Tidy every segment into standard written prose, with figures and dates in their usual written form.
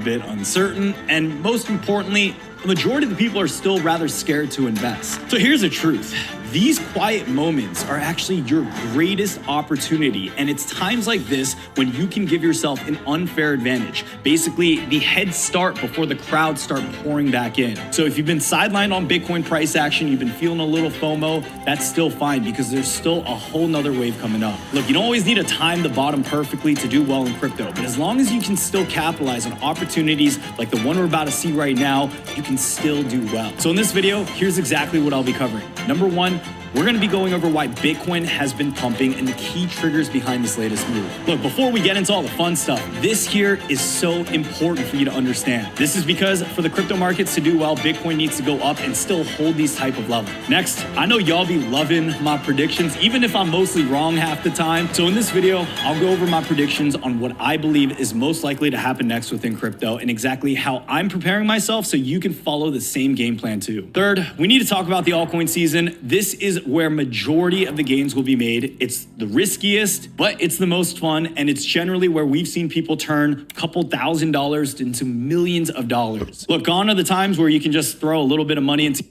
bit uncertain, and most importantly, the majority of the people are still rather scared to invest. So here's the truth. These quiet moments are actually your greatest opportunity, and it's times like this when you can give yourself an unfair advantage. Basically, the head start before the crowd start pouring back in. So if you've been sidelined on Bitcoin price action, you've been feeling a little FOMO, that's still fine because there's still a whole nother wave coming up. Look, you don't always need to time the bottom perfectly to do well in crypto, but as long as you can still capitalize on opportunities like the one we're about to see right now, you can still do well. So in this video, here's exactly what I'll be covering. Number one, we're going to be going over why Bitcoin has been pumping and the key triggers behind this latest move. Look, before we get into all the fun stuff, this here is so important for you to understand. This is because for the crypto markets to do well, Bitcoin needs to go up and still hold these type of levels. Next, I know y'all be loving my predictions, even if I'm mostly wrong half the time. So in this video, I'll go over my predictions on what I believe is most likely to happen next within crypto and exactly how I'm preparing myself so you can follow the same game plan too. Third, we need to talk about the altcoin season. This is where majority of the gains will be made. It's the riskiest, but it's the most fun, and it's generally where we've seen people turn a couple $1,000s into millions of dollars. Look, gone are the times where you can just throw a little bit of money into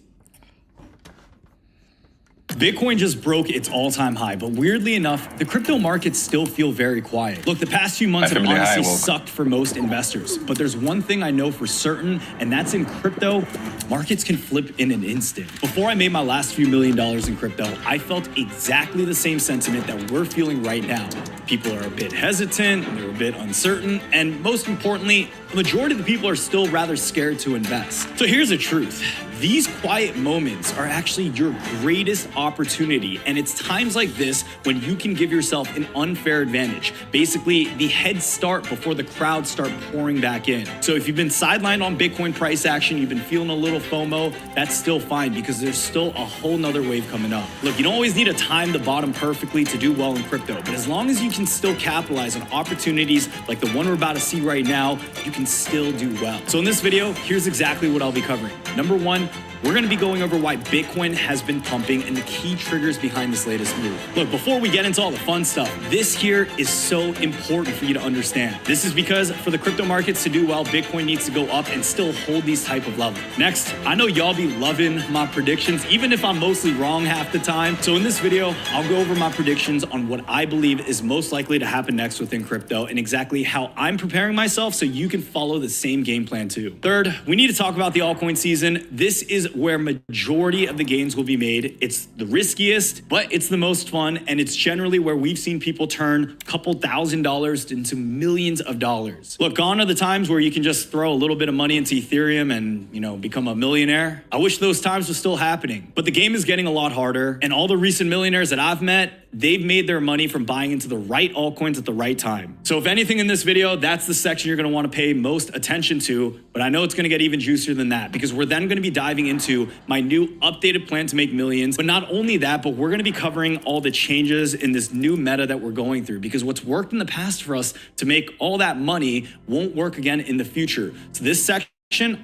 Bitcoin just broke its all-time high, but weirdly enough, the crypto markets still feel very quiet. Look, the past few months have honestly sucked for most investors, but there's one thing I know for certain, and that's in crypto, markets can flip in an instant. Before I made my last few $1 million in crypto, I felt exactly the same sentiment that we're feeling right now. People are a bit hesitant, they're a bit uncertain, and most importantly, the majority of the people are still rather scared to invest. So here's the truth. These quiet moments are actually your greatest opportunity, and it's times like this when you can give yourself an unfair advantage. Basically, the head start before the crowd start pouring back in. So if you've been sidelined on Bitcoin price action, you've been feeling a little FOMO, that's still fine because there's still a whole nother wave coming up. Look, you don't always need to time the bottom perfectly to do well in crypto, but as long as you can still capitalize on opportunities like the one we're about to see right now, you can still do well. So in this video, here's exactly what I'll be covering. Number one, we're going to be going over why Bitcoin has been pumping and the key triggers behind this latest move. Look, before we get into all the fun stuff, this here is so important for you to understand. This is because for the crypto markets to do well, Bitcoin needs to go up and still hold these type of levels. Next, I know y'all be loving my predictions, even if I'm mostly wrong half the time. So in this video, I'll go over my predictions on what I believe is most likely to happen next within crypto and exactly how I'm preparing myself so you can follow the same game plan too. Third, we need to talk about the altcoin season. This is where majority of the gains will be made. It's the riskiest, but it's the most fun, and it's generally where we've seen people turn a couple $1,000s into millions of dollars. Look, gone are the times where you can just throw a little bit of money into Ethereum and, become a millionaire. I wish those times were still happening, but the game is getting a lot harder, and all the recent millionaires that I've met, they've made their money from buying into the right altcoins at the right time. So if anything in this video, that's the section you're going to want to pay most attention to, but I know it's going to get even juicier than that because we're then going to be diving into my new updated plan to make millions. But not only that, but we're going to be covering all the changes in this new meta that we're going through because what's worked in the past for us to make all that money won't work again in the future. So this section,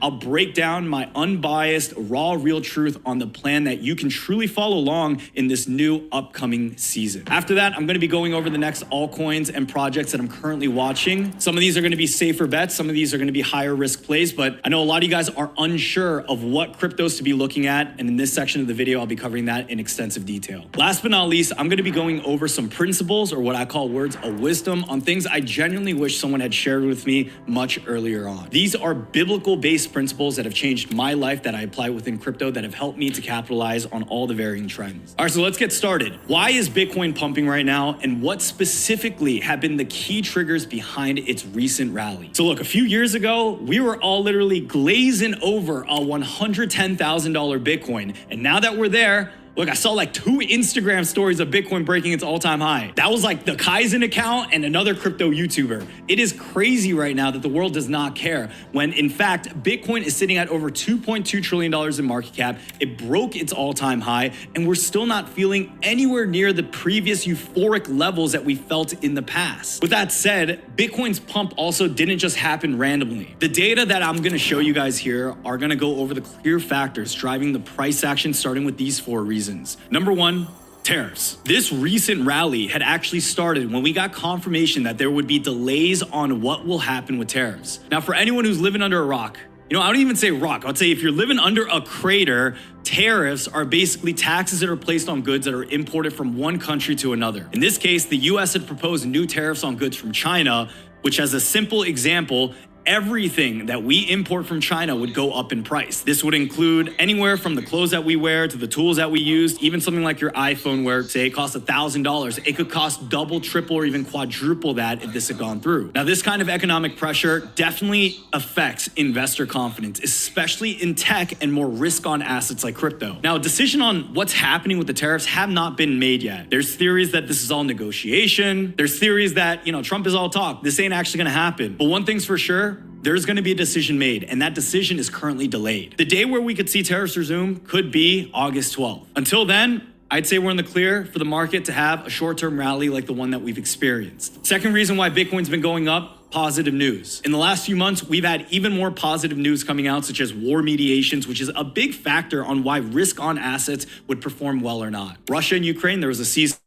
I'll break down my unbiased, raw, real truth on the plan that you can truly follow along in this new upcoming season. After that, I'm going to be going over the next altcoins and projects that I'm currently watching. Some of these are going to be safer bets. Some of these are going to be higher risk plays, but I know a lot of you guys are unsure of what cryptos to be looking at. And in this section of the video, I'll be covering that in extensive detail. Last but not least, I'm going to be going over some principles or what I call words of wisdom on things I genuinely wish someone had shared with me much earlier on. These are biblical based principles that have changed my life that I apply within crypto that have helped me to capitalize on all the varying trends. All right, so let's get started. Why is Bitcoin pumping right now, and what specifically have been the key triggers behind its recent rally? So look, a few years ago, we were all literally glazing over a $110,000 Bitcoin, and now that we're there, look, I saw like 2 Instagram stories of Bitcoin breaking its all-time high. That was like the Kaizen account and another crypto YouTuber. It is crazy right now that the world does not care when in fact, Bitcoin is sitting at over $2.2 trillion in market cap. It broke its all-time high and we're still not feeling anywhere near the previous euphoric levels that we felt in the past. With that said, Bitcoin's pump also didn't just happen randomly. The data that I'm gonna show you guys here are gonna go over the clear factors driving the price action starting with these 4 reasons. Number 1, Tariffs. This recent rally had actually started when we got confirmation that there would be delays on what will happen with tariffs. Now, for anyone who's living under a rock, I don't even say rock. I'd say if you're living under a crater, tariffs are basically taxes that are placed on goods that are imported from one country to another. In this case, the US had proposed new tariffs on goods from China, which, as a simple example, everything that we import from China would go up in price. This would include anywhere from the clothes that we wear to the tools that we use, even something like your iPhone, where say it costs $1,000. It could cost double, triple, or even quadruple that if this had gone through. Now, this kind of economic pressure definitely affects investor confidence, especially in tech and more risk-on assets like crypto. Now, a decision on what's happening with the tariffs have not been made yet. There's theories that this is all negotiation. There's theories that, Trump is all talk. This ain't actually gonna happen. But one thing's for sure, there's going to be a decision made, and that decision is currently delayed. The day where we could see tariffs resume could be August 12th. Until then, I'd say we're in the clear for the market to have a short-term rally like the one that we've experienced. Second reason why Bitcoin's been going up, positive news. In the last few months, we've had even more positive news coming out, such as war mediations, which is a big factor on why risk-on assets would perform well or not. Russia and Ukraine, there was a ceasefire.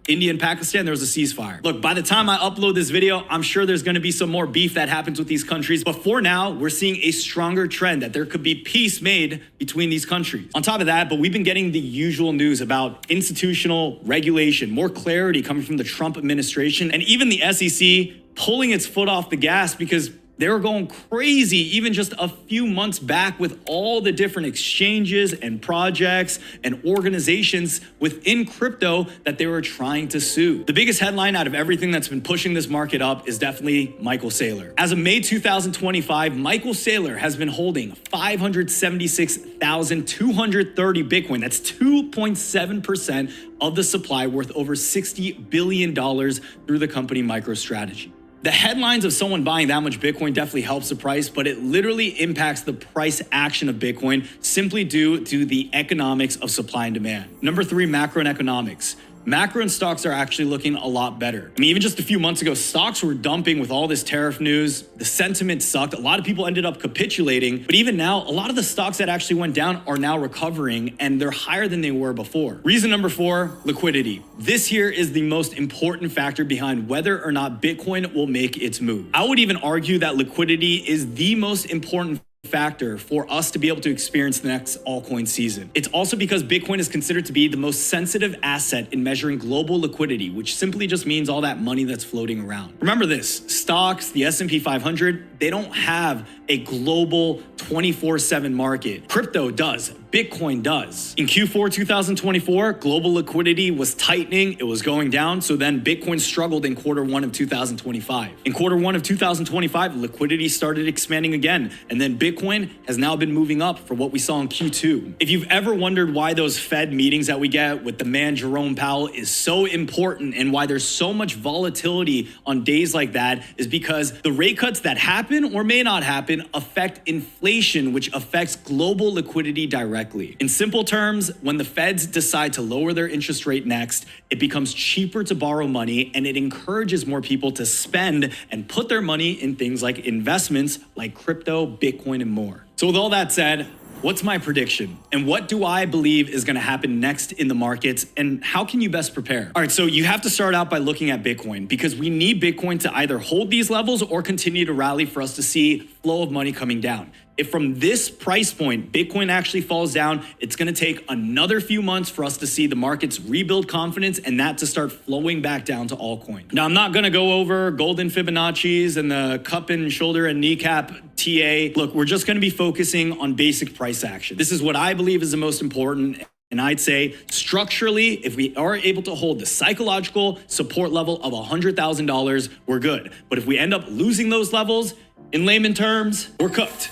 India and Pakistan, there was a ceasefire. Look, by the time I upload this video, I'm sure there's going to be some more beef that happens with these countries. But for now, we're seeing a stronger trend that there could be peace made between these countries. On top of that, but we've been getting the usual news about institutional regulation, more clarity coming from the Trump administration, and even the SEC pulling its foot off the gas because they were going crazy even just a few months back with all the different exchanges and projects and organizations within crypto that they were trying to sue. The biggest headline out of everything that's been pushing this market up is definitely Michael Saylor. As of May 2025, Michael Saylor has been holding 576,230 Bitcoin. That's 2.7% of the supply, worth over $60 billion through the company MicroStrategy. The headlines of someone buying that much Bitcoin definitely helps the price, but it literally impacts the price action of Bitcoin simply due to the economics of supply and demand. Number 3, macro and economics. Macro and stocks are actually looking a lot better. Even just a few months ago, stocks were dumping with all this tariff news. The sentiment sucked. A lot of people ended up capitulating. But even now, a lot of the stocks that actually went down are now recovering, and they're higher than they were before. Reason number 4, liquidity. This here is the most important factor behind whether or not Bitcoin will make its move. I would even argue that liquidity is the most important factor for us to be able to experience the next altcoin season. It's also because Bitcoin is considered to be the most sensitive asset in measuring global liquidity, which simply just means all that money that's floating around. Remember this, stocks, the S&P 500, they don't have a global 24/7 market. Crypto does. Bitcoin does. In Q4 2024, global liquidity was tightening. It was going down. So then Bitcoin struggled in Q1 of 2025. In Q1 of 2025, liquidity started expanding again. And then Bitcoin has now been moving up for what we saw in Q2. If you've ever wondered why those Fed meetings that we get with the man Jerome Powell is so important and why there's so much volatility on days like that, is because the rate cuts that happen or may not happen affect inflation, which affects global liquidity directly. In simple terms, when the Feds decide to lower their interest rate next, it becomes cheaper to borrow money, and it encourages more people to spend and put their money in things like investments like crypto, Bitcoin, and more. So with all that said, what's my prediction? And what do I believe is going to happen next in the markets? And how can you best prepare? All right, so you have to start out by looking at Bitcoin, because we need Bitcoin to either hold these levels or continue to rally for us to see flow of money coming down. If from this price point, Bitcoin actually falls down, it's going to take another few months for us to see the markets rebuild confidence and that to start flowing back down to altcoin. Now, I'm not going to go over golden Fibonacci's and the cup and shoulder and kneecap TA. Look, we're just going to be focusing on basic price action. This is what I believe is the most important. And I'd say structurally, if we are able to hold the psychological support level of $100,000, we're good. But if we end up losing those levels, in layman terms, we're cooked.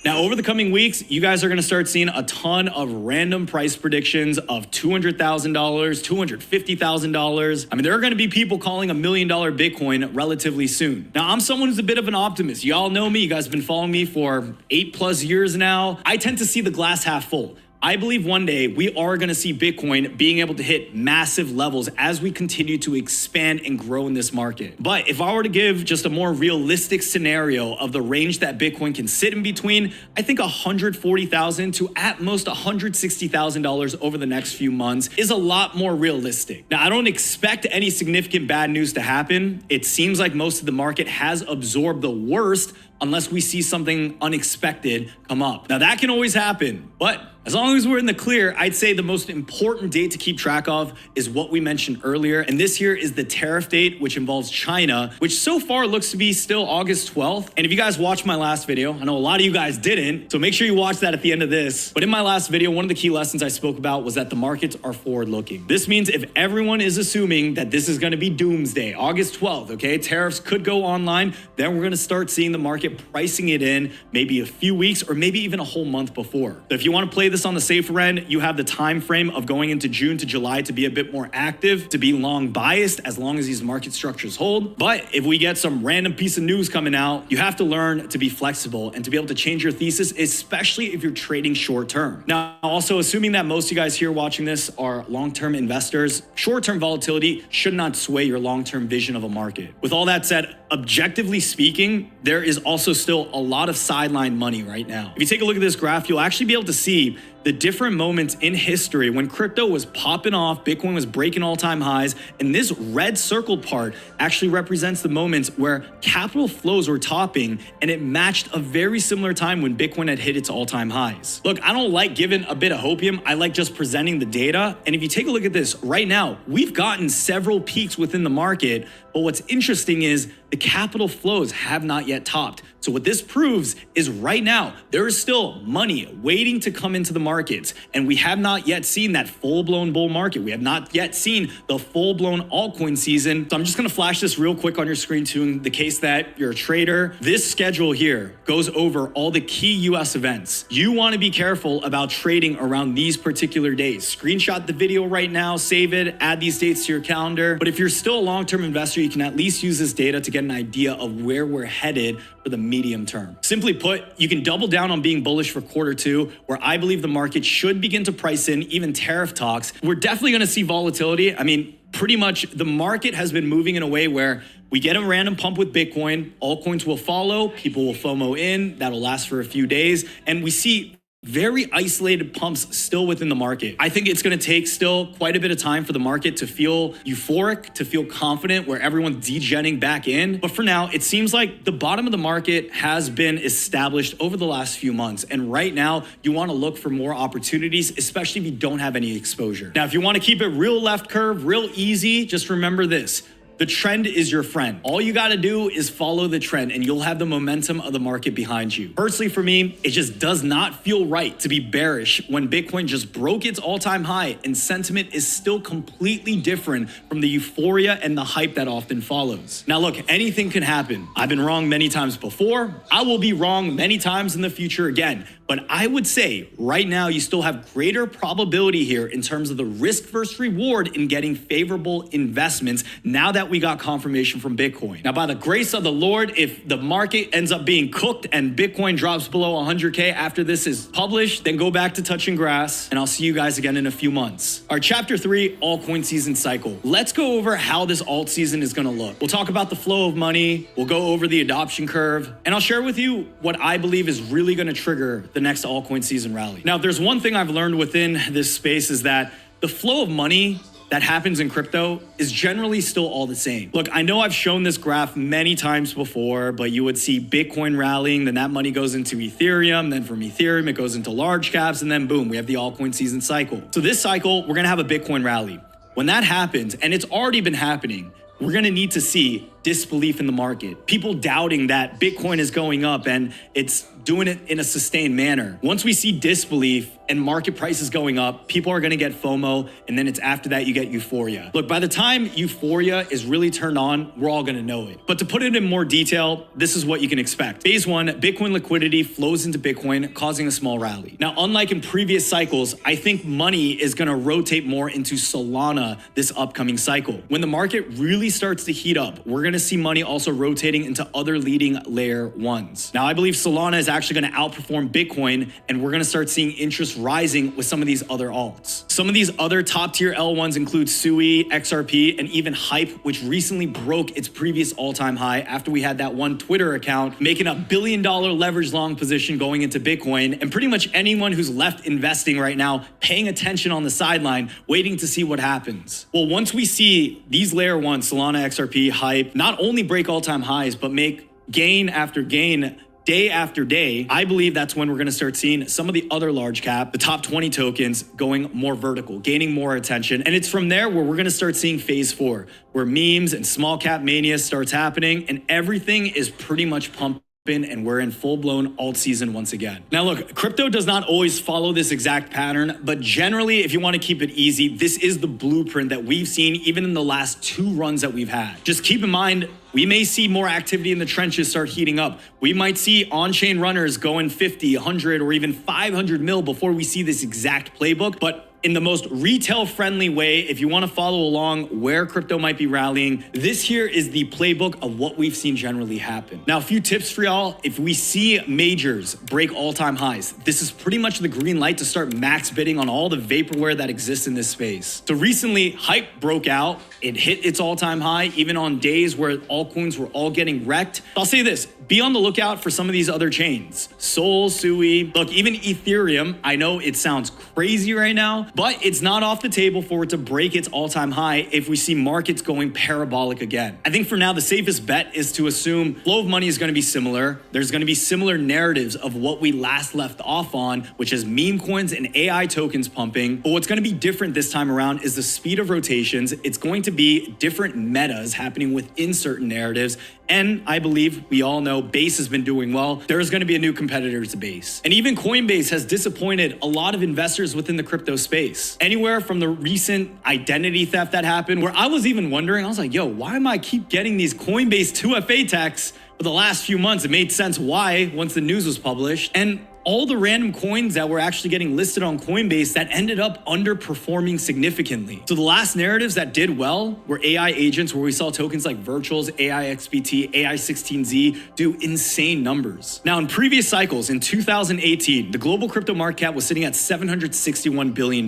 Now, over the coming weeks, you guys are going to start seeing a ton of random price predictions of $200,000, $250,000. There are going to be people calling $1 million Bitcoin relatively soon. Now, I'm someone who's a bit of an optimist. You all know me. You guys have been following me for 8+ years now. I tend to see the glass half full. I believe one day we are going to see Bitcoin being able to hit massive levels as we continue to expand and grow in this market. But if I were to give just a more realistic scenario of the range that Bitcoin can sit in between, I think $140,000 to at most $160,000 over the next few months is a lot more realistic. Now, I don't expect any significant bad news to happen. It seems like most of the market has absorbed the worst unless we see something unexpected come up. Now, that can always happen, but as long as we're in the clear, I'd say the most important date to keep track of is what we mentioned earlier. And this here is the tariff date, which involves China, which so far looks to be still August 12th. And if you guys watched my last video, I know a lot of you guys didn't, so make sure you watch that at the end of this. But in my last video, one of the key lessons I spoke about was that the markets are forward-looking. This means if everyone is assuming that this is going to be doomsday, August 12th, okay, tariffs could go online, then we're going to start seeing the market pricing it in maybe a few weeks or maybe even a whole month before. So if you want to play this on the safer end, you have the time frame of going into June to July to be a bit more active, to be long biased as long as these market structures hold. But if we get some random piece of news coming out, you have to learn to be flexible and to be able to change your thesis, especially if you're trading short term. Now, also assuming that most of you guys here watching this are long-term investors, short-term volatility should not sway your long-term vision of a market. With all that said, objectively speaking, there is also still a lot of sideline money right now. If you take a look at this graph, you'll actually be able to see the different moments in history when crypto was popping off, Bitcoin was breaking all-time highs, and this red circled part actually represents the moments where capital flows were topping, and it matched a very similar time when Bitcoin had hit its all-time highs. Look, I don't like giving a bit of hopium. I like just presenting the data. And if you take a look at this right now, we've gotten several peaks within the market, but what's interesting is the capital flows have not yet topped. So what this proves is right now, there is still money waiting to come into the markets. And we have not yet seen that full-blown bull market. We have not yet seen the full-blown altcoin season. So I'm just gonna flash this real quick on your screen too, in the case that you're a trader. This schedule here goes over all the key US events. You wanna be careful about trading around these particular days. Screenshot the video right now, save it, add these dates to your calendar. But if you're still a long-term investor, you can at least use this data to get an idea of where we're headed for the medium term. Simply put, you can double down on being bullish for Q2, where I believe the market should begin to price in even tariff talks. We're definitely gonna see volatility. I mean, pretty much the market has been moving in a way where we get a random pump with Bitcoin, altcoins will follow, people will FOMO in, that'll last for a few days, and we see very isolated pumps still within the market. I think it's going to take still quite a bit of time for the market to feel euphoric, to feel confident where everyone's degenning back in. But for now, it seems like the bottom of the market has been established over the last few months. And right now, you want to look for more opportunities, especially if you don't have any exposure. Now, if you want to keep it real left curve, real easy, just remember this. The trend is your friend. All you got to do is follow the trend and you'll have the momentum of the market behind you. Personally, for me, it just does not feel right to be bearish when Bitcoin just broke its all-time high and sentiment is still completely different from the euphoria and the hype that often follows. Now, look, anything can happen. I've been wrong many times before. I will be wrong many times in the future again. But I would say right now you still have greater probability here in terms of the risk versus reward in getting favorable investments now that we got confirmation from Bitcoin. Now, by the grace of the Lord, if the market ends up being cooked and Bitcoin drops below 100K after this is published, then go back to touching grass and I'll see you guys again in a few months. Our chapter 3, altcoin season cycle. Let's go over how this alt season is gonna look. We'll talk about the flow of money. We'll go over the adoption curve and I'll share with you what I believe is really gonna trigger the next altcoin season rally. Now, if there's one thing I've learned within this space is that the flow of money that happens in crypto is generally still all the same. Look, I know I've shown this graph many times before, but you would see Bitcoin rallying, then that money goes into Ethereum, then from Ethereum, it goes into large caps, and then boom, we have the altcoin season cycle. So this cycle, we're gonna have a Bitcoin rally. When that happens, and it's already been happening, we're gonna need to see disbelief in the market. People doubting that Bitcoin is going up and it's doing it in a sustained manner. Once we see disbelief and market prices going up, people are gonna get FOMO, and then it's after that you get euphoria. Look, by the time euphoria is really turned on, we're all gonna know it. But to put it in more detail, this is what you can expect. Phase 1, Bitcoin liquidity flows into Bitcoin, causing a small rally. Now, unlike in previous cycles, I think money is gonna rotate more into Solana this upcoming cycle. When the market really starts to heat up, we're gonna going to see money also rotating into other leading layer ones. Now, I believe Solana is actually going to outperform Bitcoin, and we're going to start seeing interest rising with some of these other alts. Some of these other top tier L1s include Sui, XRP, and even Hype, which recently broke its previous all-time high after we had that one Twitter account making a $1 billion leverage long position going into Bitcoin. And pretty much anyone who's left investing right now, paying attention on the sideline, waiting to see what happens. Well, once we see these layer ones, Solana, XRP, Hype, not only break all-time highs, but make gain after gain, day after day, I believe that's when we're going to start seeing some of the other large cap, the top 20 tokens going more vertical, gaining more attention. And it's from there where we're going to start seeing phase 4, where memes and small cap mania starts happening and everything is pretty much pumped, and we're in full-blown alt season once again. Now look, crypto does not always follow this exact pattern, but generally, if you want to keep it easy, this is the blueprint that we've seen even in the last 2 runs that we've had. Just keep in mind, we may see more activity in the trenches start heating up. We might see on-chain runners going 50, 100, or even 500 mil before we see this exact playbook, but in the most retail-friendly way, if you want to follow along where crypto might be rallying, this here is the playbook of what we've seen generally happen. Now, a few tips for y'all. If we see majors break all-time highs, this is pretty much the green light to start max bidding on all the vaporware that exists in this space. So recently, Hype broke out. It hit its all-time high, even on days where altcoins were all getting wrecked. I'll say this, be on the lookout for some of these other chains. Sol, Sui, look, even Ethereum, I know it sounds crazy right now, but it's not off the table for it to break its all-time high if we see markets going parabolic again. I think for now, the safest bet is to assume flow of money is going to be similar. There's going to be similar narratives of what we last left off on, which is meme coins and AI tokens pumping. But what's going to be different this time around is the speed of rotations. It's going to be different metas happening within certain narratives. And I believe we all know Base has been doing well. There's going to be a new competitor to Base. And even Coinbase has disappointed a lot of investors within the crypto space. Anywhere from the recent identity theft that happened, where I was even wondering, I was like, yo, why am I keep getting these Coinbase 2FA texts for the last few months? It made sense why once the news was published. And all the random coins that were actually getting listed on Coinbase that ended up underperforming significantly. So the last narratives that did well were AI agents, where we saw tokens like Virtuals, AIXBT, AI16Z do insane numbers. Now, in previous cycles, in 2018, the global crypto market cap was sitting at $761 billion.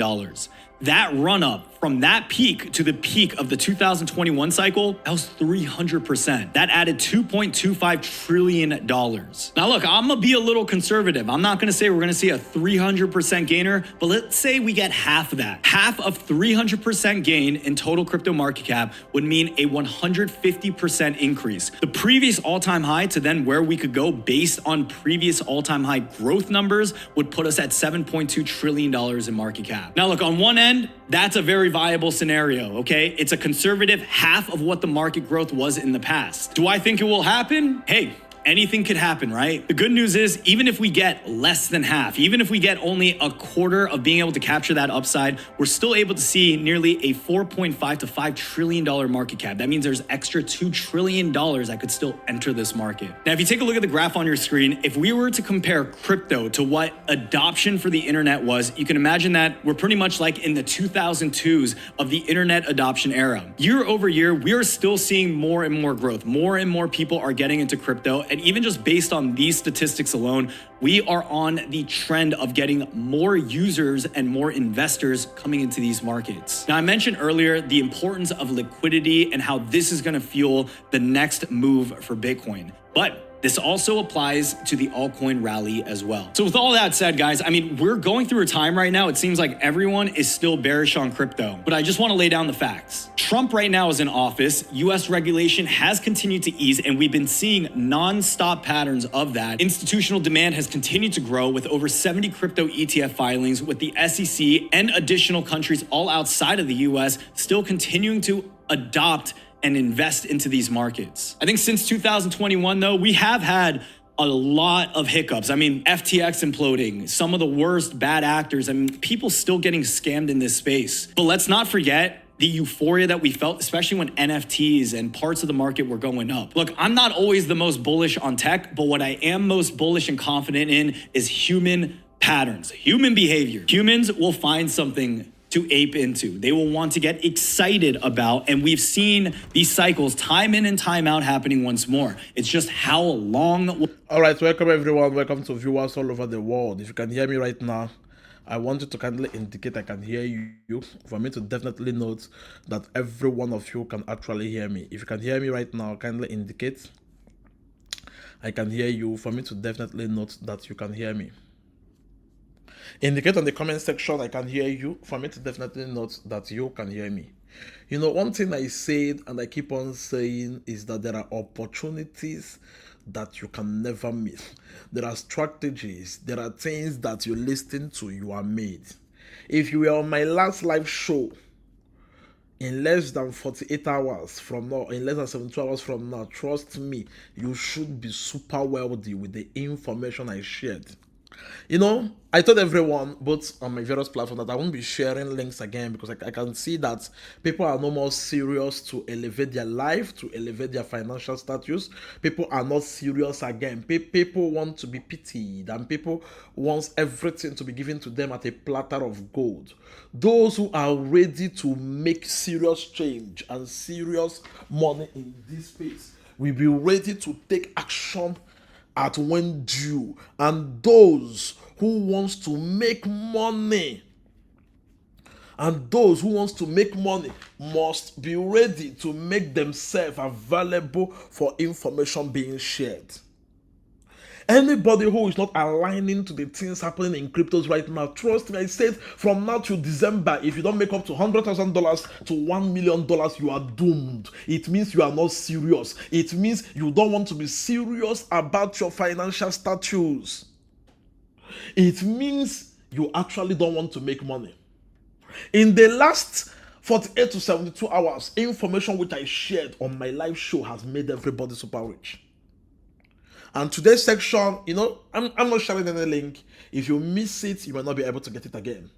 That run up from that peak to the peak of the 2021 cycle, that was 300%. That added $2.25 trillion. Now look, I'm gonna be a little conservative. I'm not gonna say we're gonna see a 300% gainer, but let's say we get half of that. Half of 300% gain in total crypto market cap would mean a 150% increase. The previous all-time high to then where we could go based on previous all-time high growth numbers would put us at $7.2 trillion in market cap. Now look, on one end, that's a very viable scenario, okay? It's a conservative half of what the market growth was in the past. Do I think it will happen? Hey, anything could happen, right? The good news is, even if we get less than half, even if we get only a quarter of being able to capture that upside, we're still able to see nearly a $4.5 to $5 trillion market cap. That means there's extra $2 trillion that could still enter this market. Now, if you take a look at the graph on your screen, if we were to compare crypto to what adoption for the internet was, you can imagine that we're pretty much like in the 2002s of the internet adoption era. Year over year, we are still seeing more and more growth. More and more people are getting into crypto. And even just based on these statistics alone, we are on the trend of getting more users and more investors coming into these markets. Now, I mentioned earlier the importance of liquidity and how this is going to fuel the next move for Bitcoin. But this also applies to the altcoin rally as well. So with all that said, guys, I mean, we're going through a time right now, it seems like everyone is still bearish on crypto, but I just want to lay down the facts. Trump right now is in office. US regulation has continued to ease, and we've been seeing non-stop patterns of that. Institutional demand has continued to grow with over 70 crypto ETF filings, with the SEC and additional countries all outside of the US still continuing to adopt and invest into these markets. I think since 2021, though, we have had a lot of hiccups. I mean, FTX imploding, some of the worst bad actors. I mean, people still getting scammed in this space. But let's not forget the euphoria that we felt, especially when NFTs and parts of the market were going up. Look, I'm not always the most bullish on tech, but what I am most bullish and confident in is human patterns, human behavior. Humans will find something to ape into. They will want to get excited about, and we've seen these cycles time in and time out happening once more. It's just how long. All right, welcome everyone. Welcome to viewers all over the world. If you can hear me right now, I want you to kindly indicate I can hear you, for me to definitely note that every one of you can actually hear me. If you can hear me right now, kindly indicate I can hear you, for me to definitely note that you can hear me. Indicate on the comment section I can hear you, for me to definitely note that you can hear me. You know, one thing I said and I keep on saying is that there are opportunities that you can never miss. There are strategies, there are things that you listen to, you are made. If you were on my last live show, in less than 48 hours from now, in less than 72 hours from now, trust me, you should be super wealthy with the information I shared. You know, I told everyone, both on my various platforms, that I won't be sharing links again because I can see that people are no more serious to elevate their life, to elevate their financial status. People are not serious again. People want to be pitied, and people want everything to be given to them at a platter of gold. Those who are ready to make serious change and serious money in this space will be ready to take action at when due, and those who wants to make money must be ready to make themselves available for information being shared. Anybody who is not aligning to the things happening in cryptos right now, trust me, I said from now to December, if you don't make up to $100,000 to $1 million, you are doomed. It means you are not serious. It means you don't want to be serious about your financial status. It means you actually don't want to make money. In the last 48 to 72 hours, information which I shared on my live show has made everybody super rich. And today's section, you know, I'm not sharing any link. If you miss it, you might not be able to get it again.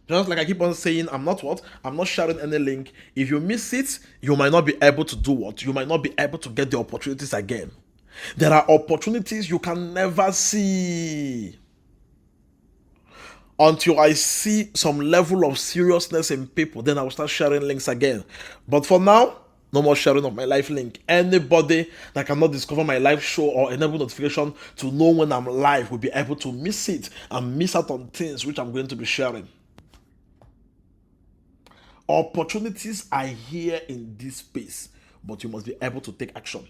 Just like I keep on saying, I'm not sharing any link. If you miss it, you might not be able to do what? You might not be able to get the opportunities again. There are opportunities you can never see until I see some level of seriousness in people. Then I will start sharing links again. But for now, no more sharing of my live link. Anybody that cannot discover my live show or enable notification to know when I'm live will be able to miss it and miss out on things which I'm going to be sharing. Opportunities are here in this space, but you must be able to take action.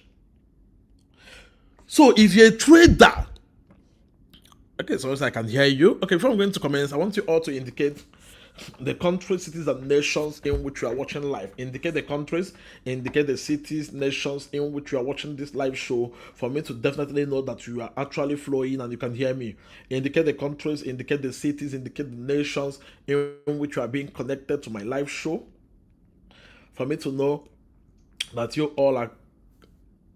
So if you're a trader, okay, so I can hear you. Okay, before I'm going to comments, I want you all to indicate the countries, cities, and nations in which you are watching live. Indicate the countries, indicate the cities, nations in which you are watching this live show, for me to definitely know that you are actually flowing and you can hear me. Indicate the countries, indicate the cities, indicate the nations in which you are being connected to my live show, for me to know that you all are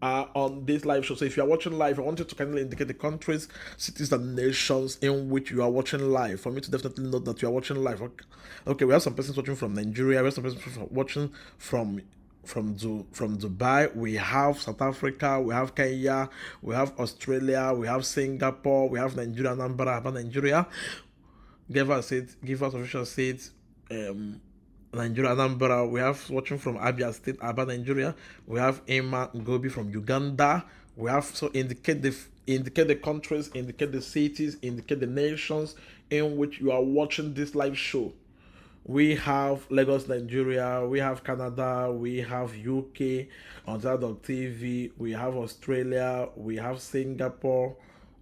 on this live show. So if you are watching live, I want you to kindly indicate the countries, cities, and nations in which you are watching live, for me to definitely know that you are watching live. Okay, we have some persons watching from Nigeria, we have some persons watching from Dubai, we have South Africa, we have Kenya, we have Australia, we have Singapore, we have Nigeria, Anambra, Nigeria. Give us official seats. Nigeria, Anambra, we have watching from Abia State, Aba, Nigeria. We have Emma Ngobi from Uganda. We have, so indicate the countries, indicate the cities, indicate the nations in which you are watching this live show. We have Lagos, Nigeria. We have Canada. We have UK on TV. We have Australia. We have Singapore.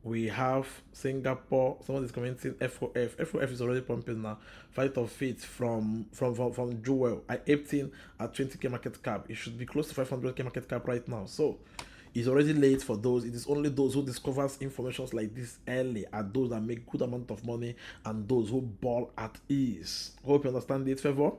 We have Singapore. Someone is commenting FOF. FOF is already pumping now. Fight of Faith from Jewel. I aped in at 20k market cap. It should be close to 500k market cap right now. So it's already late for those. It is only those who discovers information like this early are those that make good amount of money and those who ball at ease. Hope you understand it, Favor.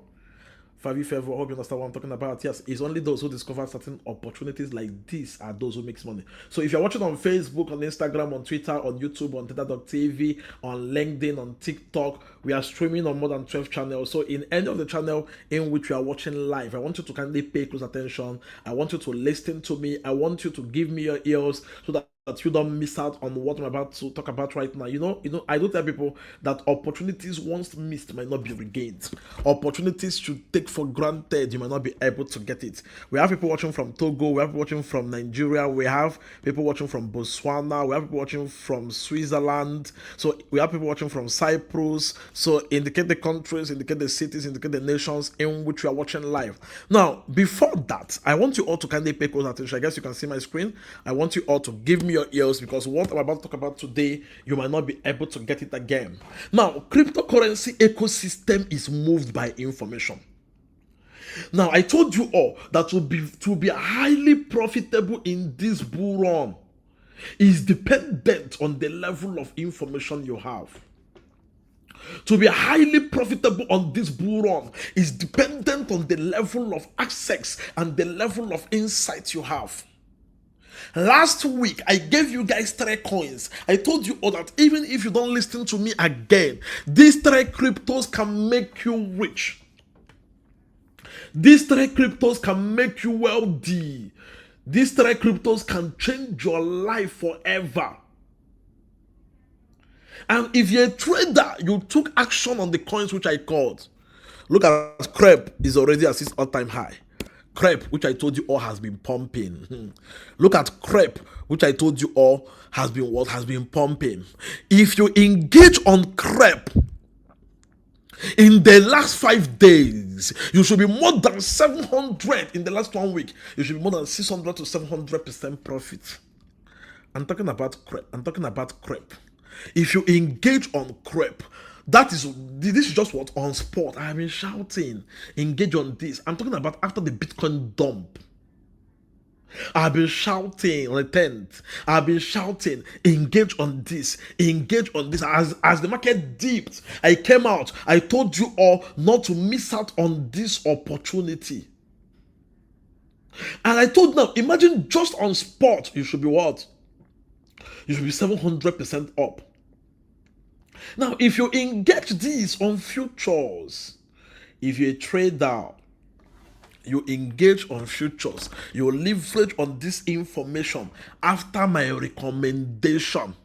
Favor, hope you understand what I'm talking about. Yes, it's only those who discover certain opportunities like this are those who makes money. So if you're watching on Facebook, on Instagram, on Twitter, on YouTube, on Teta.tv, on LinkedIn, on TikTok, we are streaming on more than 12 channels. So in any of the channel in which you are watching live, I want you to kindly pay close attention. I want you to listen to me. I want you to give me your ears so that that you don't miss out on what I'm about to talk about right now. I do tell people that opportunities once missed might not be regained. Opportunities should take for granted. You might not be able to get it. We have people watching from Togo. We have people watching from Nigeria. We have people watching from Botswana. We have people watching from Switzerland. So we have people watching from Cyprus. So indicate the countries, indicate the cities, indicate the nations in which you are watching live. Now, before that, I want you all to kindly pay close attention. I guess you can see my screen. I want you all to give me your ears, because what I'm about to talk about today, you might not be able to get it again. Now, cryptocurrency ecosystem is moved by information. Now, I told you all that to be highly profitable in this bull run is dependent on the level of information you have. To be highly profitable on this bull run is dependent on the level of access and the level of insight you have. Last week, I gave you guys 3 coins. I told you all that even if you don't listen to me again, these 3 cryptos can make you rich. These 3 cryptos can make you wealthy. These 3 cryptos can change your life forever. And if you're a trader, you took action on the coins which I called. Look at CREP is already at its all-time high. CREP, which I told you all has been pumping. Look at CREP, which I told you all has been pumping. If you engage on CREP in the last 5 days, you should be more than 700 in the last 1 week. You should be more than 600 to 700% profit. I'm talking about CREP. If you engage on CREP, this is just what on spot. I have been shouting, engage on this. I'm talking about after the Bitcoin dump. I've been shouting on the 10th. I've been shouting, engage on this, engage on this. As the market dipped, I came out. I told you all not to miss out on this opportunity. And I told now, imagine just on spot, you should be what? You should be 700% up. Now, if you engage this on futures, if you're a trader, you engage on futures, you leverage on this information after my recommendation.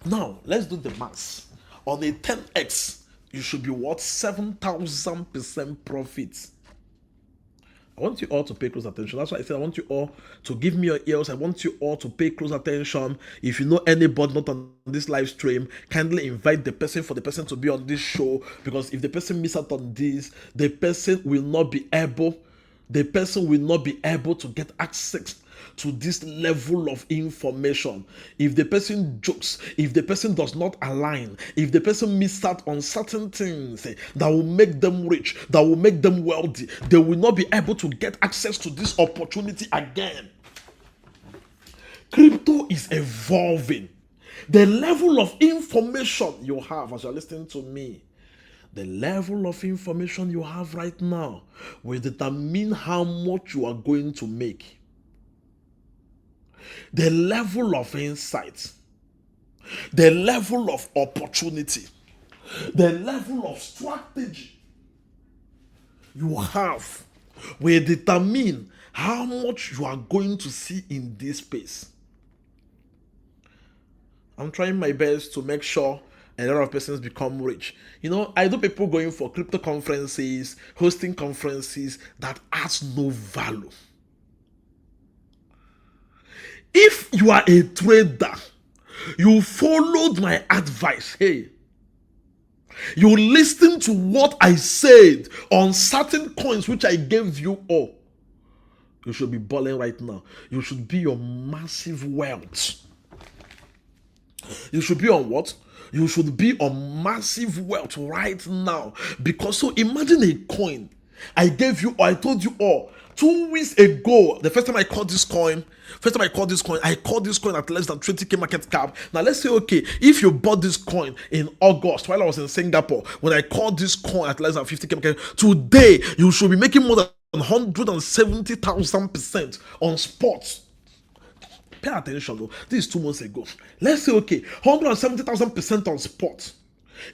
Now, let's do the maths. On a 10x, you should be what? 7,000% profit. I want you all to pay close attention. That's why I said I want you all to give me your ears. I want you all to pay close attention. If you know anybody not on this live stream, kindly invite the person for the person to be on this show, because if the person miss out on this, the person will not be able to get access to this level of information. If the person jokes, if the person does not align, if the person misses out on certain things that will make them rich, that will make them wealthy, they will not be able to get access to this opportunity again. Crypto is evolving. The level of information you have as you're listening to me, the level of information you have right now will determine how much you are going to make. The level of insight, the level of opportunity, the level of strategy you have will determine how much you are going to see in this space. I'm trying my best to make sure a lot of persons become rich. I do people going for crypto conferences, hosting conferences that adds no value. If you are a trader, you followed my advice. Hey, you listened to what I said on certain coins which I gave you all. You should be balling right now. You should be on massive wealth. You should be on what? You should be on massive wealth right now. Because so imagine a coin I gave you, or I told you all 2 weeks ago. The first time I called this coin, I called this coin at less than 20k market cap. Now let's say, okay, if you bought this coin in August while I was in Singapore, when I called this coin at less than 50k market, today you should be making more than 170,000% on spot. Pay attention though. This is 2 months ago. Let's say, okay, 170,000% on spot.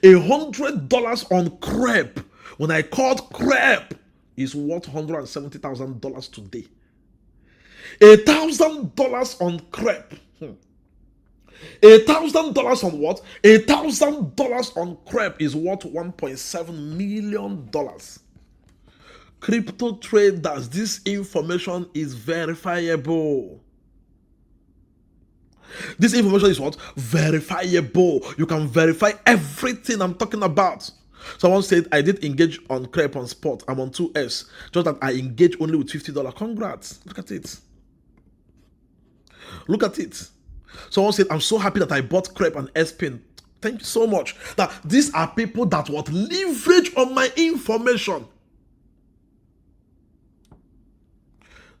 $100 on CREP. When I called CREP, is worth $170,000 today. $1,000 on crepe. $1,000 on what? $1,000 on crepe is worth $1.7 million. Crypto traders, this information is verifiable. This information is what? Verifiable. You can verify everything I'm talking about. Someone said, I did engage on crepe on spot. I'm on 2S. Just that I engage only with $50. Congrats. Look at it. Look at it. Someone said, I'm so happy that I bought crepe and S-Pin. Thank you so much. That these are people that would leverage on my information.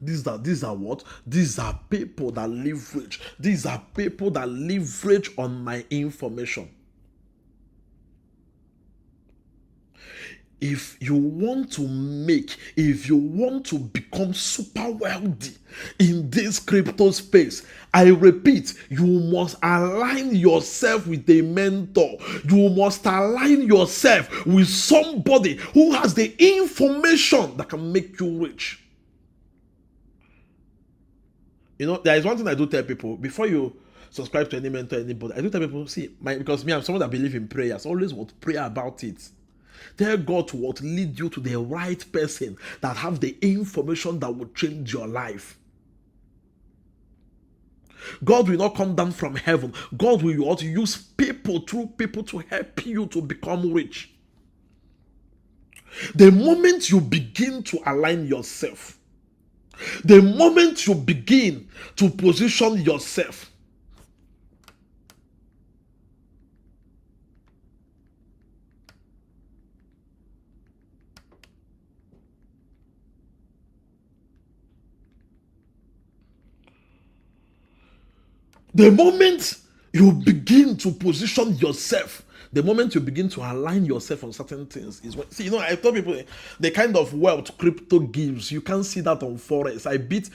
These are what? These are people that leverage. These are people that leverage on my information. If you want to become super wealthy in this crypto space, I repeat, you must align yourself with a mentor. You must align yourself with somebody who has the information that can make you rich. You know, there is one thing I do tell people before you subscribe to any mentor, anybody. I do tell people, see, because me, I'm someone that believes in prayers. Always would pray about it. Tell God to what lead you to the right person that have the information that will change your life. God will not come down from heaven. God will also use people, through people, to help you to become rich. The moment you begin to align yourself, the moment you begin to position yourself, the moment you begin to position yourself, the moment you begin to align yourself on certain things is what. See, you know, I tell people the kind of wealth crypto gives, you can't see that on Forex. I beat.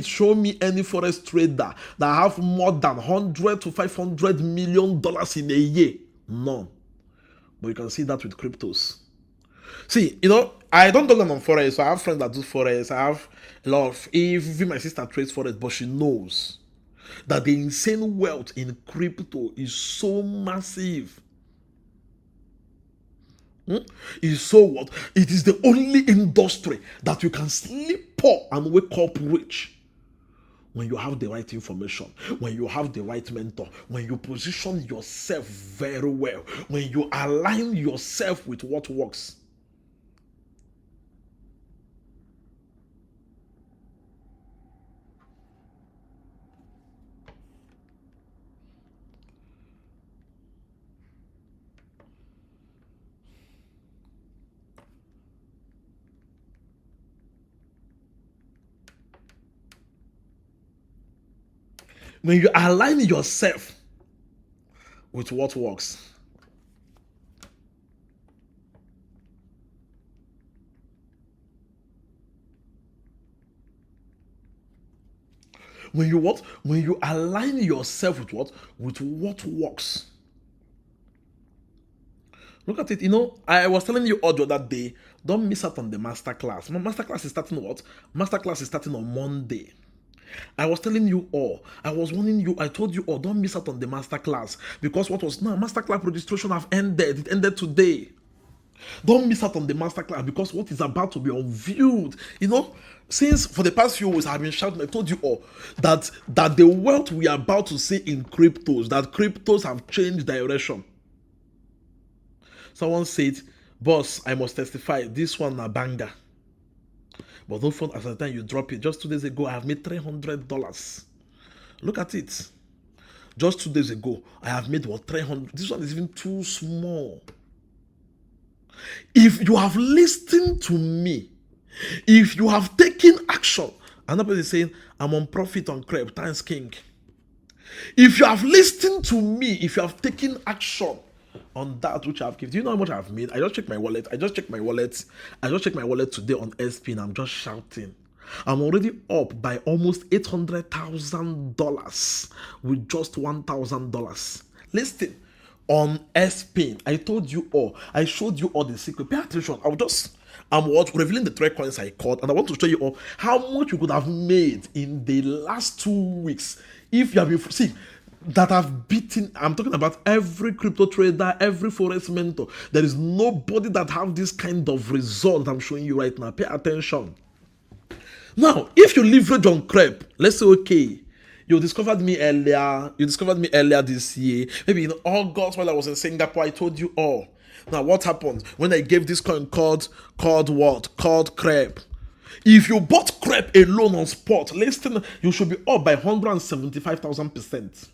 Show me any Forex trader that have more than $100 to $500 million in a year. None. But you can see that with cryptos. See, you know, I don't talk on Forex. So I have friends that do Forex. I have a lot of, even my sister trades Forex, but she knows that the insane wealth in crypto is so massive. Is so what? It is the only industry that you can sleep poor and wake up rich. When you have the right information, when you have the right mentor, when you position yourself very well, when you align yourself with what works. When you align yourself with what works. When you what? When you align yourself with what? With what works. Look at it. You know, I was telling you audio that day, don't miss out on the masterclass. My masterclass is starting what? Masterclass is starting on Monday. I was telling you all, I was warning you, I told you all, don't miss out on the masterclass, because what was now masterclass registration have ended. It ended today. Don't miss out on the masterclass, because what is about to be unveiled, you know, since for the past few weeks I've been shouting, I told you all that the wealth we are about to see in cryptos, that cryptos have changed direction. Someone said, boss, I must testify, this one a banger. But don't forget, as the time you drop it, just 2 days ago, I have made $300. Look at it. Just 2 days ago, I have made what, 300. This one is even too small. If you have listened to me, if you have taken action, another person is saying, I'm on profit on crepe, thanks King. If you have listened to me, if you have taken action on that which I've given, do you know how much I've made? I just checked my wallet. I just checked my wallet today on S-Pin. I'm just shouting. I'm already up by almost $800,000 with just $1,000. Listen, on S-Pin, I told you all. I showed you all the secret. Pay attention. I'm what revealing the 3 coins I caught, and I want to show you all how much you could have made in the last 2 weeks if you have been that have beaten. I'm talking about every crypto trader, every forex mentor. There is nobody that have this kind of result I'm showing you right now. Pay attention. Now, if you leverage on CREP, let's say okay, you discovered me earlier. You discovered me earlier this year. Maybe in August while I was in Singapore, I told you all. Now, what happened when I gave this coin called what? Called CREP. If you bought CREP alone on spot, listen, you should be up by 175,000%.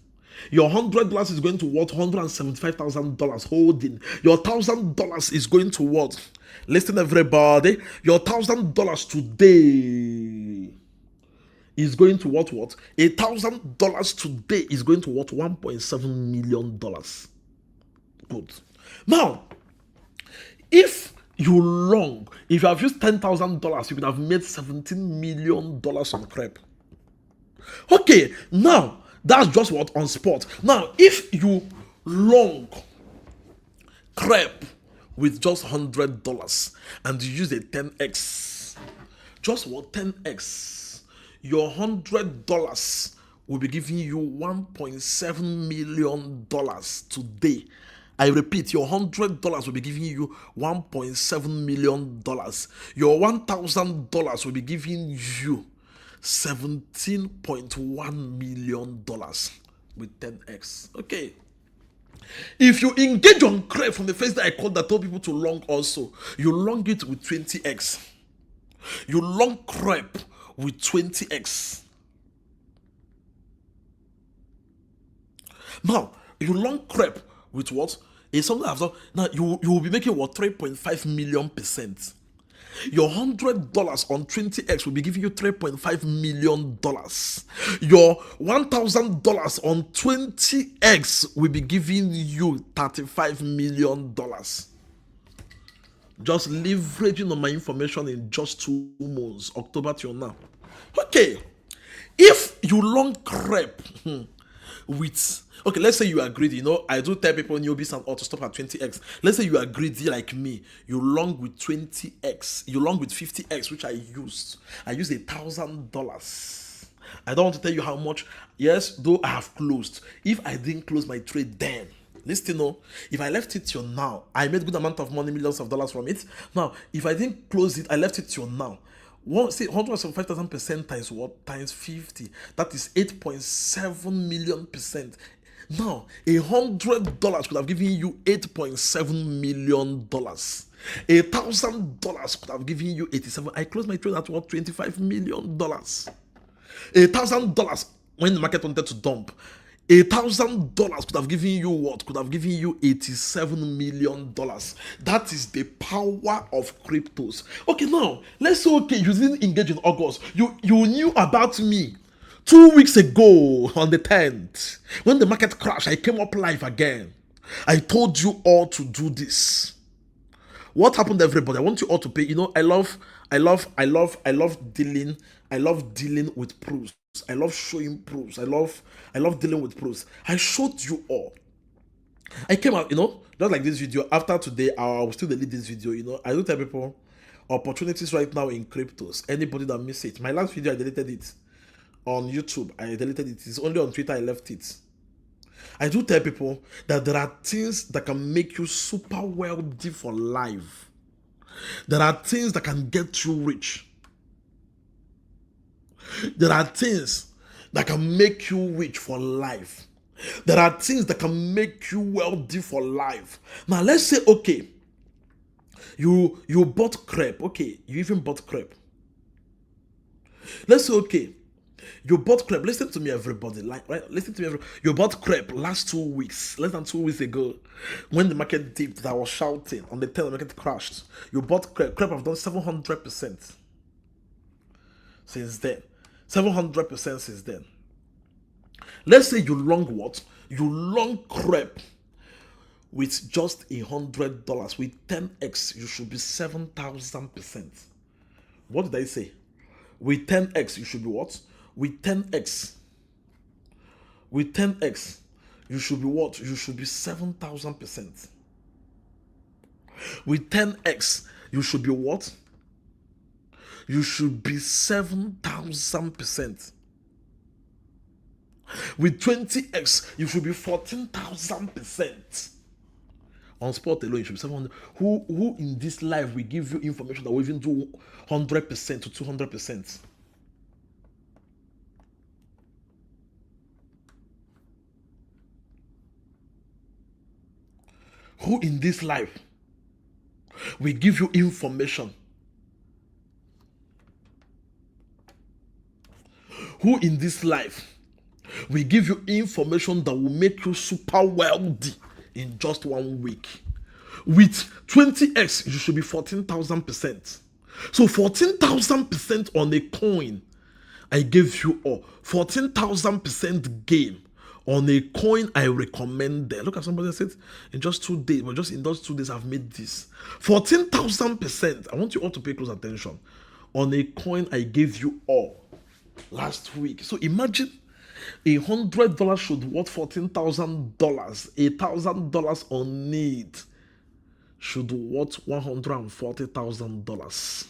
Your $100 is going to what? $175,000 holding. Your $1,000 is going to what? Listen, everybody. Your $1,000 today is going to what? $1,000 today is going to what? $1.7 million. Good. Now, if you have used $10,000, you could have made $17 million on CREP. Okay, now that's just what on spot. Now, if you long CREP with just $100 and you use a 10x, just what 10x, your $100 will be giving you $1.7 million today. I repeat, your $100 will be giving you $1.7 million. Your $1,000 will be giving you $17.1 million with 10x. Okay. If you engage on CREP from the first day I called that told people to long also, you long it with 20x. You long CREP with 20x. Now, you long CREP with what? It's something I've done. Now, you will be making what? 3.5 million %. Your $100 on 20x will be giving you $3.5 million. Your $1,000 on 20x will be giving you $35 million. Just leveraging on my information in just 2 months, October till now. Okay, if you long CREP with, okay, let's say you are greedy. I do tell people newbies and all to stop at 20x. Let's say you are greedy like me. You long with 20x. You long with 50x, which I used. I used $1,000. I don't want to tell you how much. Yes, though I have closed. If I didn't close my trade then, listen, if I left it till now, I made good amount of money, millions of dollars from it. Now, if I didn't close it, I left it till now. 175,000% times what? Times 50. That is 8.7 million %. Now, $100 could have given you $8.7 million. $1,000 could have given you 87. I closed my trade at what? $25 million. $1,000 when the market wanted to dump. $1,000 could have given you what? Could have given you $87 million. That is the power of cryptos. Okay, now let's say okay, you didn't engage in August. You knew about me 2 weeks ago on the 10th when the market crashed. I came up live again. I told you all to do this. What happened, everybody? I want you all to pay. I love dealing. I love dealing with proofs. I love showing proofs. I love dealing with proofs. I showed you all. I came out, just like this video. After today, I will still delete this video. I do tell people opportunities right now in cryptos. Anybody that missed it. My last video, I deleted it on YouTube. I deleted it. It's only on Twitter I left it. I do tell people that there are things that can make you super wealthy for life. There are things that can get you rich. There are things that can make you rich for life. There are things that can make you wealthy for life. Now, let's say, okay, you bought CREP. Okay, you even bought CREP. Let's say, okay, you bought CREP. Listen to me, everybody. Right? Listen to me, everybody. You bought CREP last 2 weeks, less than 2 weeks ago, when the market dipped. That I was shouting on the 10th, the market crashed. You bought CREP. CREP have done 700% since then. 700% since then. Let's say you long what? You long CREP with just $100. With 10x, you should be 7,000%. What did I say? With 10x, you should be what? With 10x. With 10x, you should be what? You should be 7,000%. With 10x, you should be what? you should be 7,000%. With 20x, you should be 14,000%. On spot alone, you should be 700. Who in this life will give you information that will even do 100% to 200%? Who in this life will give you information? Who in this life will give you information that will make you super wealthy in just 1 week? With 20x, you should be 14,000%. So 14,000% on a coin, I gave you all. 14,000% gain on a coin I recommended. Look at somebody that said in just 2 days, but just in those 2 days, I've made this. 14,000%. I want you all to pay close attention. On a coin I gave you all last week. So imagine $100 should worth $14,000. $1,000 on it should worth $140,000.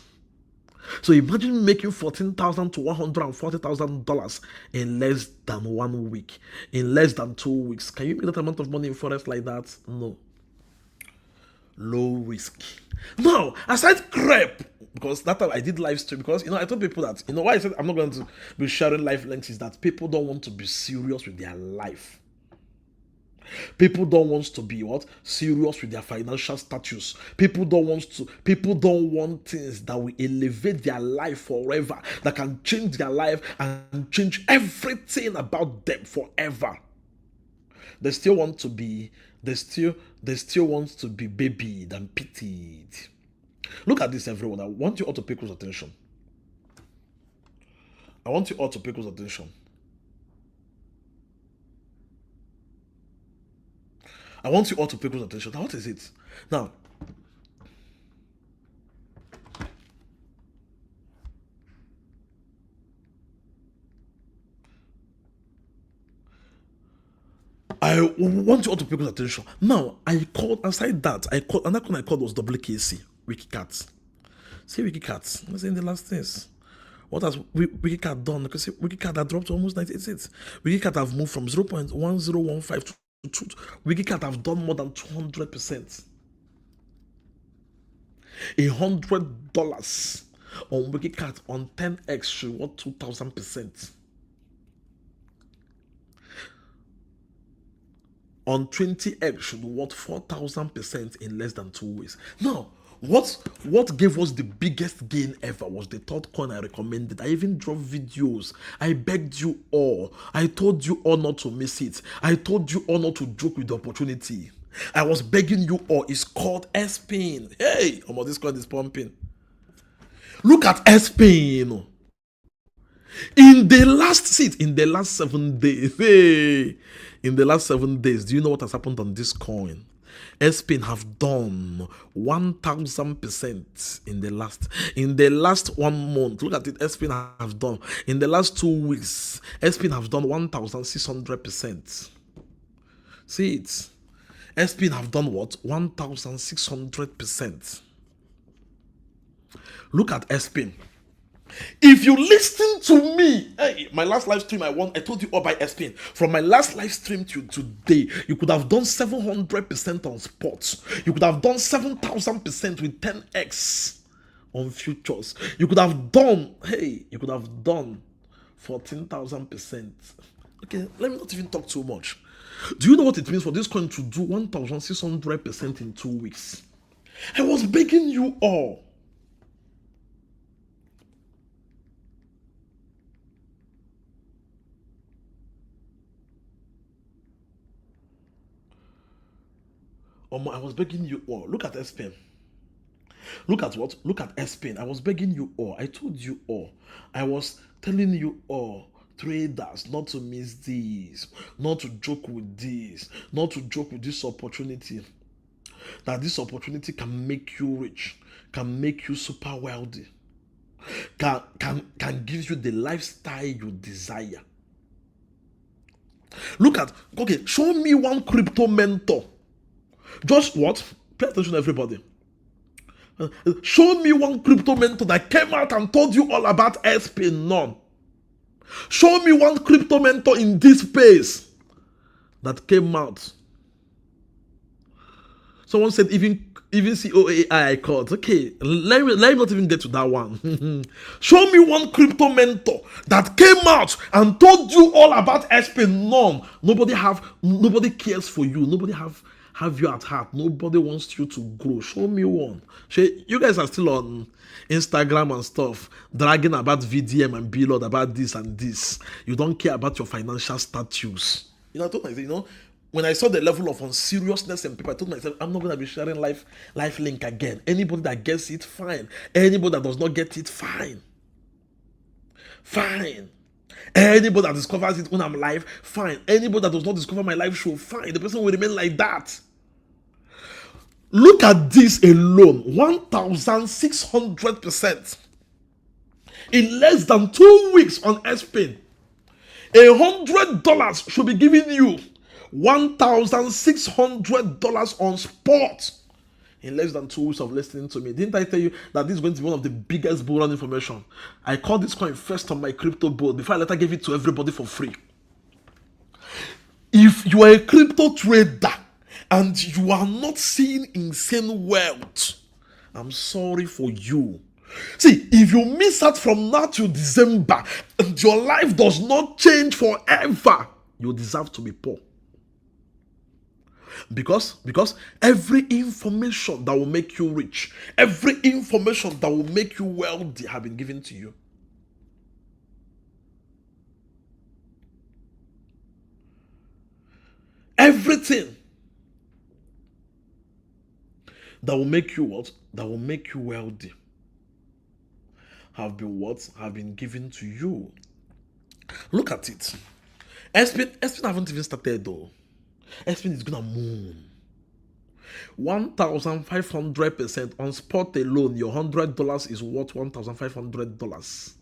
So imagine making $14,000 to $140,000 in less than 1 week, in less than 2 weeks. Can you make that amount of money in forex like that? No. Low risk. Now, aside crap, because that time I did live stream, because I told people that why I said I'm not going to be sharing life links is that people don't want to be serious with their life. People don't want to be serious with their financial status. People don't want things that will elevate their life forever, that can change their life and change everything about them forever. They still want to be babied and pitied. Look at this, everyone. I want you all to pay close attention. I want you all to pay close attention. I want you all to pay close attention. Now, what is it? Now, I want you all to pay close attention. Now, aside that, another one I called was WKC, Wikicat. See Wikicat. Let's say in the last things. What has Wikicat done? Because Wikicat had dropped to almost 98. Wikicat have moved from 0.1015 to Wikicat have done more than 200%. $100 on Wikicat on 10x should worth 2,000%. On 20x should worth 4,000% in less than 2 weeks. Now, what gave us the biggest gain ever was the third coin I recommended. I even dropped videos. I begged you all. I told you all not to miss it. I told you all not to joke with the opportunity. I was begging you all. It's called S-Pin. Hey, this coin is pumping. Look at S-Pin. In the last 7 days, in the last 7 days, do you know what has happened on this coin? S-Pin have done 1,000% in the last 1 month. Look at it. S-Pin have done in the last 2 weeks. S-Pin have done 1,600%. See it. S-Pin have done what? 1,600%. Look at S-Pin. If you listen to me, hey, my last live stream I told you all by S-Pin. From my last live stream to today, you could have done 700% on sports. You could have done 7,000% with 10x on futures. You could have done 14,000%. Okay, let me not even talk too much. Do you know what it means for this coin to do 1,600% in 2 weeks? I was begging you all. I was begging you all. Look at S-Pin. Look at what? Look at S-Pin. I was begging you all. I told you all. I was telling you all, traders, not to miss this, not to joke with this, not to joke with this opportunity. That this opportunity can make you rich, can make you super wealthy, can give you the lifestyle you desire. Look at, show me one crypto mentor. Just what? Pay attention, everybody. Show me one crypto mentor that came out and told you all about SP. None. Show me one crypto mentor in this space that came out. Someone said even COAI I called. Okay, let me not even get to that one. Show me one crypto mentor that came out and told you all about SP. None. Nobody cares for you. Nobody have you at heart. Nobody wants you to grow. Show me one. You guys are still on Instagram and stuff, dragging about VDM and B-Lord about this and this. You don't care about your financial status. I told myself, when I saw the level of unseriousness in people, I told myself, I'm not going to be sharing life link again. Anybody that gets it, fine. Anybody that does not get it, fine. Fine. Anybody that discovers it when I'm live, fine. Anybody that does not discover my live show, fine. The person will remain like that. Look at this alone, 1,600%. In less than 2 weeks on SPIN, $100 should be giving you $1,600 on spot in less than 2 weeks of listening to me. Didn't I tell you that this is going to be one of the biggest bull run information? I called this coin first on my crypto board before I later gave it to everybody for free. If you are a crypto trader and you are not seeing insane wealth, I'm sorry for you. See, if you miss out from now to December and your life does not change forever, you deserve to be poor. Because every information that will make you rich, every information that will make you wealthy have been given to you. Everything that will make you what? That will make you wealthy have been what? Have been given to you. Look at it. SPIN haven't even started though. SPIN is gonna moon. 1,500% on spot alone. Your $100 is worth $1,500.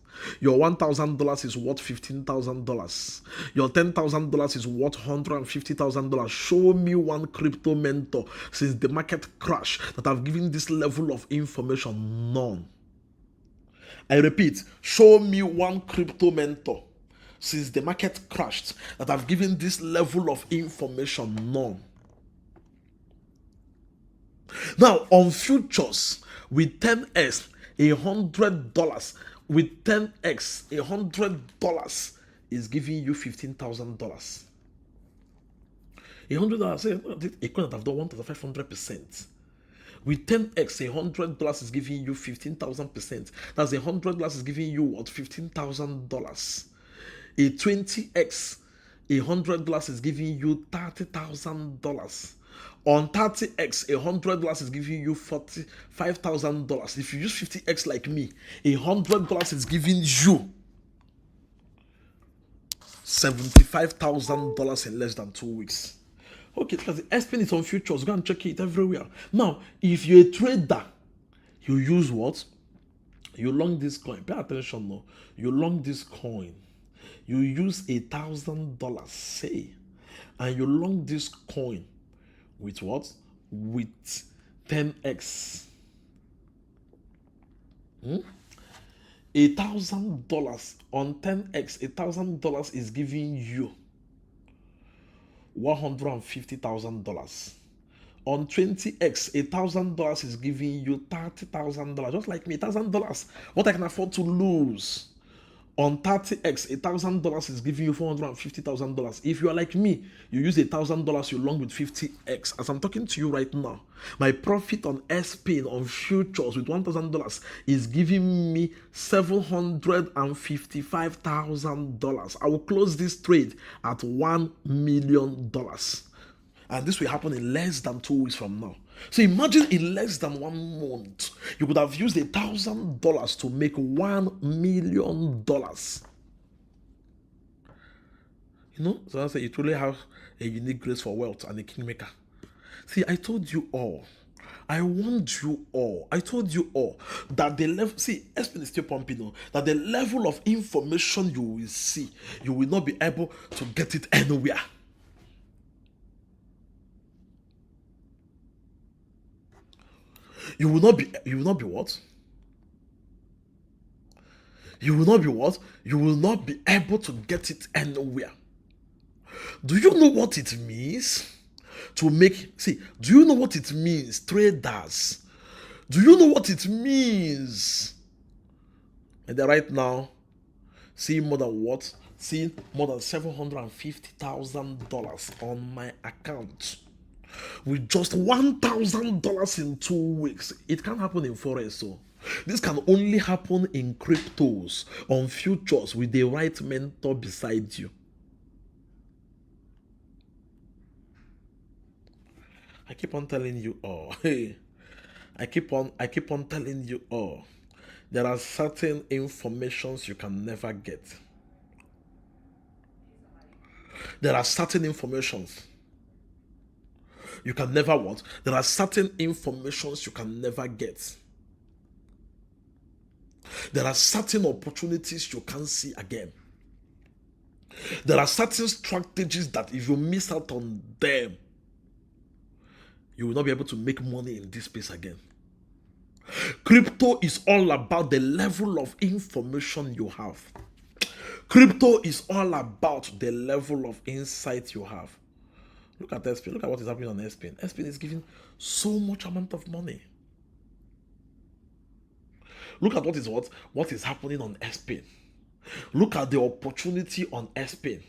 Your $1,000 is worth $15,000. Your $10,000 is worth $150,000. Show me one crypto mentor since the market crash that have given this level of information. None. I repeat, show me one crypto mentor since the market crashed that have given this level of information. None. Now on futures with 10x, $100 with 10x, $100 is giving you $15,000. $100, a coin that have done 1,500%. With 10x, $100 is giving you 15,000%. That's $100 is giving you what? $15,000. A 20x, $100 is giving you $30,000. On 30x, $100 is giving you $45,000. If you use 50x like me, $100 is giving you $75,000 in less than 2 weeks. Okay, because the SPIN is on futures. Go and check it everywhere. Now, if you're a trader, you use what? You long this coin. Pay attention now. You long this coin. You use $1,000, say, and you long this coin with what? With 10x. $1,000 on 10x. $1,000 is giving you $150,000. On 20x, $1,000 is giving you $30,000. Just like me, $1,000. What I can afford to lose. On 30x, $1,000 is giving you $450,000. If you are like me, you use $1,000, you long with 50x. As I'm talking to you right now, my profit on SPIN on futures with $1,000 is giving me $755,000. I will close this trade at $1 million. And this will happen in less than 2 weeks from now. So imagine in less than 1 month, you could have used $1,000 to make $1 million. So I say you truly have a unique grace for wealth and a kingmaker. See, I told you all. I warned you all. I told you all that the level, see, SPIN is still pumping, that the level of information you will see, you will not be able to get it anywhere. You will not be what? You will not be what? You will not be able to get it anywhere. Do you know what it means to make, do you know what it means, traders? Do you know what it means? And then right now, seeing more than what? Seeing more than $750,000 on my account. With just $1,000 in 2 weeks. It can't happen in Forex, so. This can only happen in cryptos, on futures, with the right mentor beside you. I keep on telling you all. Hey, I keep on telling you all. There are certain informations you can never get. There are certain informations you can never what? There are certain informations you can never get. There are certain opportunities you can't see again. There are certain strategies that if you miss out on them, you will not be able to make money in this space again. Crypto is all about the level of information you have. Crypto is all about the level of insight you have. Look at SPIN. Look at what is happening on SPIN. SPIN is giving so much amount of money. Look at what is happening on SPIN. Look at the opportunity on SPIN.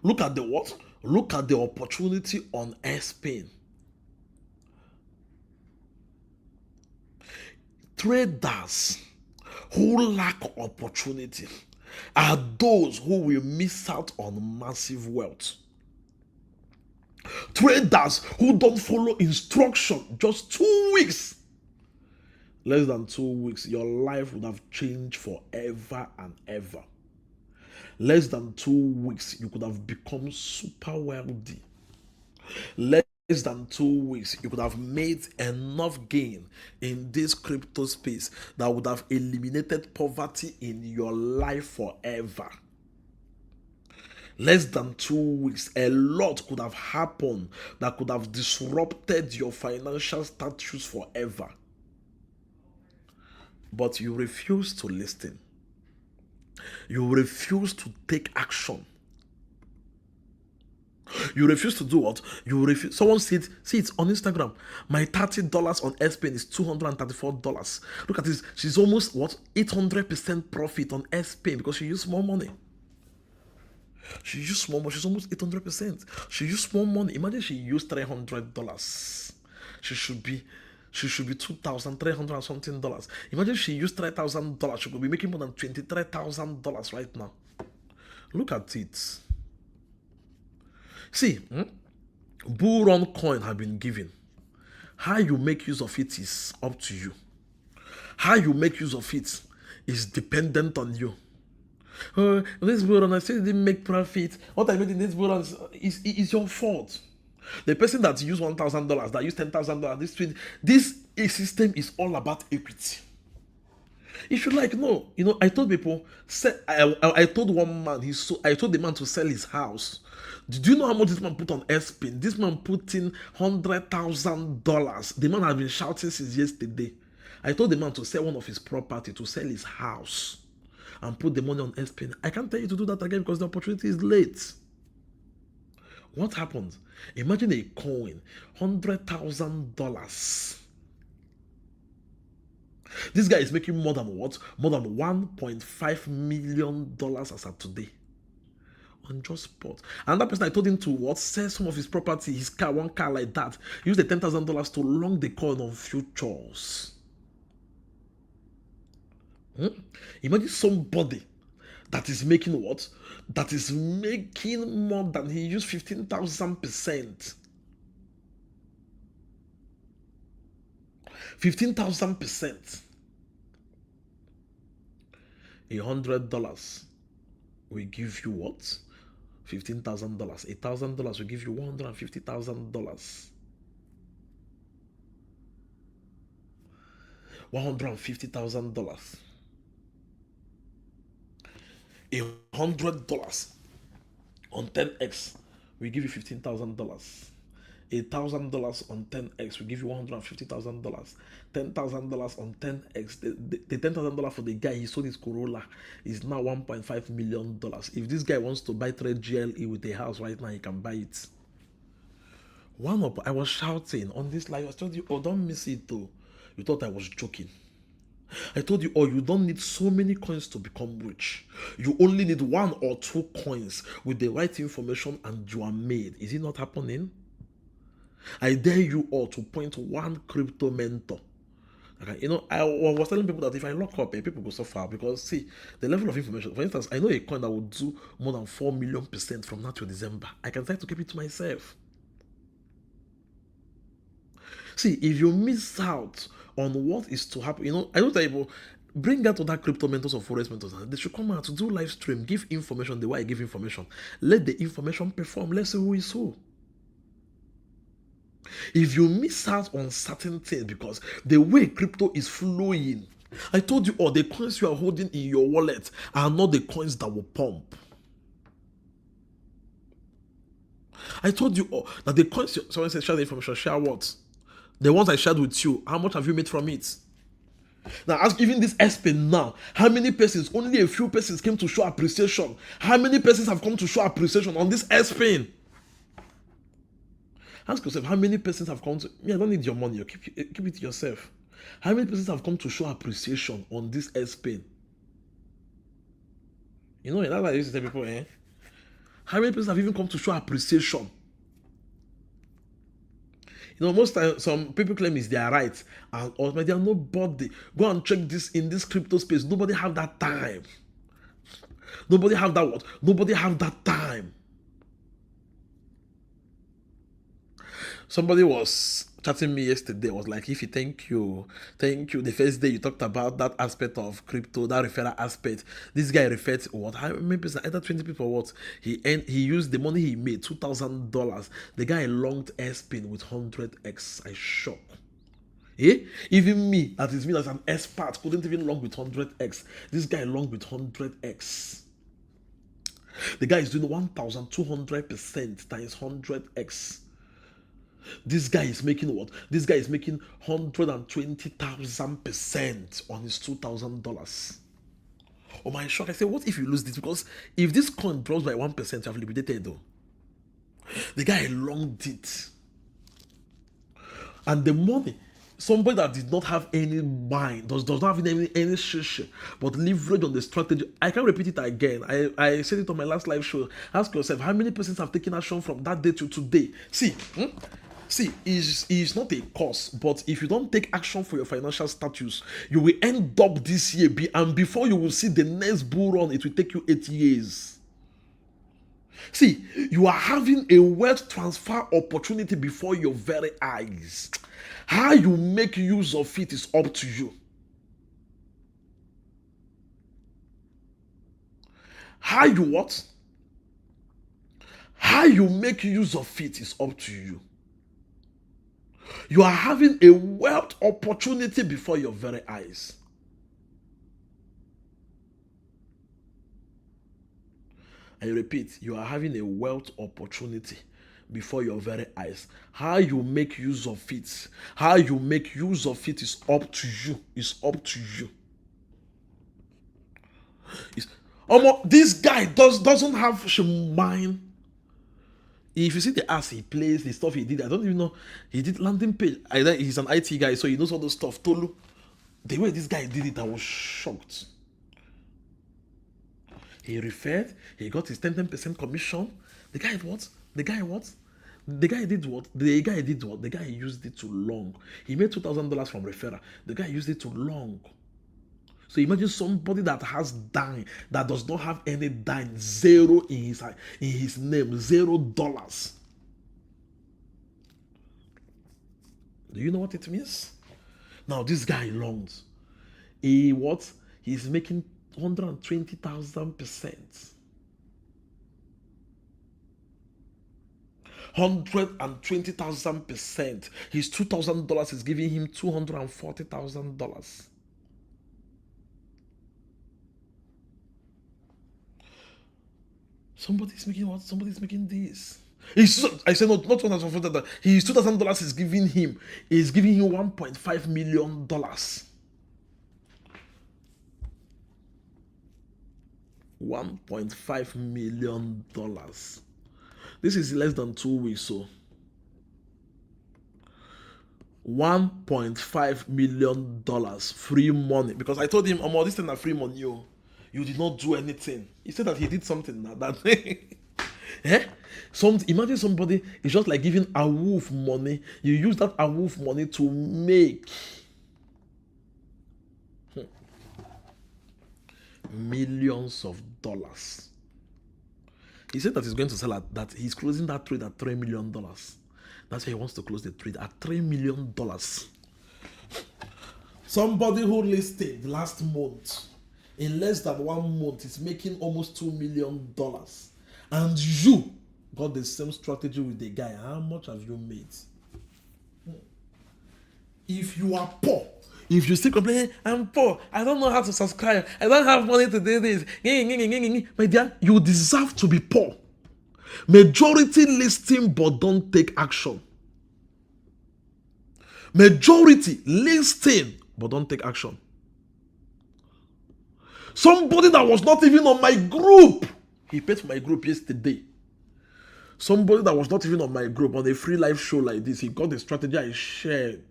Look at the what? Look at the opportunity on SPIN. Traders who lack opportunity are those who will miss out on massive wealth. Traders who don't follow instruction, just 2 weeks, less than 2 weeks, your life would have changed forever and ever. Less than 2 weeks, you could have become super wealthy. Less than 2 weeks, you could have made enough gain in this crypto space that would have eliminated poverty in your life forever. Less than 2 weeks, a lot could have happened that could have disrupted your financial status forever. But you refuse to listen. You refuse to take action. You refuse to do what? You refuse. Someone said, see it's on Instagram. My $30 on SPIN is $234. Look at this. She's almost what? 800% profit on SPIN because she used more money. She used more money. She's almost 800%. She used more money. Imagine she used $300. She should be $2,300 something. Imagine she used $3,000. She could be making more than $23,000 right now. Look at it. See, bull run coin have been given. How you make use of it is up to you. How you make use of it is dependent on you. This bull run, I still didn't make profit. What I made in this bull run is your fault. The person that used $1,000, that used $10,000, this system is all about equity. If you like, no, I told people, I told one man, I told the man to sell his house. Did you know how much this man put on SPIN? This man put in $100,000. The man has been shouting since yesterday. I told the man to sell one of his property, to sell his house, and put the money on SPIN. I can't tell you to do that again because the opportunity is late. What happened? Imagine a coin, $100,000. This guy is making more than what? More than $1.5 million as of today. On just spot. Another person, I told him to what? Sell some of his property, his car, one car like that. Use the $10,000 to long the coin on futures. Imagine somebody that is making what? That is making more than he used 15,000%. 15,000%. $100 will give you what? $15,000. $1,000 will give you $150,000. $150,000. $100 on 10x will give you $15,000. $1,000 on 10x will give you $150,000. $10,000 on 10x. The $10,000 for the guy he sold his Corolla is now $1.5 million. If this guy wants to buy 3 GLE with a house right now, he can buy it. I was shouting on this live. I told you, oh, don't miss it though. You thought I was joking. I told you, oh, you don't need so many coins to become rich. You only need 1 or 2 coins with the right information and you are made. Is it not happening? I dare you all to point one crypto mentor. Okay, I was telling people that if I lock up, people go suffer because see the level of information. For instance, I know a coin that will do more than 4 million% from now to December. I can try to keep it to myself. See, if you miss out on what is to happen, I don't tell people, bring out other crypto mentors or forex mentors. They should come out to do live stream, give information the way I give information. Let the information perform. Let's see who is who. If you miss out on certain things because the way crypto is flowing, I told you all the coins you are holding in your wallet are not the coins that will pump. I told you all that the coins, someone said share the information, share what? The ones I shared with you, how much have you made from it? Now ask even this S-Pin now, how many persons, only a few persons came to show appreciation. How many persons have come to show appreciation on this S-Pin? Ask yourself, how many persons have come to, I don't need your money, keep it to yourself. How many persons have come to show appreciation on this S-Pin? That's what I used to tell people, How many persons have even come to show appreciation? Most times some people claim it's their right, and ultimately nobody go and check this in this crypto space. Nobody have that time. Nobody have that what? Nobody have that time. Somebody was chatting me yesterday, was like, if you thank you. The first day you talked about that aspect of crypto, that referral aspect. This guy referred to what? How many people? Either 20 people. What? He used the money he made, $2,000. The guy longed S-Pin with 100x. I shock. Even me, that is me as an expert, couldn't even long with 100x. This guy longed with 100x. The guy is doing 1,200% times 100x. This guy is making what? This guy is making 120,000% on his $2,000. Oh my shock! I said, what if you lose this? Because if this coin drops by 1%, you have liquidated though. The guy longed it, and the money. Somebody that did not have any mind, does not have any shit, but leverage on the strategy. I can't repeat it again. I said it on my last live show. Ask yourself, how many persons have taken action from that day to today? See, it's not a course, but if you don't take action for your financial status, you will end up this year, and before you will see the next bull run, it will take you 8 years. See, you are having a wealth transfer opportunity before your very eyes. How you make use of it is up to you. How you what? How you make use of it is up to you. You are having a wealth opportunity before your very eyes. I repeat, you are having a wealth opportunity before your very eyes. How you make use of it, is up to you. It's up to you. This guy doesn't have mind. If you see the ass he plays, the stuff he did, I don't even know. He did landing page. He's an IT guy, so he knows all those stuff. Tolu, the way this guy did it, I was shocked. He referred, he got his 10% commission. The guy did what? The guy used it to long. He made $2,000 from referral. The guy used it to long. So imagine somebody that has dime, that does not have any dime, zero in his name, $0. Do you know what it means? Now this guy longs. He's making 120,000%. 120,000%. His $2,000 is giving him $240,000. Somebody's making what? Somebody's making this. I said not $2,500. His $2,000 is giving him $1.5 million. $1.5 million. This is less than 2 weeks, so $1.5 million free money. Because I told him, "Oh, this thing is free money. You did not do anything." He said that he did something now. That eh? Imagine somebody is just like giving a wolf money. You use that a wolf money to make millions of dollars. He said that he's going to sell that he's closing that trade at $3 million. That's why he wants to close the trade at $3 million. Somebody who listed last month in less than 1 month is making almost $2 million. And you got the same strategy with the guy. How much have you made? If you are poor, if you still complaining, "I'm poor, I don't know how to subscribe, I don't have money to do this," my dear, you deserve to be poor. Majority listing but don't take action. Majority listing but don't take action. Somebody that was not even on my group, he paid for my group yesterday. Somebody that was not even on my group on a free live show like this, he got the strategy I shared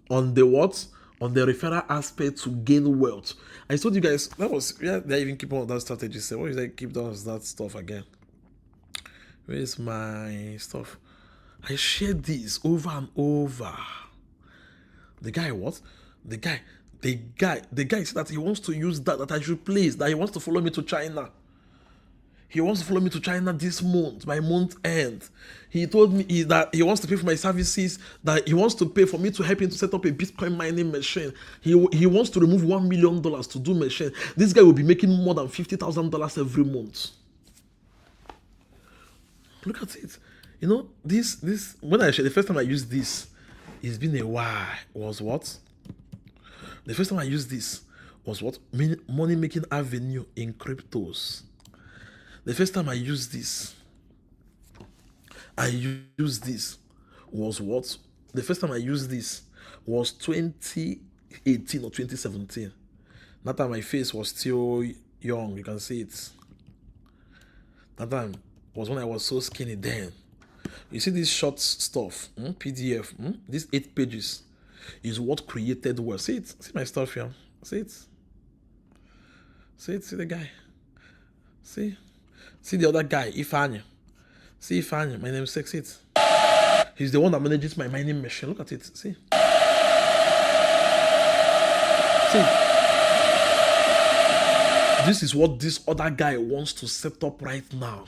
on the what? On the referral aspect to gain wealth. I told you guys, that was, they even keep on that strategy. Say, what is that? Keep doing that stuff again. Where is my stuff? I shared this over and over. The guy what? The guy said that he wants to use that I should place, that he wants to follow me to China. He wants to follow me to China this month, by month end. He told me that he wants to pay for my services, that he wants to pay for me to help him to set up a Bitcoin mining machine. He wants to remove $1 million to do machine. This guy will be making more than $50,000 every month. Look at it. You know, this when I shared the first time I used this, it's been a while. Was what? The first time I used this was what? Money making avenue in cryptos. The first time I used this was what? The first time I used this was 2018 or 2017. That time my face was still young. You can see it. That time was when I was so skinny then. You see this short stuff, PDF, these 8 pages is what created wealth. See it? See my stuff here? See it? See it? See the guy? See? See the other guy, Ifanya. See Ifanya, my name is Sexit. He's the one that manages my mining machine. Look at it. See? See? This is what this other guy wants to set up right now.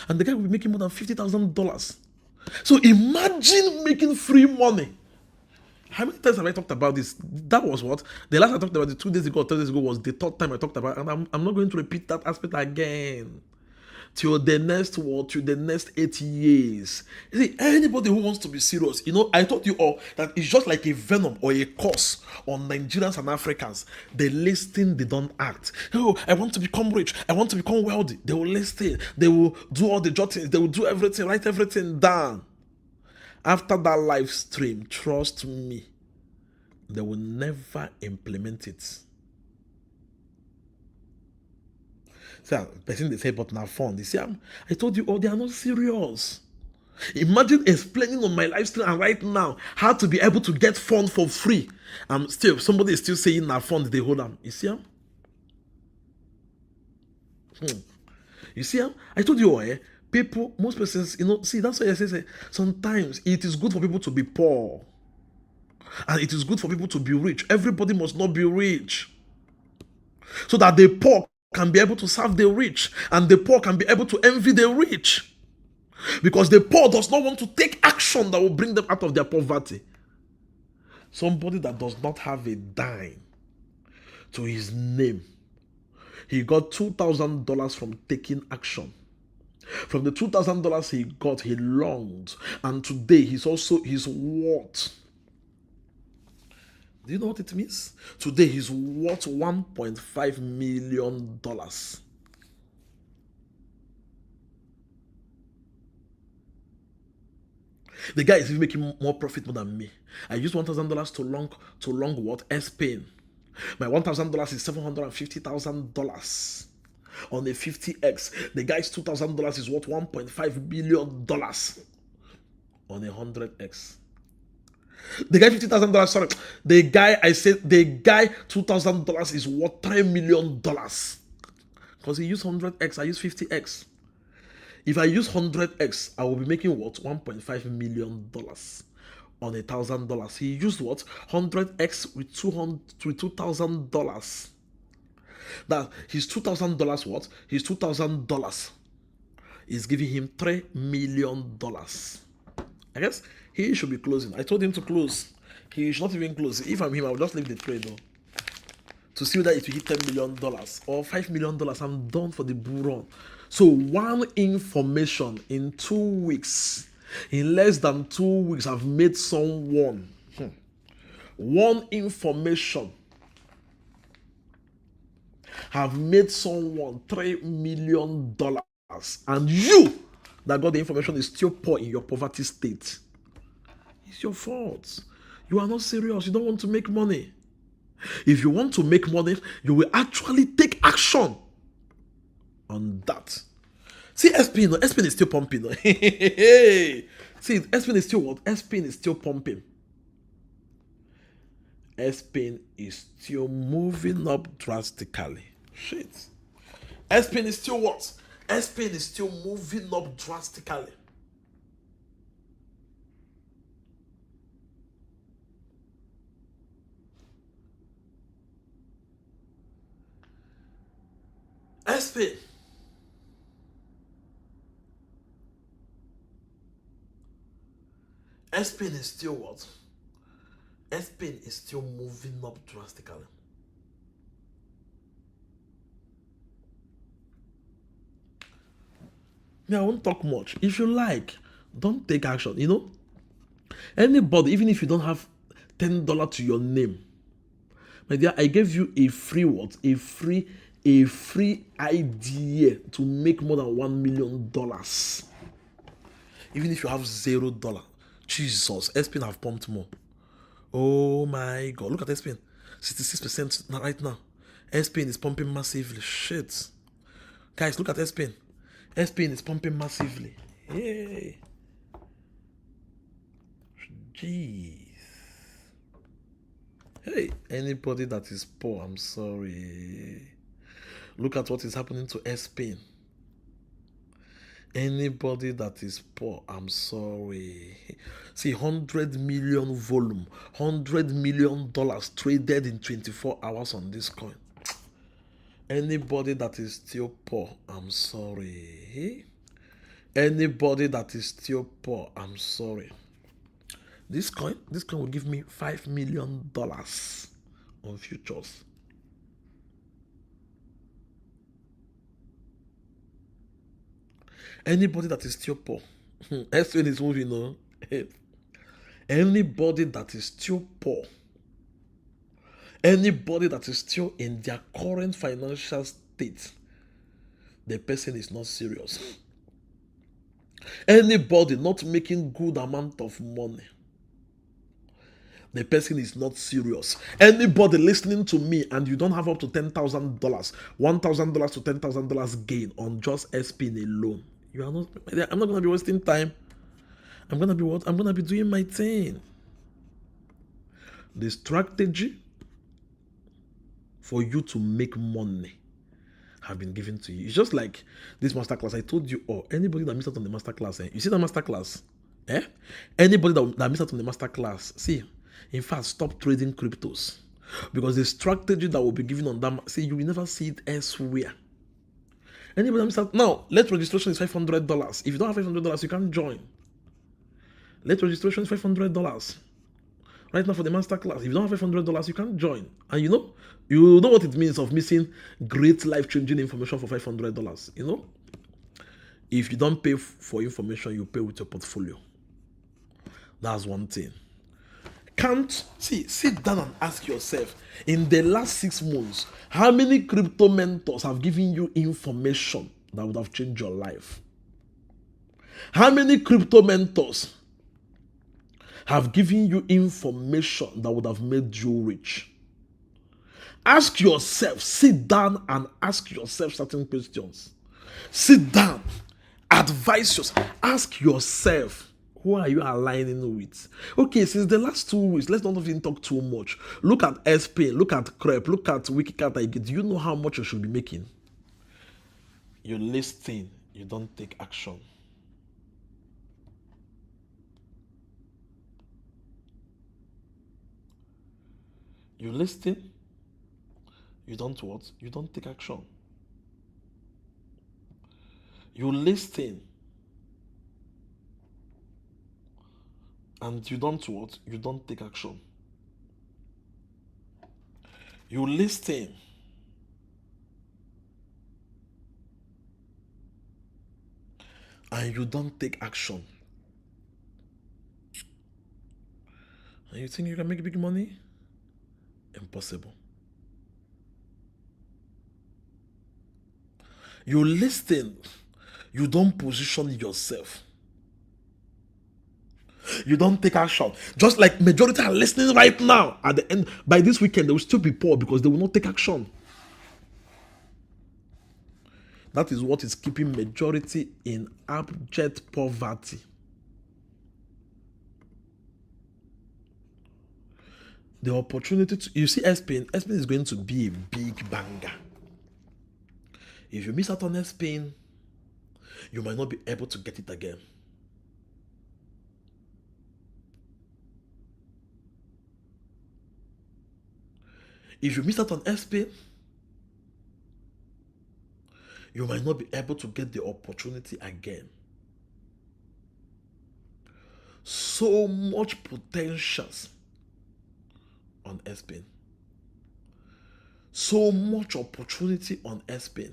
And the guy will be making more than $50,000. So imagine making free money. How many times have I talked about this? That was what? The last I talked about it 2 days ago or 3 days ago was the third time I talked about it. And I'm not going to repeat that aspect again. Till the next 8 years. You see, anybody who wants to be serious, I told you all that it's just like a venom or a curse on Nigerians and Africans. They listen, they don't act. Oh, I want to become rich. I want to become wealthy. They will listen. They will do all the jottings. They will do everything, write everything down. After that live stream, trust me, they will never implement it. So, person they say, but now fun. They say, I told you, they are not serious. Imagine explaining on my live stream and right now how to be able to get fun for free. Somebody is still saying now fun, they hold them. You see them? You see them? I told you, people, most persons, see, that's why I say sometimes it is good for people to be poor. And it is good for people to be rich. Everybody must not be rich. So that the poor can be able to serve the rich. And the poor can be able to envy the rich. Because the poor does not want to take action that will bring them out of their poverty. Somebody that does not have a dime to his name. He got $2,000 from taking action. From the $2,000 he got, he longed. And today he's worth. Do you know what it means? Today he's worth $1.5 million. The guy is even making more profit more than me. I used $1,000 to long what? S-Pain. My $1,000 is $750,000 on a 50x. The guy's $2,000 is worth $1.5 billion on a 100x. The guy $50,000, sorry. The guy $2,000 is worth $3 million because he used 100x. I use 50x. If I use 100x, I will be making what? $1.5 million on $1,000. He used what? 100x with $2,000. That his $2,000 what? His $2,000 is giving him $3 million. I guess he should be closing. I told him to close. He should not even close. If I'm him, I will just leave the trade though. To see whether it will hit $10 million or $5 million. I'm done for the bull run. So one information in 2 weeks, in less than 2 weeks, I've made someone. One information have made someone $3 million. And you that got the information is still poor in your poverty state. It's your fault. You are not serious. You don't want to make money. If you want to make money, you will actually take action on that. See, S-Pain is still pumping. See, S-Pain is still what? S-Pain is still pumping. S-Pain is still moving up drastically. Shit. S-Pain is still what? S-Pain is still moving up drastically. S-Pain. S-Pain is still what? S-Pain is still moving up drastically. I won't talk much. If you like, don't take action. You know, anybody, even if you don't have $10 to your name, my dear, I gave you a free what? A free idea to make more than $1 million. Even if you have $0. Jesus, S-Pain have pumped more. Oh my God, look at S-Pain. 66% right now. S-Pain is pumping massively. Shit. Guys, look at S-Pain. S-Pain is pumping massively. Yay. Jeez. Hey, anybody that is poor, I'm sorry. Look at what is happening to S-Pain. Anybody that is poor, I'm sorry. See, 100 million volume, $100 million traded in 24 hours on this coin. Anybody that is still poor, I'm sorry. Anybody that is still poor, I'm sorry. This coin will give me $5 million on futures. Anybody that is still poor, S-Pain is moving on. Anybody that is still poor, anybody that is still in their current financial state, the person is not serious. Anybody not making good amount of money, the person is not serious. Anybody listening to me and you don't have up to $10,000, $1,000 to $10,000 gain on just S-Pain alone, you are not. I'm not gonna be wasting time. I'm gonna be what? I'm gonna be doing my thing. The strategy for you to make money have been given to you. It's just like this masterclass. I told you, anybody that missed out on the masterclass, you see that masterclass? Anybody that missed out on the masterclass, see, in fact, stop trading cryptos. Because the strategy that will be given on that, see, you will never see it elsewhere. Anybody that missed out, now, let registration is $500. If you don't have $500, you can't join. Let registration is $500. Right now for the masterclass, if you don't have $500, you can't join. And you know what it means of missing great life-changing information for $500. You know, if you don't pay for information, you pay with your portfolio. That's one thing. Sit down and ask yourself, in the last 6 months, how many crypto mentors have given you information that would have changed your life? How many crypto mentors have given you information that would have made you rich. Ask yourself, sit down and ask yourself certain questions. Sit down, advise yourself, ask yourself, who are you aligning with? Okay, since the last 2 weeks, let's not even talk too much. Look at SP, look at Crep, look at Wikicat. Do you know how much you should be making? You listen, you don't take action. You listen, you don't what? You don't take action. You listen and you don't what? You don't take action. You listen and you don't take action. And you think you can make big money? Impossible. You listen, you don't position yourself. You don't take action. Just like majority are listening right now. At the end, by this weekend, they will still be poor because they will not take action. That is what is keeping majority in abject poverty. The opportunity to, you see, SPN is going to be a big banger. If you miss out on SPN, you might not be able to get it again. If you miss out on SPN, you might not be able to get the opportunity again. So much potentials on SPN. So much opportunity on SPN.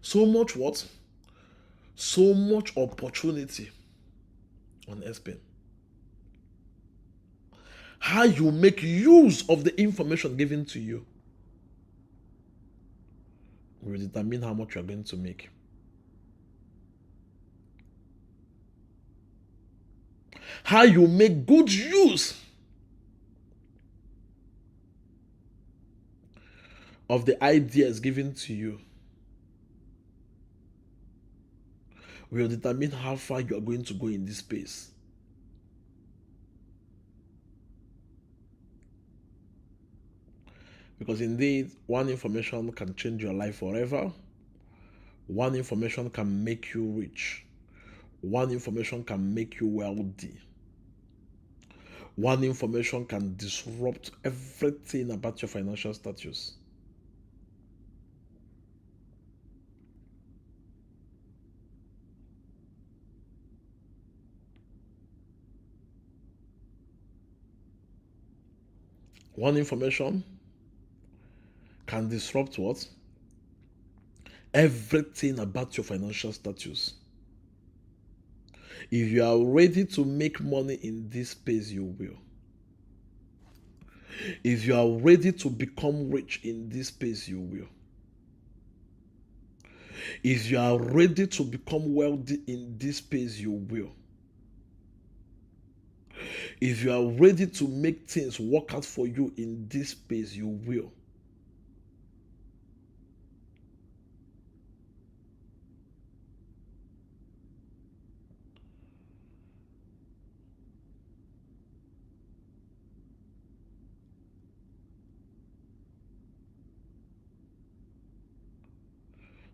So much what? So much opportunity on SPN. How you make use of the information given to you will determine how much you are going to make. How you make good use of the ideas given to you will determine how far you are going to go in this space. Because indeed, one information can change your life forever. One information can make you rich. One information can make you wealthy. One information can disrupt everything about your financial status. One information can disrupt what? Everything about your financial status. If you are ready to make money in this space, you will. If you are ready to become rich in this space, you will. If you are ready to become wealthy in this space, you will. If you are ready to make things work out for you in this space, you will.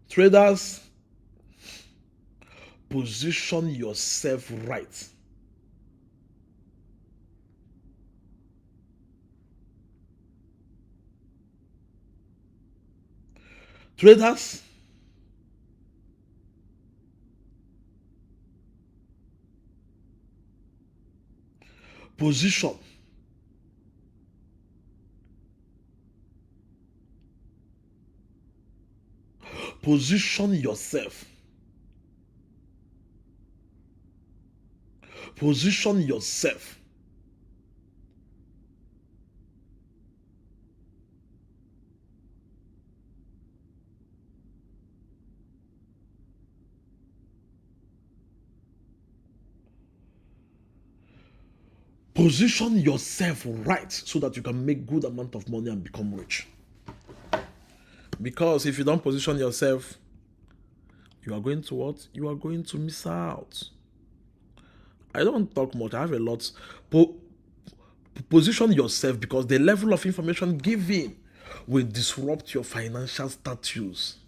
Traders, position yourself right. Traders, position yourself. Position yourself. Position yourself right so that you can make good amount of money and become rich. Because if you don't position yourself, you are going to what? You are going to miss out. I don't talk much. I have a lot. Position yourself, because the level of information given will disrupt your financial status.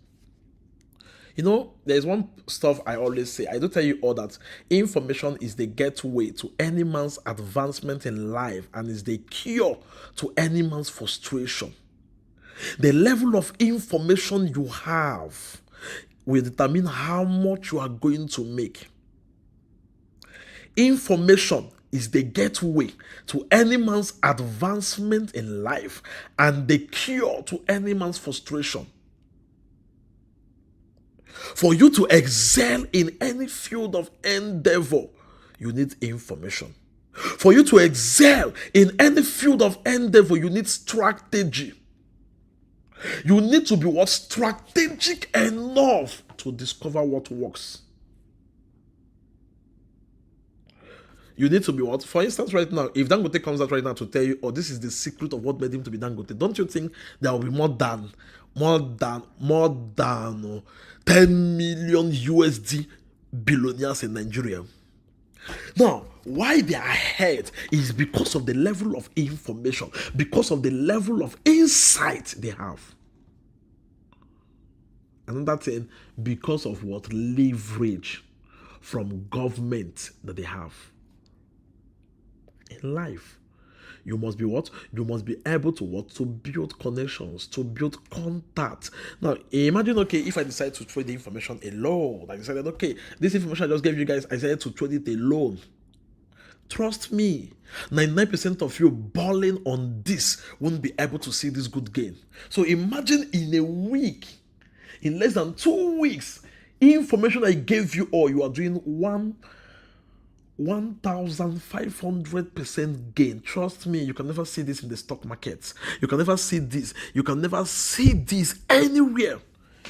You know, there's one stuff I always say. I do tell you all that information is the gateway to any man's advancement in life and is the cure to any man's frustration. The level of information you have will determine how much you are going to make. Information is the gateway to any man's advancement in life and the cure to any man's frustration. For you to excel in any field of endeavor, you need information. For you to excel in any field of endeavor, you need strategy. You need to be what? Strategic enough to discover what works. You need to be what? For instance, right now, if Dangote comes out right now to tell you, oh, this is the secret of what made him to be Dangote, don't you think there will be more than 10 million USD billionaires in Nigeria? Now, why they are ahead is because of the level of information, because of the level of insight they have. Another thing, because of what? Leverage from government that they have. In life, you must be what? You must be able to what? To build connections, to build contact. Now, imagine, okay, if I decide to trade the information alone, I decided, okay, this information I just gave you guys, I decided to trade it alone. Trust me, 99% of you balling on this won't be able to see this good gain. So imagine in a week, in less than 2 weeks, information I gave you all, you are doing 1,500% gain. Trust me, you can never see this in the stock markets. You can never see this. You can never see this anywhere.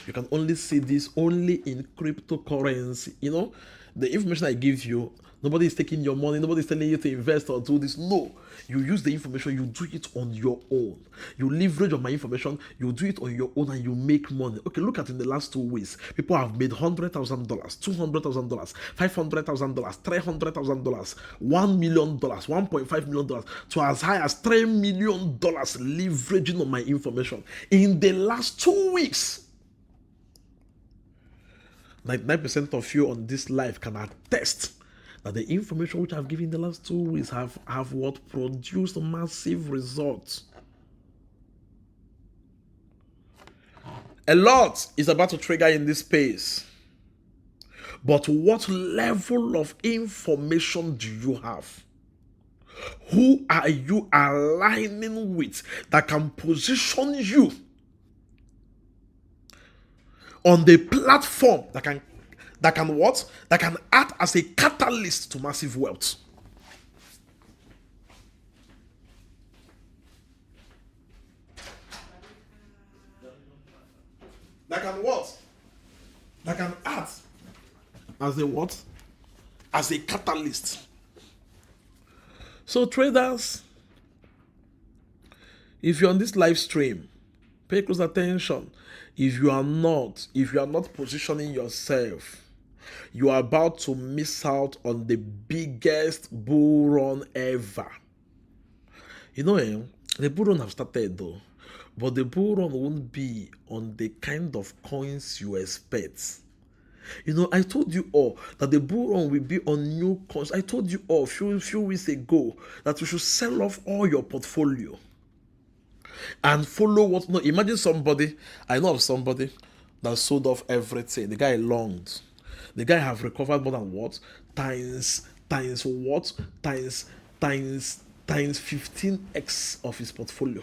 You can only see this only in cryptocurrency. You know, the information I give you, nobody is taking your money. Nobody is telling you to invest or do this. No, you use the information. You do it on your own. You leverage on my information. You do it on your own and you make money. Okay, look at in the last 2 weeks. People have made $100,000, $200,000, $500,000, $300,000, $1 million, $1.5 million, to as high as $3 million leveraging on my information in the last 2 weeks. 99% of you on this live can attest that the information which I've given in the last 2 weeks have what? Produced massive results. A lot is about to trigger in this space. But what level of information do you have? Who are you aligning with that can position you on the platform that can what? That can act as a catalyst to massive wealth? That can what? That can act as a what? As a catalyst. So traders, if you're on this live stream, pay close attention. If you are not positioning yourself, you are about to miss out on the biggest bull run ever. You know, the bull run have started though, but the bull run won't be on the kind of coins you expect. You know, I told you all that the bull run will be on new coins. I told you all a few weeks ago that you should sell off all your portfolio and follow what? No, imagine somebody. I know of somebody that sold off everything. The guy longed. The guy have recovered more than what? Times what? Times 15x of his portfolio.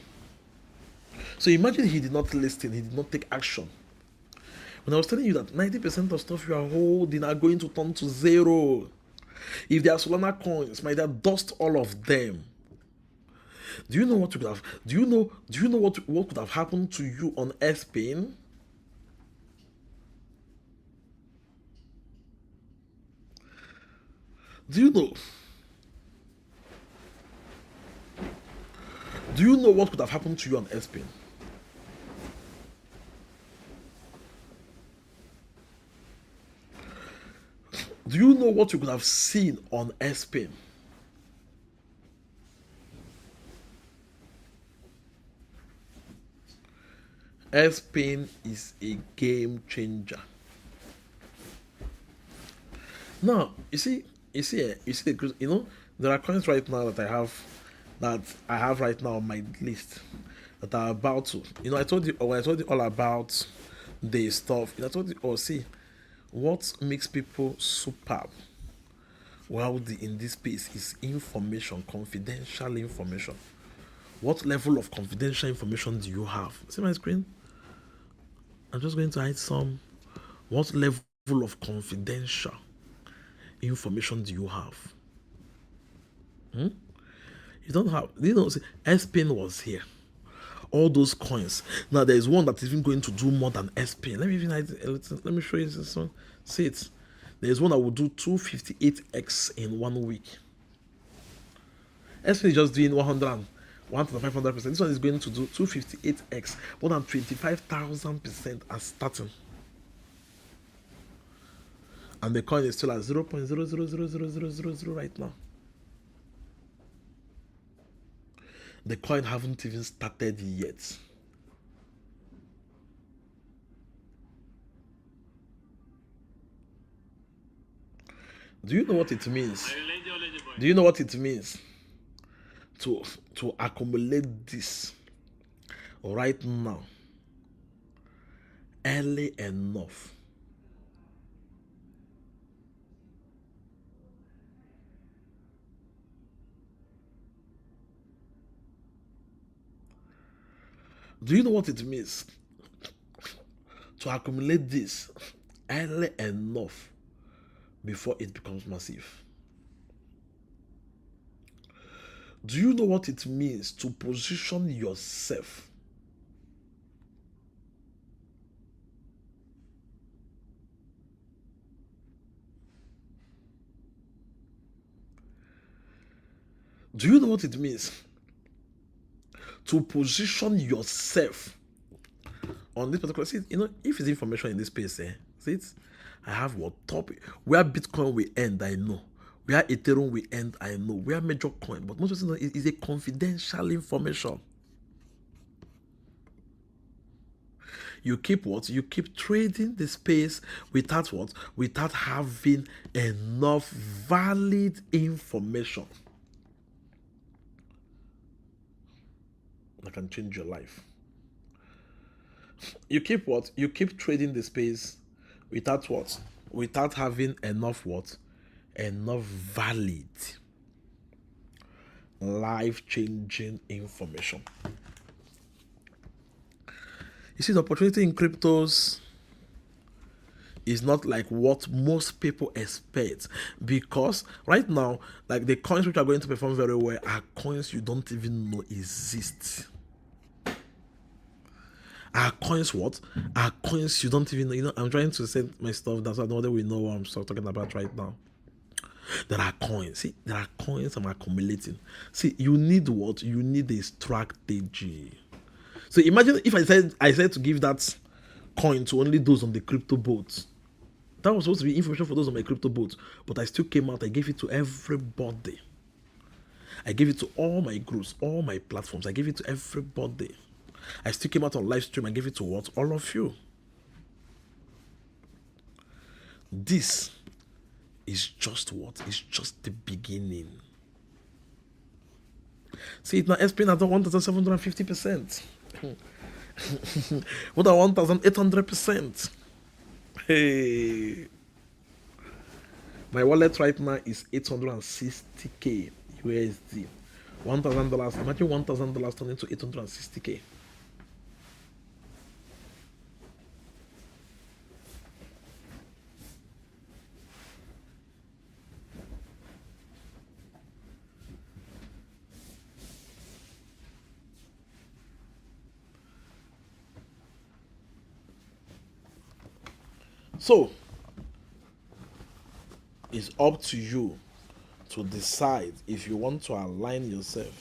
So imagine he did not listen. He did not take action. When I was telling you that 90% of stuff you are holding are going to turn to zero. If they are Solana coins, might have dust all of them. Do you know what could have? Do you know what could have happened to you on Spain? Do you know Do you know what could have happened to you on S-Pin? Do you know what you could have seen on S-Pin? S-Pin is a game changer. Now, you see, there are coins right now that I have right now on my list that are about to. I told you all about the stuff. I told you, see, what makes people superb, wealthy in this space is information, confidential information. What level of confidential information do you have? See my screen? I'm just going to hide some. What level of confidential information do you have? You don't have. See, S-Pin was here. All those coins. Now there is one that is even going to do more than S-Pin. Let me show you this one. See it. There is one that will do 258x in 1 week. S-Pin is just doing 1,500%. This one is going to do 258x, more than 25,000% as starting. And the coin is still at 0.000000 right now. The coin haven't even started yet. Do you know what it means? Do you know what it means to accumulate this right now, early enough? Do you know what it means to accumulate this early enough before it becomes massive? Do you know what it means to position yourself Do you know what it means to position yourself on this particular? See, if it's information in this space, see it? I have what top where Bitcoin will end, I know. Where Ethereum will end, I know. Where major coin, but most people know it is a confidential information. You keep what? You keep trading the space without what? Without having enough valid information that can change your life. You keep what? You keep trading the space without what? Without having enough what? Enough valid, life-changing information. You see, the opportunity in cryptos is not like what most people expect, because right now, like, the coins which are going to perform very well are coins you don't even know exist. Are coins what? Are coins you don't even know. I'm trying to say my stuff that's why we know what I'm talking about right now. There are coins. See, there are coins I'm accumulating. See, you need what? You need a strategy. So imagine if I said to give that coin to only those on the crypto boats. That was supposed to be information for those on my crypto boats, but I still came out. I gave it to everybody. I gave it to all my groups, all my platforms. I gave it to everybody. I still came out on live stream and gave it to what? All of you. This is just what? It's just the beginning. See, it now S-Pin at 1,750%. What are 1,800%? Hey. My wallet right now is 860k USD. $1,000. Imagine $1,000 turned into 860k. So, it's up to you to decide if you want to align yourself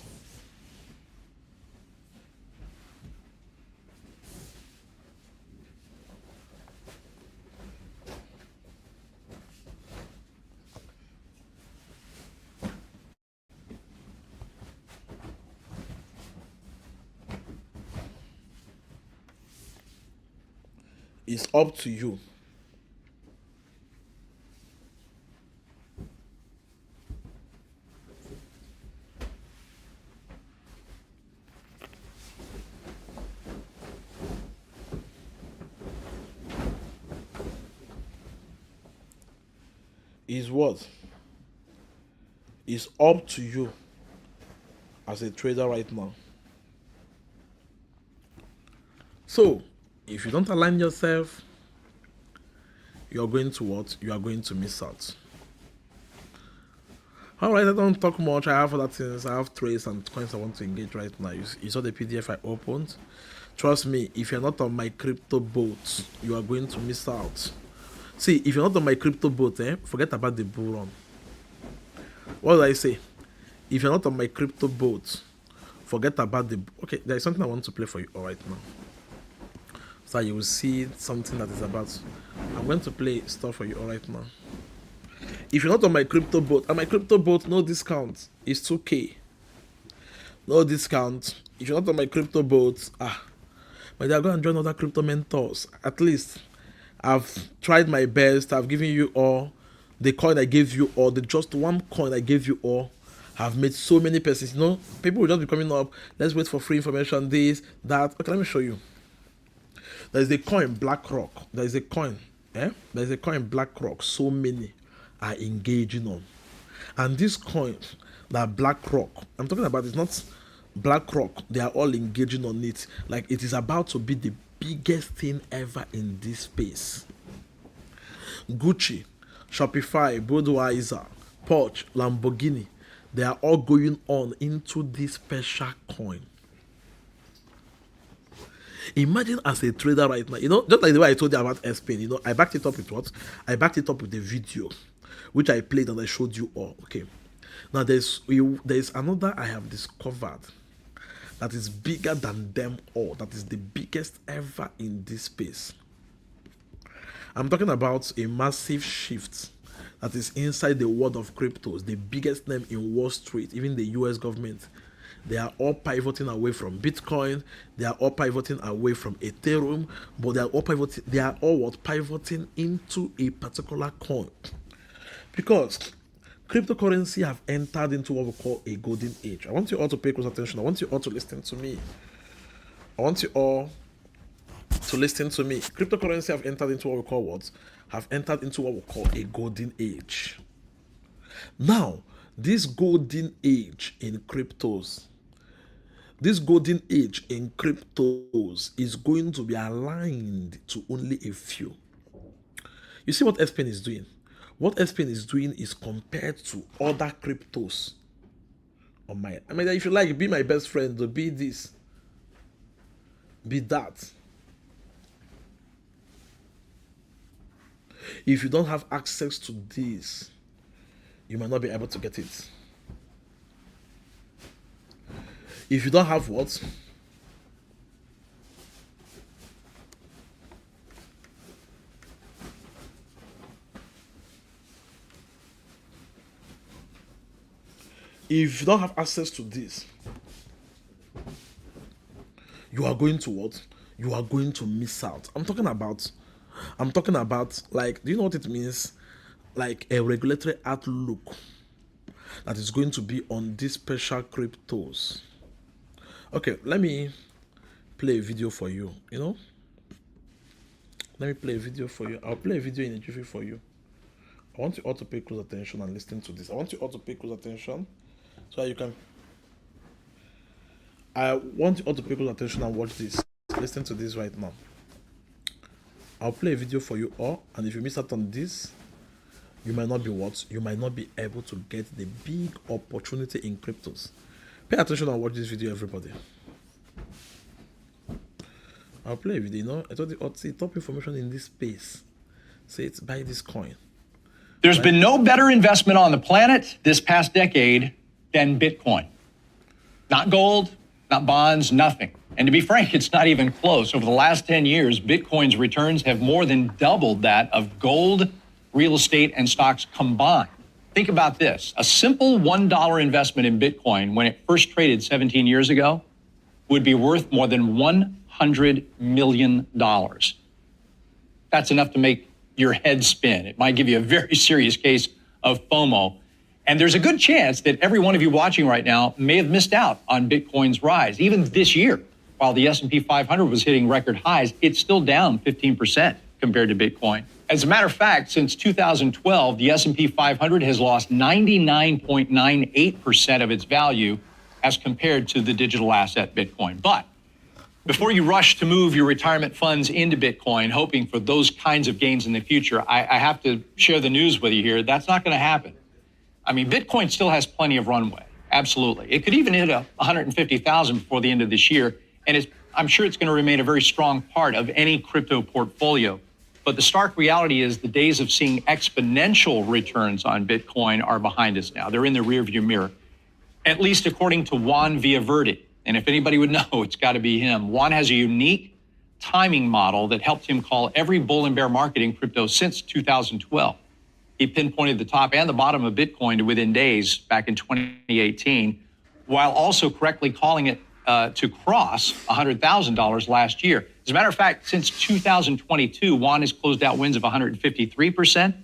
It's up to you. Is what? It's up to you as a trader right now. So, if you don't align yourself, you're going to what? You are going to miss out. Alright, I don't talk much. I have other things. I have trades and coins I want to engage right now. You saw the PDF I opened. Trust me, if you're not on my crypto boat, you are going to miss out. See, if you're not on my crypto boat, forget about the bull run. What did I say? If you're not on my crypto boat, forget about the... Okay, there is something I want to play for you all right now. So you will see something that is about... I'm going to play stuff for you all right now. If you're not on my crypto boat, on my crypto boat, no discount. It's 2K. No discount. If you're not on my crypto boat, but they're going to join other crypto mentors. At least I've tried my best. I've given you all the coin I gave you, or the just one coin I gave you all. Have made so many persons. You know, people will just be coming up. Let's wait for free information. This, that. Okay, let me show you. There is a coin BlackRock. There is a coin. There is a coin BlackRock. So many are engaging on, and this coin that BlackRock I'm talking about is not BlackRock. They are all engaging on it. Like, it is about to be the biggest thing ever in this space. Gucci, Shopify, Budweiser, Porsche, Lamborghini, they are all going on into this special coin. Imagine as a trader right now, just like the way I told you about S-Pin, I backed it up with what? I backed it up with the video, which I played and I showed you all. Okay. Now there's another I have discovered that is bigger than them all. That is the biggest ever in this space. I'm talking about a massive shift that is inside the world of cryptos. The biggest name in Wall Street, even the US government, they are all pivoting away from Bitcoin. They are all pivoting away from Ethereum, but they are all pivoting into a particular coin. Because cryptocurrency have entered into what we call a golden age. I want you all to pay close attention. I want you all to listen to me. Cryptocurrency have entered into what we call what? Have entered into what we call a golden age. Now, this golden age in cryptos is going to be aligned to only a few. You see what S-Pin is doing? What S-Pin is doing is compared to other cryptos. If you like, be my best friend, or be this, be that. If you don't have access to this, you might not be able to get it. If you don't have what? If you don't have access to this, you are going to what? You are going to miss out. I'm talking about, like, do you know what it means? Like a regulatory outlook that is going to be on these special cryptos. Okay, let me play a video for you. Let me play a video for you. I'll play a video in a jiffy for you. I want you all to pay close attention and listen to this. I want you all to pay close attention so you can. I want you all to pay close attention and watch this. Listen to this right now. I'll play a video for you all, and if you miss out on this, you might not be what? You might not be able to get the big opportunity in cryptos. Pay attention and watch this video, everybody. I'll play a video, I told you, see top information in this space. Say it's buy this coin. There's been no better investment on the planet this past decade than Bitcoin. Not gold, not bonds, nothing. And to be frank, it's not even close. Over the last 10 years, Bitcoin's returns have more than doubled that of gold, real estate, and stocks combined. Think about this. A simple $1 investment in Bitcoin when it first traded 17 years ago would be worth more than $100 million. that's enough to make your head spin. It might give you a very serious case of FOMO. And there's a good chance that every one of you watching right now may have missed out on Bitcoin's rise. Even this year, while the S&P 500 was hitting record highs, it's still down 15% compared to Bitcoin. As a matter of fact, since 2012, the S&P 500 has lost 99.98% of its value as compared to the digital asset Bitcoin. But before you rush to move your retirement funds into Bitcoin, hoping for those kinds of gains in the future, I have to share the news with you here. That's not going to happen. I mean, Bitcoin still has plenty of runway. Absolutely. It could even hit 150,000 before the end of this year. And I'm sure it's going to remain a very strong part of any crypto portfolio. But the stark reality is the days of seeing exponential returns on Bitcoin are behind us now. They're in the rearview mirror, at least according to Juan Villaverde. And if anybody would know, it's got to be him. Juan has a unique timing model that helped him call every bull and bear market in crypto since 2012. He pinpointed the top and the bottom of Bitcoin to within days back in 2018, while also correctly calling it to cross $100,000 last year. As a matter of fact, since 2022, Juan has closed out wins of 153%,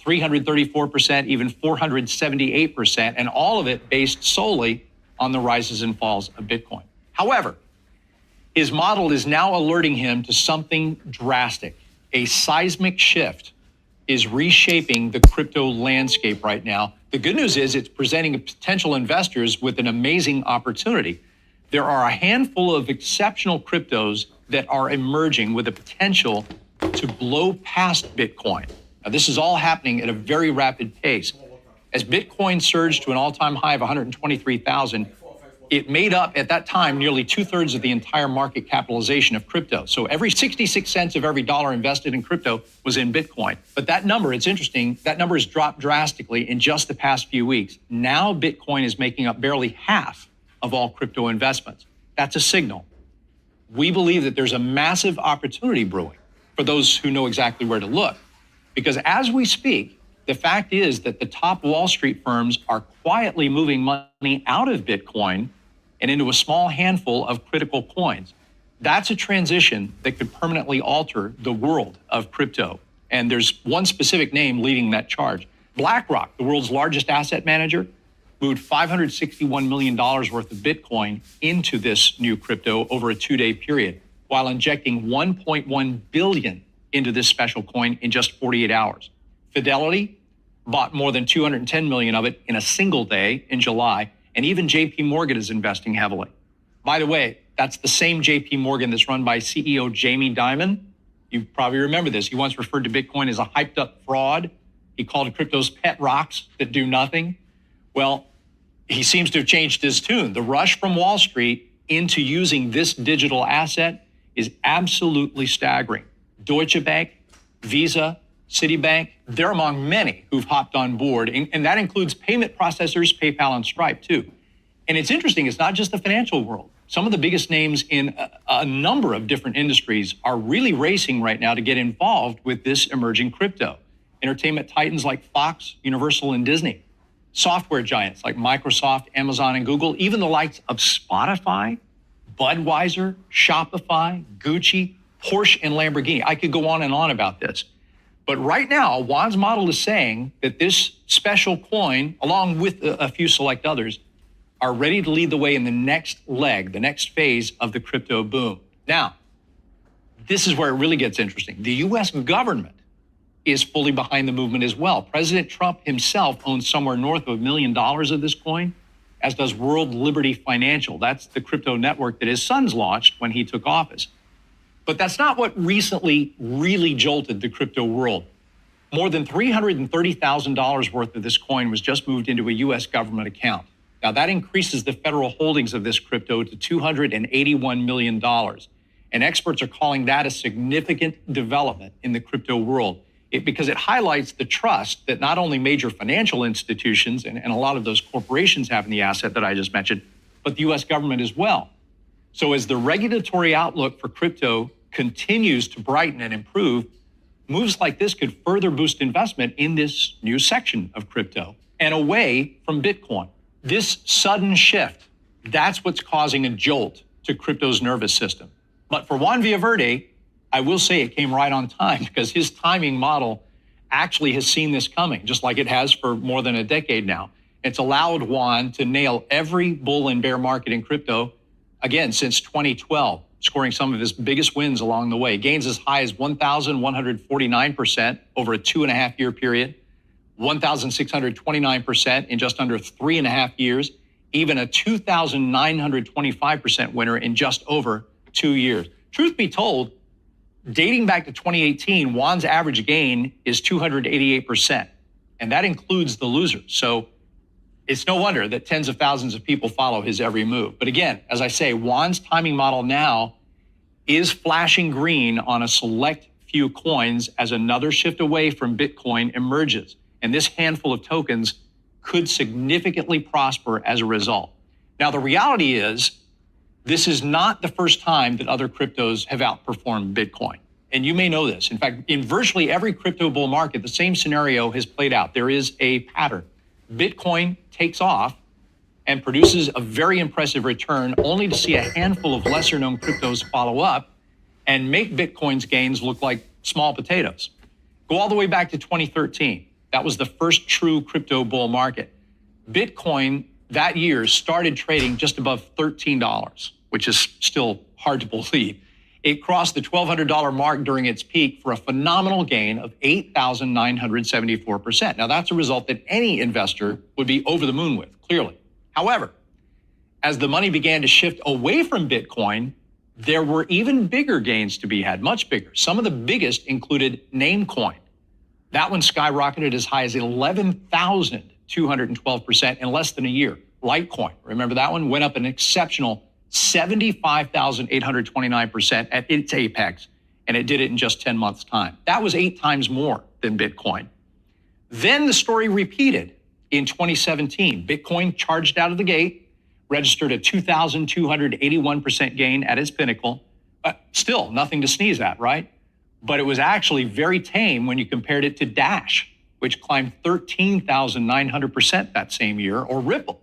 334%, even 478%, and all of it based solely on the rises and falls of Bitcoin. However, his model is now alerting him to something drastic. A seismic shift is reshaping the crypto landscape right now. The good news is it's presenting potential investors with an amazing opportunity. There are a handful of exceptional cryptos that are emerging with the potential to blow past Bitcoin. Now, this is all happening at a very rapid pace. As Bitcoin surged to an all-time high of 123,000, it made up at that time nearly 2/3 of the entire market capitalization of crypto. So every 66 cents of every dollar invested in crypto was in Bitcoin. But that number, it's interesting, that number has dropped drastically in just the past few weeks. Now Bitcoin is making up barely half of all crypto investments. That's a signal. We believe that there's a massive opportunity brewing for those who know exactly where to look. Because as we speak, the fact is that the top Wall Street firms are quietly moving money out of Bitcoin and into a small handful of critical coins. That's a transition that could permanently alter the world of crypto. And there's one specific name leading that charge. BlackRock, the world's largest asset manager, moved $561 million worth of Bitcoin into this new crypto over a 2-day period, while injecting $1.1 billion into this special coin in just 48 hours. Fidelity bought more than $210 million of it in a single day in July, and even JP Morgan is investing heavily. By the way, that's the same JP Morgan that's run by CEO Jamie Dimon. You probably remember this. He once referred to Bitcoin as a hyped up fraud. He called cryptos pet rocks that do nothing. Well, he seems to have changed his tune. The rush from Wall Street into using this digital asset is absolutely staggering. Deutsche Bank, Visa, Citibank, they're among many who've hopped on board, and that includes payment processors, PayPal and Stripe too. And it's interesting, it's not just the financial world. Some of the biggest names in a number of different industries are really racing right now to get involved with this emerging crypto. Entertainment titans like Fox, Universal, and Disney. Software giants like Microsoft, Amazon, and Google, even the likes of Spotify, Budweiser, Shopify, Gucci, Porsche, and Lamborghini. I could go on and on about this. But right now, Juan's model is saying that this special coin, along with a few select others, are ready to lead the way in the next leg, the next phase of the crypto boom. Now, this is where it really gets interesting. The U.S. government is fully behind the movement as well. President Trump himself owns somewhere north of $1 million of this coin, as does World Liberty Financial. That's the crypto network that his sons launched when he took office. But that's not what recently really jolted the crypto world. More than $330,000 worth of this coin was just moved into a U.S. government account. Now, that increases the federal holdings of this crypto to $281 million. And experts are calling that a significant development in the crypto world because it highlights the trust that not only major financial institutions and a lot of those corporations have in the asset that I just mentioned, but the U.S. government as well. So as the regulatory outlook for crypto continues to brighten and improve, moves like this could further boost investment in this new section of crypto and away from Bitcoin. This sudden shift, that's what's causing a jolt to crypto's nervous system. But for Juan Villaverde, I will say it came right on time because his timing model actually has seen this coming, just like it has for more than a decade now. It's allowed Juan to nail every bull and bear market in crypto, again, since 2012, scoring some of his biggest wins along the way. Gains as high as 1,149% over a 2.5-year period, 1,629% in just under 3.5 years, even a 2,925% winner in just over 2 years. Truth be told, dating back to 2018, Juan's average gain is 288%, and that includes the losers. So it's no wonder that tens of thousands of people follow his every move. But again, as I say, Juan's timing model now is flashing green on a select few coins as another shift away from Bitcoin emerges. And this handful of tokens could significantly prosper as a result. Now, the reality is, this is not the first time that other cryptos have outperformed Bitcoin. And you may know this. In fact, in virtually every crypto bull market, the same scenario has played out. There is a pattern. Bitcoin takes off and produces a very impressive return, only to see a handful of lesser-known cryptos follow up and make Bitcoin's gains look like small potatoes. Go all the way back to 2013. That was the first true crypto bull market. Bitcoin that year started trading just above $13, which is still hard to believe. It crossed the $1,200 mark during its peak for a phenomenal gain of 8,974%. Now, that's a result that any investor would be over the moon with, clearly. However, as the money began to shift away from Bitcoin, there were even bigger gains to be had, much bigger. Some of the biggest included Namecoin. That one skyrocketed as high as 11,212% in less than a year. Litecoin, remember that one? Went up an exceptional 75,829% at its apex, and it did it in just 10 months' time. That was 8 times more than Bitcoin. Then the story repeated in 2017. Bitcoin charged out of the gate, registered a 2,281% gain at its pinnacle. Still nothing to sneeze at, right? But it was actually very tame when you compared it to Dash, which climbed 13,900% that same year, or Ripple.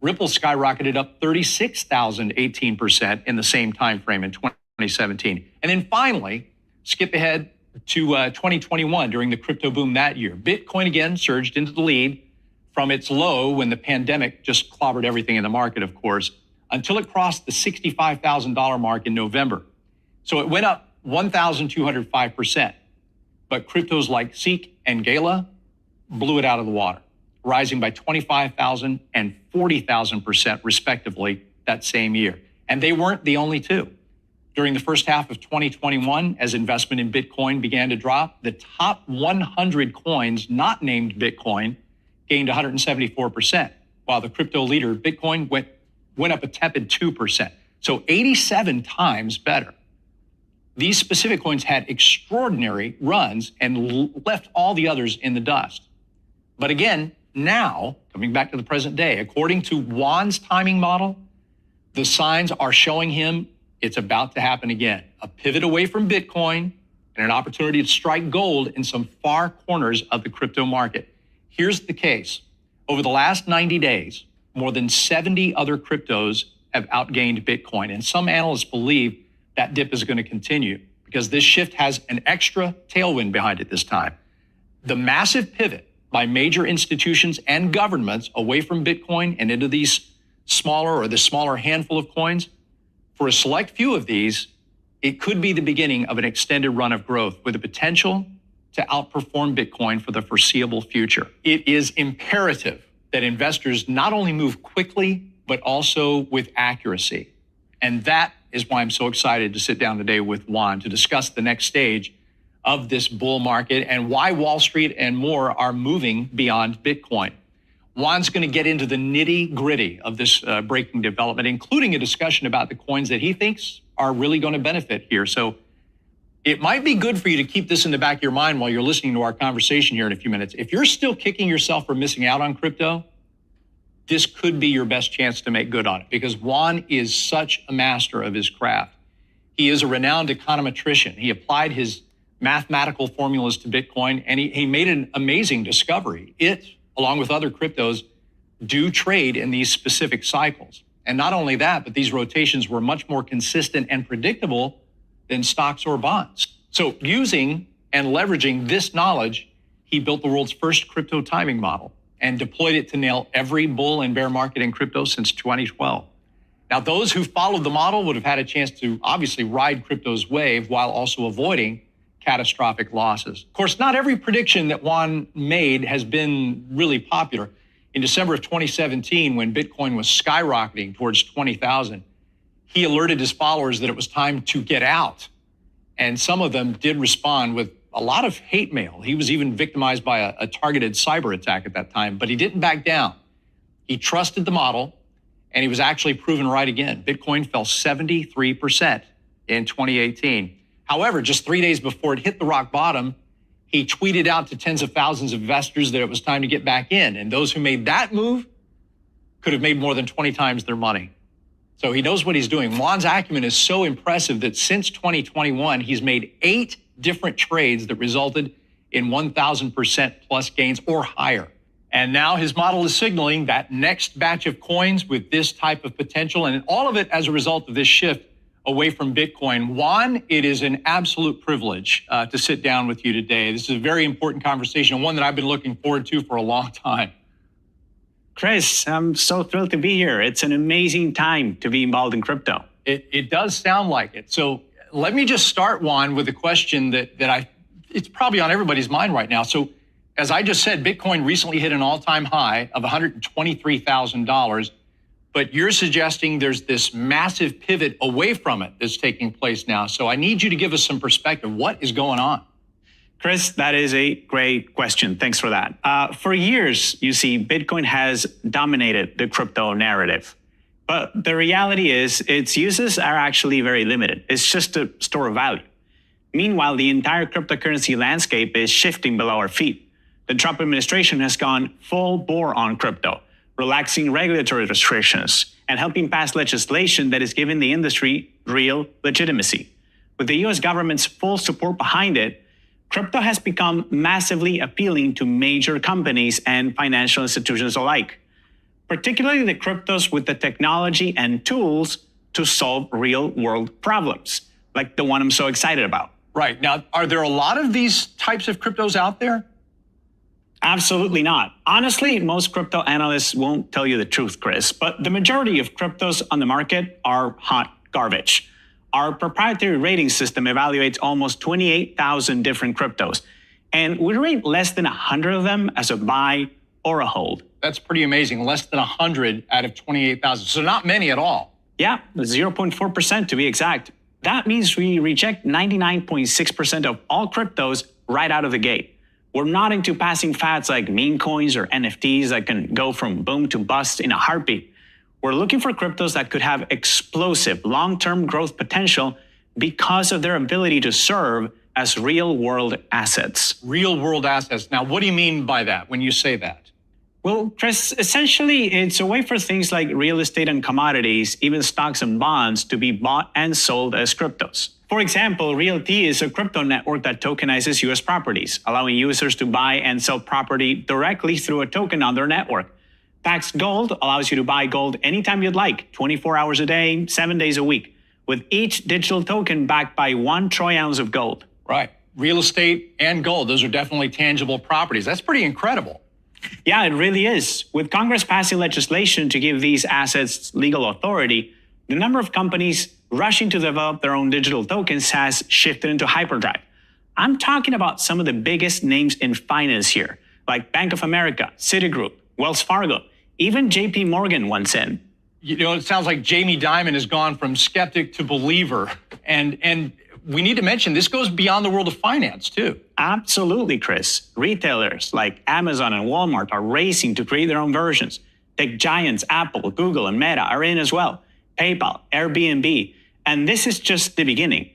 Ripple skyrocketed up 36,018% in the same time frame in 2017. And then finally, skip ahead to 2021 during the crypto boom that year. Bitcoin again surged into the lead from its low when the pandemic just clobbered everything in the market, of course, until it crossed the $65,000 mark in November. So it went up 1,205%. But cryptos like Seek and Gala blew it out of the water, rising by 25,000 and 40,000% respectively that same year. And they weren't the only two. During the first half of 2021, as investment in Bitcoin began to drop, the top 100 coins not named Bitcoin gained 174%, while the crypto leader Bitcoin went up a tepid 2%. So 87 times better. These specific coins had extraordinary runs and left all the others in the dust. But again, now, coming back to the present day, according to Juan's timing model, the signs are showing him it's about to happen again. A pivot away from Bitcoin and an opportunity to strike gold in some far corners of the crypto market. Here's the case. Over the last 90 days, more than 70 other cryptos have outgained Bitcoin. And some analysts believe that dip is going to continue because this shift has an extra tailwind behind it this time. The massive pivot by major institutions and governments away from Bitcoin and into these smaller handful of coins, for a select few of these, it could be the beginning of an extended run of growth with the potential to outperform Bitcoin for the foreseeable future. It is imperative that investors not only move quickly, but also with accuracy. And that is why I'm so excited to sit down today with Juan to discuss the next stage of this bull market and why Wall Street and more are moving beyond Bitcoin. Juan's going to get into the nitty-gritty of this breaking development, including a discussion about the coins that he thinks are really going to benefit here. So it might be good for you to keep this in the back of your mind while you're listening to our conversation here in a few minutes. If you're still kicking yourself for missing out on crypto, this could be your best chance to make good on it because Juan is such a master of his craft. He is a renowned econometrician. He applied his mathematical formulas to Bitcoin, and he made an amazing discovery. It, along with other cryptos, do trade in these specific cycles. And not only that, but these rotations were much more consistent and predictable than stocks or bonds. So using and leveraging this knowledge, he built the world's first crypto timing model and deployed it to nail every bull and bear market in crypto since 2012. Now, those who followed the model would have had a chance to obviously ride crypto's wave while also avoiding catastrophic losses. Of course, not every prediction that Juan made has been really popular. In December of 2017, when Bitcoin was skyrocketing towards 20,000, he alerted his followers that it was time to get out. And some of them did respond with a lot of hate mail. He was even victimized by a targeted cyber attack at that time, but he didn't back down. He trusted the model, and he was actually proven right again. Bitcoin fell 73% in 2018. However, just 3 days before it hit the rock bottom, he tweeted out to tens of thousands of investors that it was time to get back in. And those who made that move could have made more than 20 times their money. So he knows what he's doing. Juan's acumen is so impressive that since 2021, he's made 8 different trades that resulted in 1,000% plus gains or higher. And now his model is signaling that next batch of coins with this type of potential, and all of it as a result of this shift away from Bitcoin. Juan, it is an absolute privilege to sit down with you today. This is a very important conversation, one that I've been looking forward to for a long time. Chris, I'm so thrilled to be here. It's an amazing time to be involved in crypto. It does sound like it. So let me just start, Juan, with a question that it's probably on everybody's mind right now. So as I just said, Bitcoin recently hit an all-time high of $123,000, but you're suggesting there's this massive pivot away from it that's taking place now. So I need you to give us some perspective. What is going on? Chris, that is a great question. Thanks for that. For years, you see, Bitcoin has dominated the crypto narrative. But the reality is its uses are actually very limited. It's just a store of value. Meanwhile, the entire cryptocurrency landscape is shifting below our feet. The Trump administration has gone full bore on crypto, relaxing regulatory restrictions and helping pass legislation that is giving the industry real legitimacy. With the US government's full support behind it, crypto has become massively appealing to major companies and financial institutions alike, particularly the cryptos with the technology and tools to solve real-world problems, like the one I'm so excited about. Right. Now, are there a lot of these types of cryptos out there? Absolutely not. Honestly, most crypto analysts won't tell you the truth, Chris, but the majority of cryptos on the market are hot garbage. Our proprietary rating system evaluates almost 28,000 different cryptos, and we rate less than 100 of them as a buy or a hold. That's pretty amazing. Less than 100 out of 28,000. So not many at all. Yeah, 0.4% to be exact. That means we reject 99.6% of all cryptos right out of the gate. We're not into passing fads like meme coins or NFTs that can go from boom to bust in a heartbeat. We're looking for cryptos that could have explosive long-term growth potential because of their ability to serve as real-world assets. Real-world assets. Now, what do you mean by that when you say that? Well, Chris, essentially, it's a way for things like real estate and commodities, even stocks and bonds, to be bought and sold as cryptos. For example, Realty is a crypto network that tokenizes US properties, allowing users to buy and sell property directly through a token on their network. Pax Gold allows you to buy gold anytime you'd like, 24 hours a day, 7 days a week, with each digital token backed by 1 troy ounce of gold. Right. Real estate and gold, those are definitely tangible properties. That's pretty incredible. Yeah, it really is. With Congress passing legislation to give these assets legal authority, the number of companies rushing to develop their own digital tokens has shifted into hyperdrive. I'm talking about some of the biggest names in finance here, like Bank of America, Citigroup, Wells Fargo, even JP Morgan once in. You know, it sounds like Jamie Dimon has gone from skeptic to believer. And we need to mention this goes beyond the world of finance, too. Absolutely, Chris. Retailers like Amazon and Walmart are racing to create their own versions. Tech giants Apple, Google, and Meta are in as well. PayPal, Airbnb. And this is just the beginning.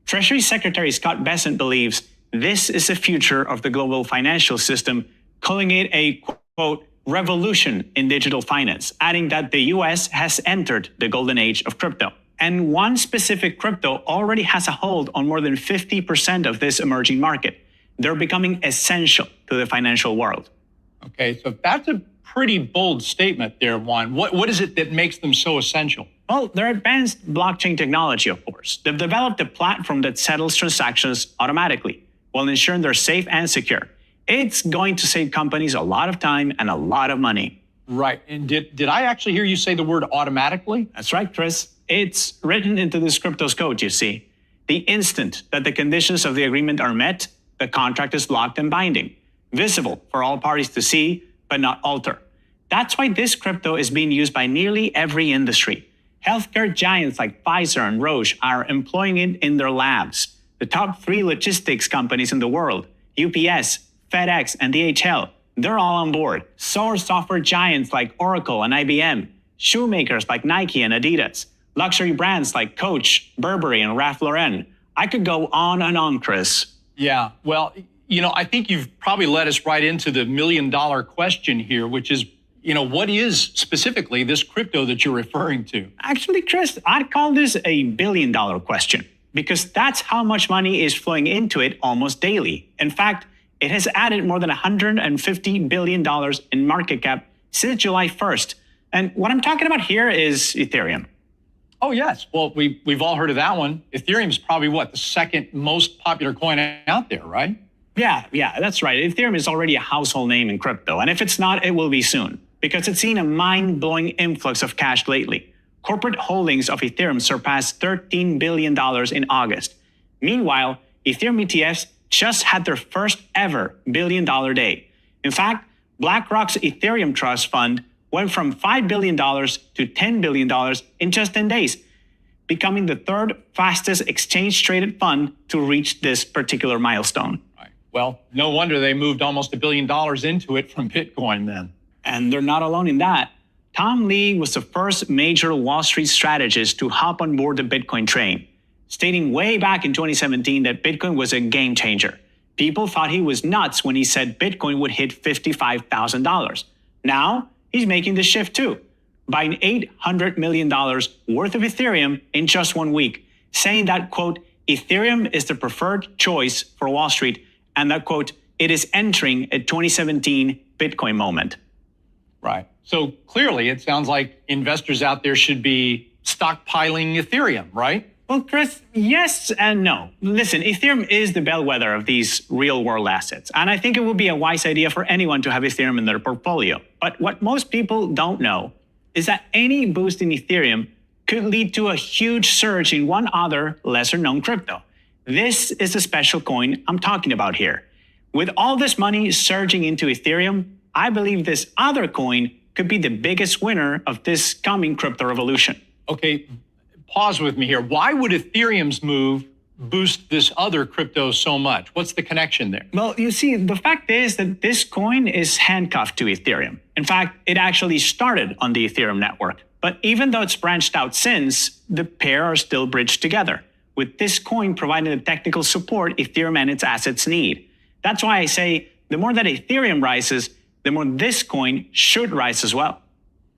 Treasury Secretary Scott Bessent believes this is the future of the global financial system, calling it a, quote, revolution in digital finance, adding that the US has entered the golden age of crypto. And one specific crypto already has a hold on more than 50% of this emerging market. They're becoming essential to the financial world. Okay, so that's a pretty bold statement there, Juan. What is it that makes them so essential? Well, their advanced blockchain technology, of course. They've developed a platform that settles transactions automatically while ensuring they're safe and secure. It's going to save companies a lot of time and a lot of money. Right. And did I actually hear you say the word automatically? That's right, Chris. It's written into this crypto's code, you see. The instant that the conditions of the agreement are met, the contract is locked and binding, visible for all parties to see, but not alter. That's why this crypto is being used by nearly every industry. Healthcare giants like Pfizer and Roche are employing it in their labs. The top 3 logistics companies in the world, UPS, FedEx, and DHL, they're all on board. So are software giants like Oracle and IBM, shoemakers like Nike and Adidas, luxury brands like Coach, Burberry, and Ralph Lauren. I could go on and on, Chris. Yeah, well, I think you've probably led us right into the million-dollar question here, which is, what is specifically this crypto that you're referring to? Actually, Chris, I'd call this a billion-dollar question because that's how much money is flowing into it almost daily. In fact, it has added more than $150 billion in market cap since July 1st. And what I'm talking about here is Ethereum. Oh, yes. Well, we've all heard of that one. Ethereum is probably the second most popular coin out there, right? Yeah, that's right. Ethereum is already a household name in crypto. And if it's not, it will be soon because it's seen a mind-blowing influx of cash lately. Corporate holdings of Ethereum surpassed $13 billion in August. Meanwhile, Ethereum ETFs just had their first ever billion-dollar day. In fact, BlackRock's Ethereum Trust Fund went from $5 billion to $10 billion in just 10 days, becoming the 3rd fastest exchange-traded fund to reach this particular milestone. Right. Well, no wonder they moved almost $1 billion into it from Bitcoin then. And they're not alone in that. Tom Lee was the first major Wall Street strategist to hop on board the Bitcoin train, stating way back in 2017 that Bitcoin was a game changer. People thought he was nuts when he said Bitcoin would hit $55,000. Now, he's making the shift too, buying $800 million worth of Ethereum in just 1 week, saying that, quote, Ethereum is the preferred choice for Wall Street, and that, quote, it is entering a 2017 Bitcoin moment. Right. So clearly, it sounds like investors out there should be stockpiling Ethereum, right? Well, Chris, yes and no. Listen, Ethereum is the bellwether of these real-world assets, and I think it would be a wise idea for anyone to have Ethereum in their portfolio. But what most people don't know is that any boost in Ethereum could lead to a huge surge in one other lesser-known crypto. This is the special coin I'm talking about here. With all this money surging into Ethereum, I believe this other coin could be the biggest winner of this coming crypto revolution. Okay, pause with me here. Why would Ethereum's move boost this other crypto so much? What's the connection there? Well, you see, the fact is that this coin is handcuffed to Ethereum. In fact, it actually started on the Ethereum network. But even though it's branched out since, the pair are still bridged together, with this coin providing the technical support Ethereum and its assets need. That's why I say the more that Ethereum rises, the more this coin should rise as well.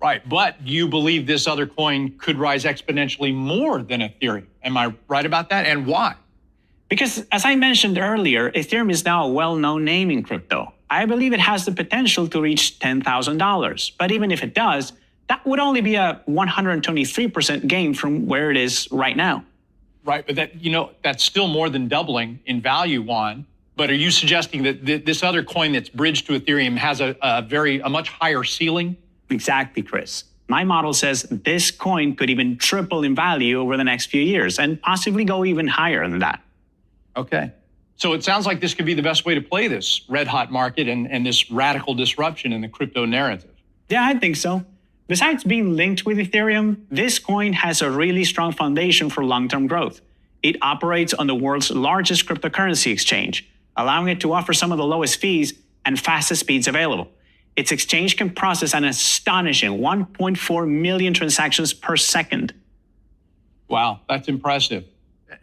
Right, but you believe this other coin could rise exponentially more than Ethereum. Am I right about that? And why? Because as I mentioned earlier, Ethereum is now a well-known name in crypto. I believe it has the potential to reach $10,000. But even if it does, that would only be a 123% gain from where it is right now. Right, but that's still more than doubling in value, Juan. But are you suggesting that this other coin that's bridged to Ethereum has a much higher ceiling? Exactly, Chris. My model says this coin could even triple in value over the next few years and possibly go even higher than that. Okay. So it sounds like this could be the best way to play this red hot market and this radical disruption in the crypto narrative. Yeah, I think so. Besides being linked with Ethereum, this coin has a really strong foundation for long-term growth. It operates on the world's largest cryptocurrency exchange, allowing it to offer some of the lowest fees and fastest speeds available. Its exchange can process an astonishing 1.4 million transactions per second. Wow, that's impressive.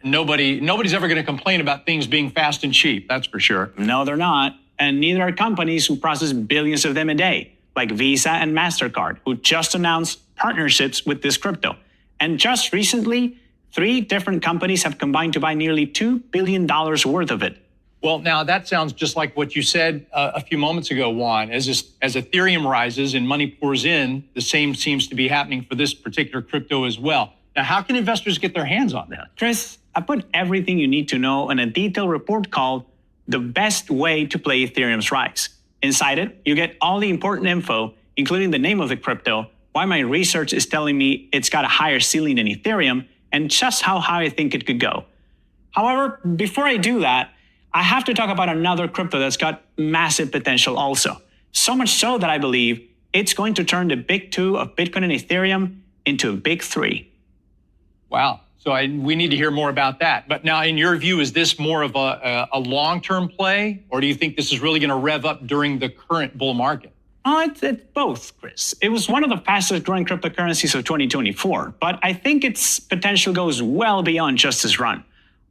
Nobody's ever going to complain about things being fast and cheap, that's for sure. No, they're not. And neither are companies who process billions of them a day, like Visa and MasterCard, who just announced partnerships with this crypto. And just recently, 3 different companies have combined to buy nearly $2 billion worth of it. Well, now that sounds just like what you said a few moments ago, Juan. As Ethereum rises and money pours in, the same seems to be happening for this particular crypto as well. Now, how can investors get their hands on that? Chris, I put everything you need to know in a detailed report called The Best Way to Play Ethereum's Rise. Inside it, you get all the important info, including the name of the crypto, why my research is telling me it's got a higher ceiling than Ethereum, and just how high I think it could go. However, before I do that, I have to talk about another crypto that's got massive potential also. So much so that I believe it's going to turn the big two of Bitcoin and Ethereum into a big three. Wow. So we need to hear more about that. But now, in your view, is this more of a long-term play, or do you think this is really going to rev up during the current bull market? Oh, it's both, Chris. It was one of the fastest growing cryptocurrencies of 2024, but I think its potential goes well beyond just this run.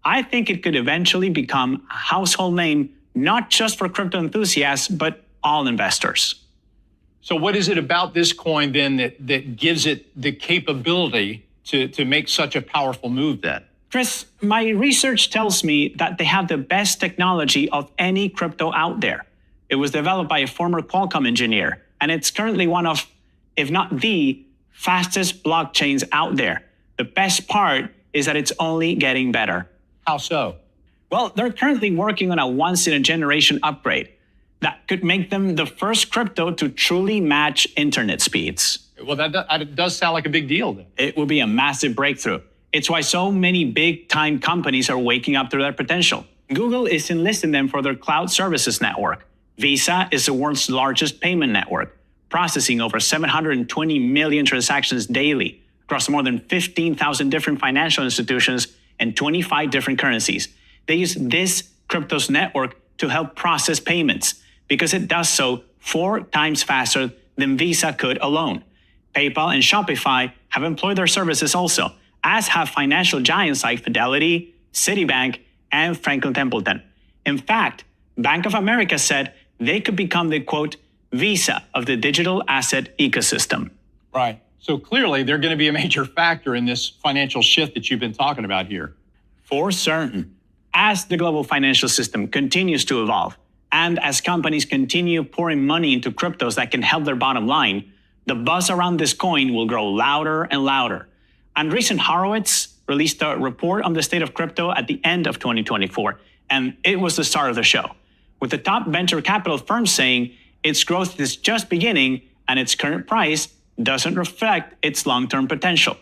I think it could eventually become a household name, not just for crypto enthusiasts, but all investors. So what is it about this coin then that gives it the capability to make such a powerful move then? Chris, my research tells me that they have the best technology of any crypto out there. It was developed by a former Qualcomm engineer, and it's currently one of, if not the fastest blockchains out there. The best part is that it's only getting better. How so? Well, they're currently working on a once-in-a-generation upgrade that could make them the first crypto to truly match internet speeds. Well, that does sound like a big deal then. It will be a massive breakthrough. It's why so many big-time companies are waking up to their potential. Google is enlisting them for their cloud services network. Visa is the world's largest payment network, processing over 720 million transactions daily across more than 15,000 different financial institutions and 25 different currencies. They use this crypto's network to help process payments because it does so 4 times faster than Visa could alone. PayPal and Shopify have employed their services also, as have financial giants like Fidelity, Citibank, and Franklin Templeton. In fact, Bank of America said they could become the, quote, Visa of the digital asset ecosystem. Right. So clearly, they're going to be a major factor in this financial shift that you've been talking about here. For certain. As the global financial system continues to evolve, and as companies continue pouring money into cryptos that can help their bottom line, the buzz around this coin will grow louder and louder. Andreessen Horowitz released a report on the state of crypto at the end of 2024, and it was the start of the show, with the top venture capital firms saying its growth is just beginning and its current price doesn't reflect its long-term potential.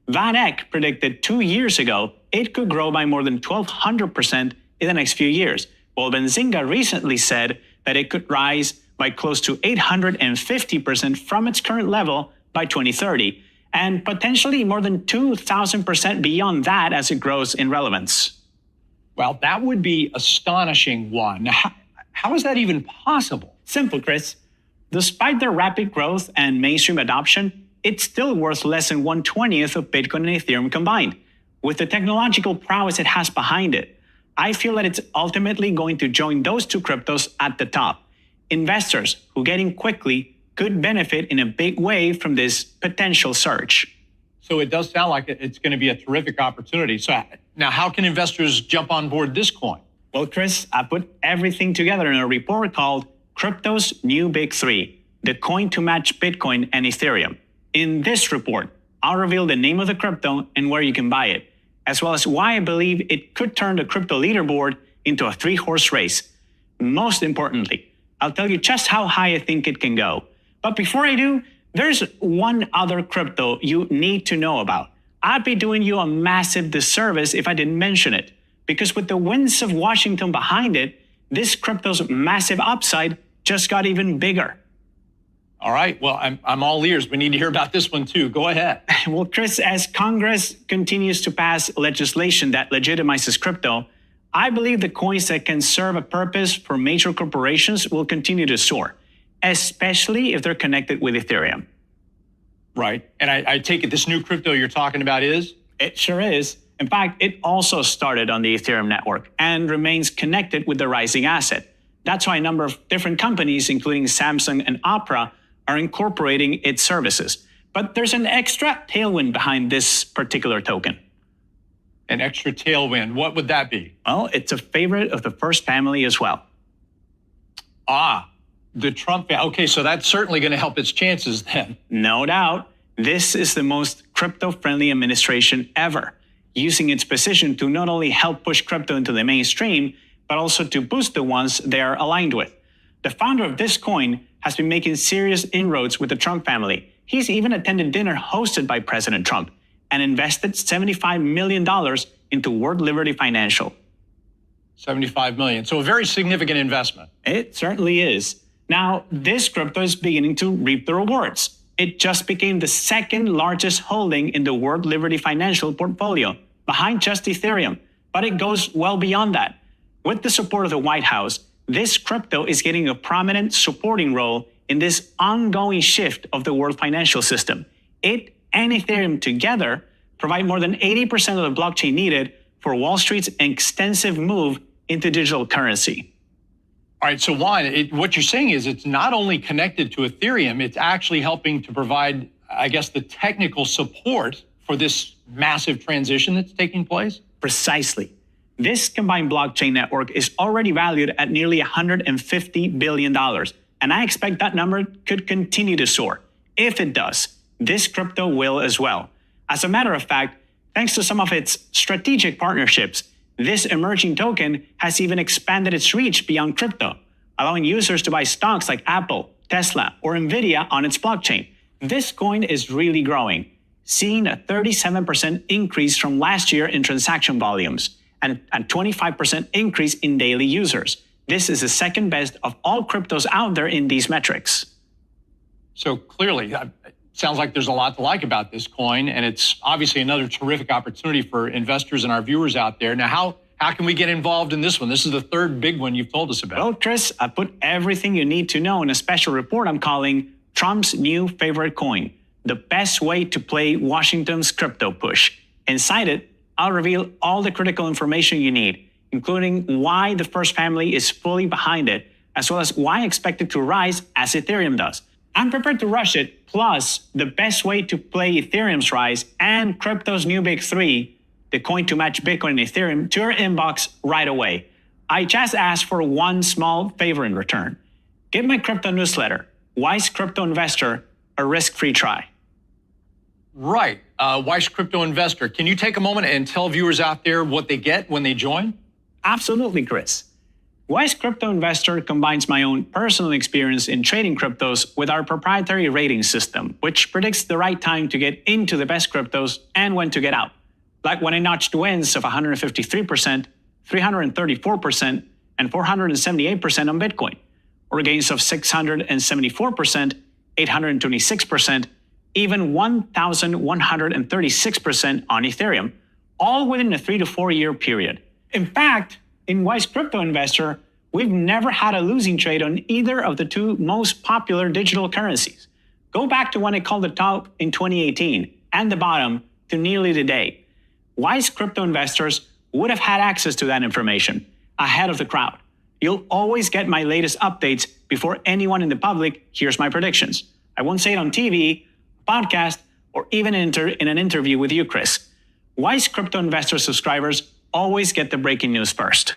Van Eck predicted 2 years ago it could grow by more than 1,200% in the next few years, while Benzinga recently said that it could rise by close to 850% from its current level by 2030, and potentially more than 2,000% beyond that as it grows in relevance. Well, that would be astonishing, Juan. Now, how is that even possible? Simple, Chris. Despite their rapid growth and mainstream adoption, it's still worth less than 1/20th of Bitcoin and Ethereum combined. With the technological prowess it has behind it, I feel that it's ultimately going to join those two cryptos at the top. Investors who get in quickly could benefit in a big way from this potential surge. So it does sound like it's going to be a terrific opportunity. So now, how can investors jump on board this coin? Well, Chris, I put everything together in a report called Crypto's New Big Three, the coin to match Bitcoin and Ethereum. In this report, I'll reveal the name of the crypto and where you can buy it, as well as why I believe it could turn the crypto leaderboard into a 3-horse race. Most importantly, I'll tell you just how high I think it can go. But before I do, there's one other crypto you need to know about. I'd be doing you a massive disservice if I didn't mention it, because with the winds of Washington behind it, this crypto's massive upside just got even bigger. All right, well, I'm all ears. We need to hear about this one too. Go ahead. Well, Chris, as Congress continues to pass legislation that legitimizes crypto, I believe the coins that can serve a purpose for major corporations will continue to soar, especially if they're connected with Ethereum. Right. And I take it this new crypto you're talking about is? It sure is. In fact, it also started on the Ethereum network and remains connected with the rising asset. That's why a number of different companies, including Samsung and Opera, are incorporating its services. But there's an extra tailwind behind this particular token. An extra tailwind. What would that be? Well, it's a favorite of the first family as well. The Trump family. Okay, so that's certainly going to help its chances then. No doubt. This is the most crypto-friendly administration ever, using its position to not only help push crypto into the mainstream, but also to boost the ones they are aligned with. The founder of this coin has been making serious inroads with the Trump family. He's even attended dinner hosted by President Trump and invested $75 million into World Liberty Financial. $75 million. So a very significant investment. It certainly is. Now, this crypto is beginning to reap the rewards. It just became the second largest holding in the World Liberty Financial portfolio, behind just Ethereum. But it goes well beyond that. With the support of the White House, this crypto is getting a prominent supporting role in this ongoing shift of the world financial system. It and Ethereum together provide more than 80% of the blockchain needed for Wall Street's extensive move into digital currency. All right, so Juan, what you're saying is it's not only connected to Ethereum, it's actually helping to provide, I guess, the technical support for this massive transition that's taking place? Precisely. This combined blockchain network is already valued at nearly $150 billion, and I expect that number could continue to soar. If it does, this crypto will as well. As a matter of fact, thanks to some of its strategic partnerships, this emerging token has even expanded its reach beyond crypto, allowing users to buy stocks like Apple, Tesla, or Nvidia on its blockchain. This coin is really growing, seeing a 37% increase from last year in transaction volumes and a 25% increase in daily users. This is the second best of all cryptos out there in these metrics. So clearly, it sounds like there's a lot to like about this coin, and it's obviously another terrific opportunity for investors and our viewers out there. Now, how can we get involved in this one? This is the third big one you've told us about. Well, Chris, I put everything you need to know in a special report I'm calling Trump's New Favorite Coin, the best way to play Washington's crypto push. Inside it, I'll reveal all the critical information you need, including why the first family is fully behind it, as well as why I expect it to rise as Ethereum does. I'm prepared to rush it, plus the best way to play Ethereum's rise and crypto's new big three, the coin to match Bitcoin and Ethereum, to your inbox right away. I just asked for one small favor in return. Give my crypto newsletter, Wise Crypto Investor, a risk-free try. Right. Wise Crypto Investor. Can you take a moment and tell viewers out there what they get when they join? Absolutely, Chris. Wise Crypto Investor combines my own personal experience in trading cryptos with our proprietary rating system, which predicts the right time to get into the best cryptos and when to get out. Like when I notched wins of 153%, 334%, and 478% on Bitcoin, or gains of 674%, 826%, even 1,136% on Ethereum, all within a 3 to 4 year period. In fact, in Wise Crypto Investor, we've never had a losing trade on either of the two most popular digital currencies. Go back to when I called the top in 2018 and the bottom to nearly today. Wise Crypto Investors would have had access to that information ahead of the crowd. You'll always get my latest updates before anyone in the public hears my predictions. I won't say it on TV, podcast, or even in an interview with you, Chris. Wise Crypto Investor subscribers always get the breaking news first.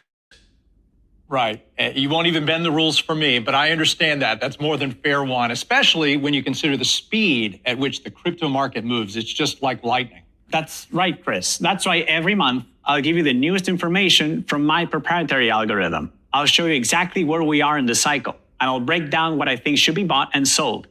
Right. You won't even bend the rules for me, but I understand that. That's more than fair, Juan, especially when you consider the speed at which the crypto market moves. It's just like lightning. That's right, Chris. That's why every month I'll give you the newest information from my proprietary algorithm. I'll show you exactly where we are in the cycle, and I'll break down what I think should be bought and sold.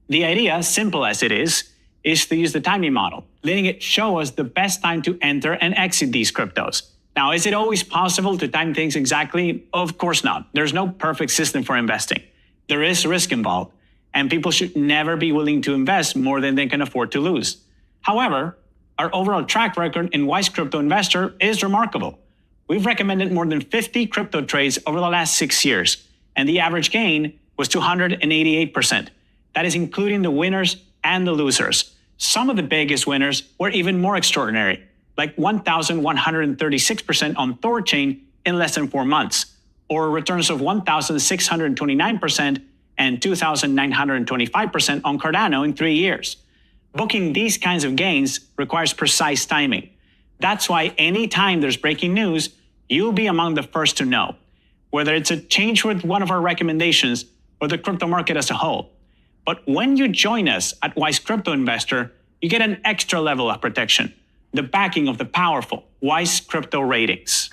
The idea, simple as it is to use the timing model, letting it show us the best time to enter and exit these cryptos. Now, is it always possible to time things exactly? Of course not. There's no perfect system for investing. There is risk involved, and people should never be willing to invest more than they can afford to lose. However, our overall track record in Wise Crypto Investor is remarkable. We've recommended more than 50 crypto trades over the last 6 years, and the average gain was 288%. That is including the winners and the losers. Some of the biggest winners were even more extraordinary, like 1,136% on Thorchain in less than 4 months, or returns of 1,629% and 2,925% on Cardano in 3 years. Booking these kinds of gains requires precise timing. That's why anytime there's breaking news, you'll be among the first to know, whether it's a change with one of our recommendations or the crypto market as a whole. But when you join us at Wise Crypto Investor, you get an extra level of protection, the backing of the powerful Wise Crypto Ratings.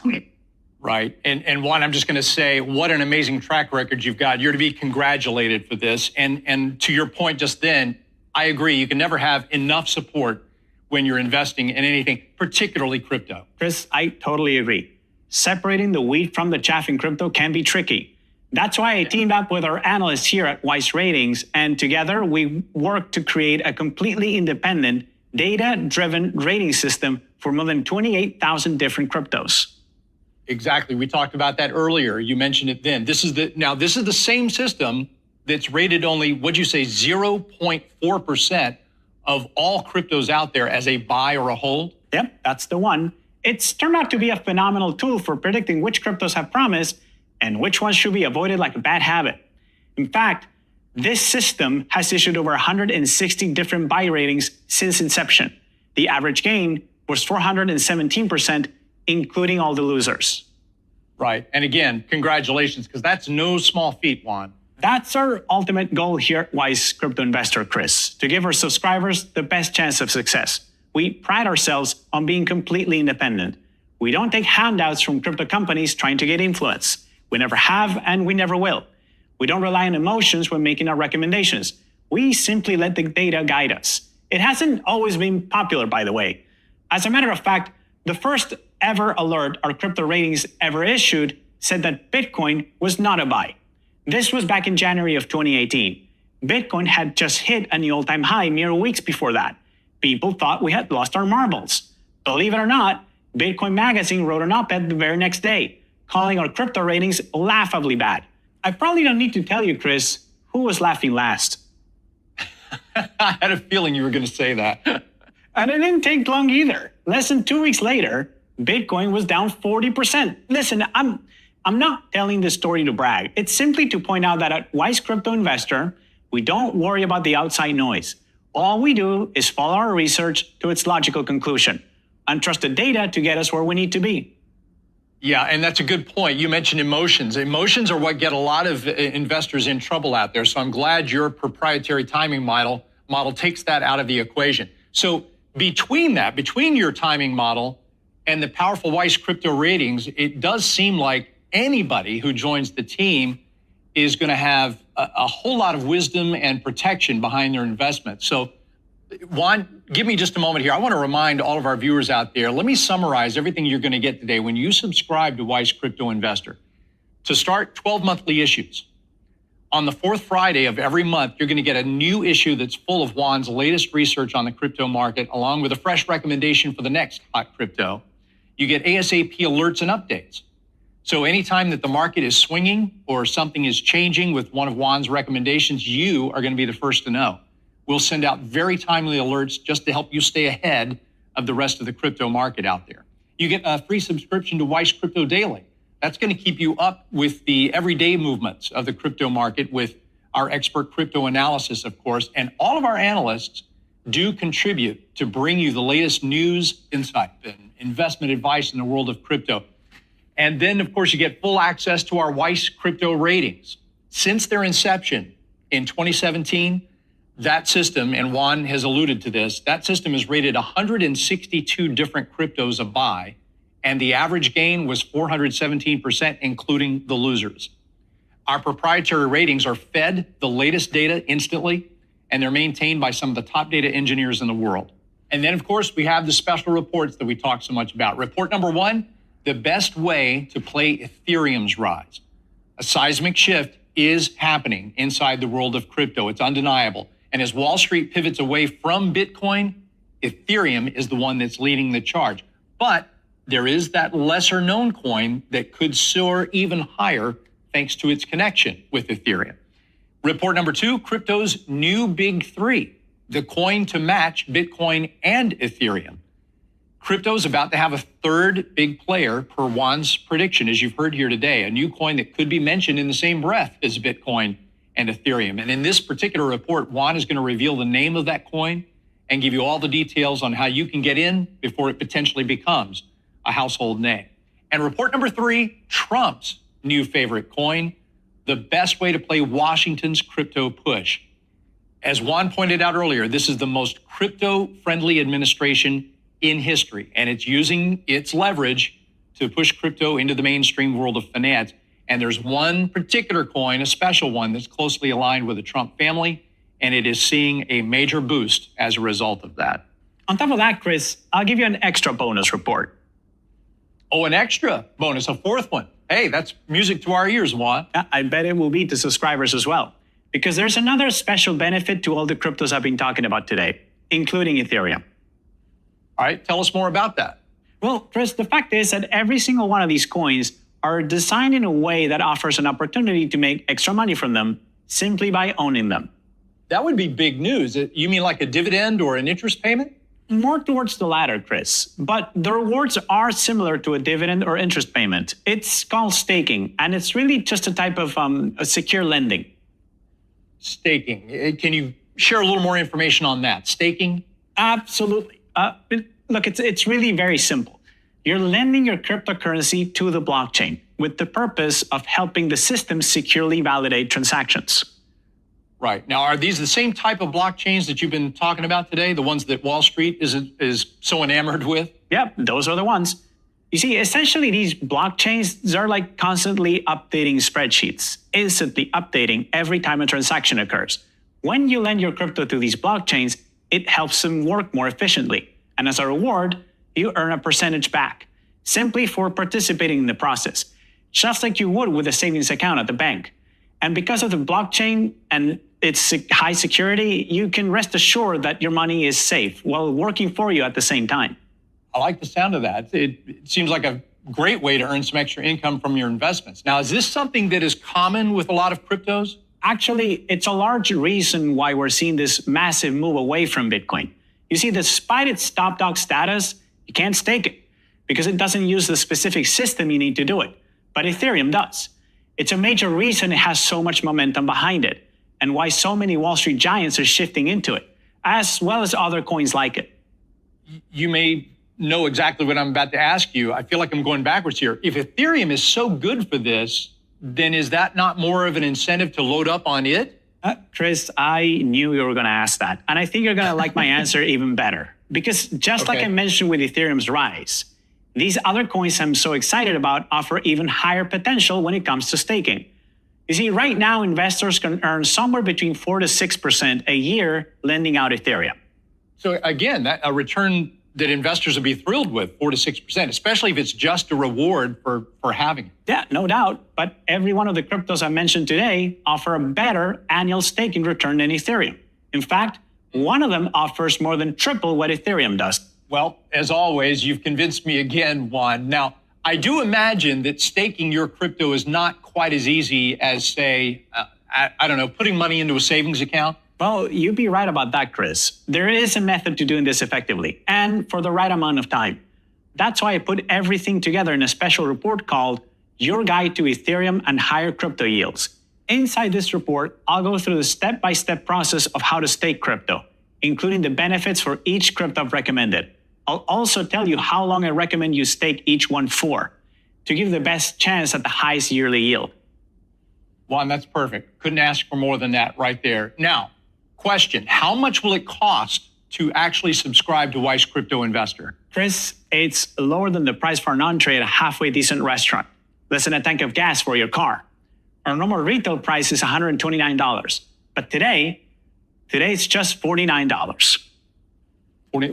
Right. And Juan, I'm just going to say, what an amazing track record you've got. You're to be congratulated for this. And to your point just then, I agree. You can never have enough support when you're investing in anything, particularly crypto. Chris, I totally agree. Separating the wheat from the chaff in crypto can be tricky. That's why I teamed up with our analysts here at Wise Ratings, and together we worked to create a completely independent, data-driven rating system for more than 28,000 different cryptos. Exactly. We talked about that earlier. You mentioned it then. This is the same system that's rated only, what'd you say, 0.4% of all cryptos out there as a buy or a hold? Yep, that's the one. It's turned out to be a phenomenal tool for predicting which cryptos have promise and which ones should be avoided like a bad habit. In fact, this system has issued over 160 different buy ratings since inception. The average gain was 417%, including all the losers. Right. And again, congratulations, because that's no small feat, Juan. That's our ultimate goal here at Wise Crypto Investor, Chris, to give our subscribers the best chance of success. We pride ourselves on being completely independent. We don't take handouts from crypto companies trying to get influence. We never have, and we never will. We don't rely on emotions when making our recommendations. We simply let the data guide us. It hasn't always been popular, by the way. As a matter of fact, the first ever alert our crypto ratings ever issued said that Bitcoin was not a buy. This was back in January of 2018. Bitcoin had just hit a new all-time high mere weeks before that. People thought we had lost our marbles. Believe it or not, Bitcoin Magazine wrote an op-ed the very next day, calling our crypto ratings laughably bad. I probably don't need to tell you, Chris, who was laughing last. I had a feeling you were going to say that. And it didn't take long either. Less than 2 weeks later, Bitcoin was down 40%. Listen, I'm not telling this story to brag. It's simply to point out that at Wise Crypto Investor, we don't worry about the outside noise. All we do is follow our research to its logical conclusion and trust the data to get us where we need to be. Yeah, and that's a good point. You mentioned emotions. Emotions are what get a lot of investors in trouble out there. So I'm glad your proprietary timing model takes that out of the equation. So between your timing model and the powerful Wise Crypto Ratings, it does seem like anybody who joins the team is going to have a whole lot of wisdom and protection behind their investment. So, Juan, give me just a moment here. I want to remind all of our viewers out there, let me summarize everything you're going to get today when you subscribe to Wise Crypto Investor. To start, 12 monthly issues. On the fourth Friday of every month, you're going to get a new issue that's full of Juan's latest research on the crypto market, along with a fresh recommendation for the next hot crypto. You get ASAP alerts and updates. So anytime that the market is swinging or something is changing with one of Juan's recommendations, you are going to be the first to know. We'll send out very timely alerts just to help you stay ahead of the rest of the crypto market out there. You get a free subscription to Wise Crypto Daily. That's going to keep you up with the everyday movements of the crypto market with our expert crypto analysis, of course. And all of our analysts do contribute to bring you the latest news, insight, and investment advice in the world of crypto. And then, of course, you get full access to our Wise Crypto Ratings. Since their inception in 2017, that system, and Juan has alluded to this, that system has rated 162 different cryptos a buy, and the average gain was 417%, including the losers. Our proprietary ratings are fed the latest data instantly, and they're maintained by some of the top data engineers in the world. And then, of course, we have the special reports that we talk so much about. Report number 1, the best way to play Ethereum's rise. A seismic shift is happening inside the world of crypto. It's undeniable. And as Wall Street pivots away from Bitcoin, Ethereum is the one that's leading the charge. But there is that lesser known coin that could soar even higher thanks to its connection with Ethereum. Report number 2, crypto's new big 3, the coin to match Bitcoin and Ethereum. Crypto's about to have a third big player per Juan's prediction, as you've heard here today, a new coin that could be mentioned in the same breath as Bitcoin and Ethereum. And in this particular report, Juan is going to reveal the name of that coin and give you all the details on how you can get in before it potentially becomes a household name. And report number 3, Trump's new favorite coin, the best way to play Washington's crypto push. As Juan pointed out earlier, this is the most crypto-friendly administration in history, and it's using its leverage to push crypto into the mainstream world of finance. And there's one particular coin, a special one, that's closely aligned with the Trump family, and it is seeing a major boost as a result of that. On top of that, Chris, I'll give you an extra bonus report. Oh, an extra bonus, a 4th one. Hey, that's music to our ears, Juan. I bet it will be to subscribers as well, because there's another special benefit to all the cryptos I've been talking about today, including Ethereum. All right, tell us more about that. Well, Chris, the fact is that every single one of these coins are designed in a way that offers an opportunity to make extra money from them simply by owning them. That would be big news. You mean like a dividend or an interest payment? More towards the latter, Chris. But the rewards are similar to a dividend or interest payment. It's called staking, and it's really just a type of a secure lending. Staking. Can you share a little more information on that? Staking? Absolutely. Look, it's really very simple. You're lending your cryptocurrency to the blockchain with the purpose of helping the system securely validate transactions. Right. Now, are these the same type of blockchains that you've been talking about today, the ones that Wall Street is so enamored with? Yep, those are the ones. You see, essentially, these blockchains are like constantly updating spreadsheets, instantly updating every time a transaction occurs. When you lend your crypto to these blockchains, it helps them work more efficiently. And as a reward, you earn a percentage back, simply for participating in the process, just like you would with a savings account at the bank. And because of the blockchain and its high security, you can rest assured that your money is safe while working for you at the same time. I like the sound of that. It seems like a great way to earn some extra income from your investments. Now, is this something that is common with a lot of cryptos? Actually, it's a large reason why we're seeing this massive move away from Bitcoin. You see, despite its top dog status, you can't stake it because it doesn't use the specific system you need to do it. But Ethereum does. It's a major reason it has so much momentum behind it and why so many Wall Street giants are shifting into it, as well as other coins like it. You may know exactly what I'm about to ask you. I feel like I'm going backwards here. If Ethereum is so good for this, then is that not more of an incentive to load up on it? Chris, I knew you were going to ask that. And I think you're going to like my answer even better. Because just like I mentioned with Ethereum's rise, these other coins I'm so excited about offer even higher potential when it comes to staking. You see, right now, investors can earn somewhere between 4 to 6% a year lending out Ethereum. So again, that a return that investors would be thrilled with, 4 to 6%, especially if it's just a reward for having it. Yeah, no doubt. But every one of the cryptos I mentioned today offer a better annual staking return than Ethereum. In fact, one of them offers more than triple what Ethereum does. Well, as always, you've convinced me again, Juan. Now, I do imagine that staking your crypto is not quite as easy as, say, I don't know, putting money into a savings account. Well, you'd be right about that, Chris. There is a method to doing this effectively and for the right amount of time. That's why I put everything together in a special report called Your Guide to Ethereum and Higher Crypto Yields. Inside this report, I'll go through the step-by-step process of how to stake crypto, including the benefits for each crypto I've recommended. I'll also tell you how long I recommend you stake each one for, to give the best chance at the highest yearly yield. Juan, that's perfect. Couldn't ask for more than that right there. Now, question, how much will it cost to actually subscribe to Weiss Crypto Investor? Chris, it's lower than the price for an entree at a halfway decent restaurant, less than a tank of gas for your car. Our normal retail price is $129, but today it's just $49.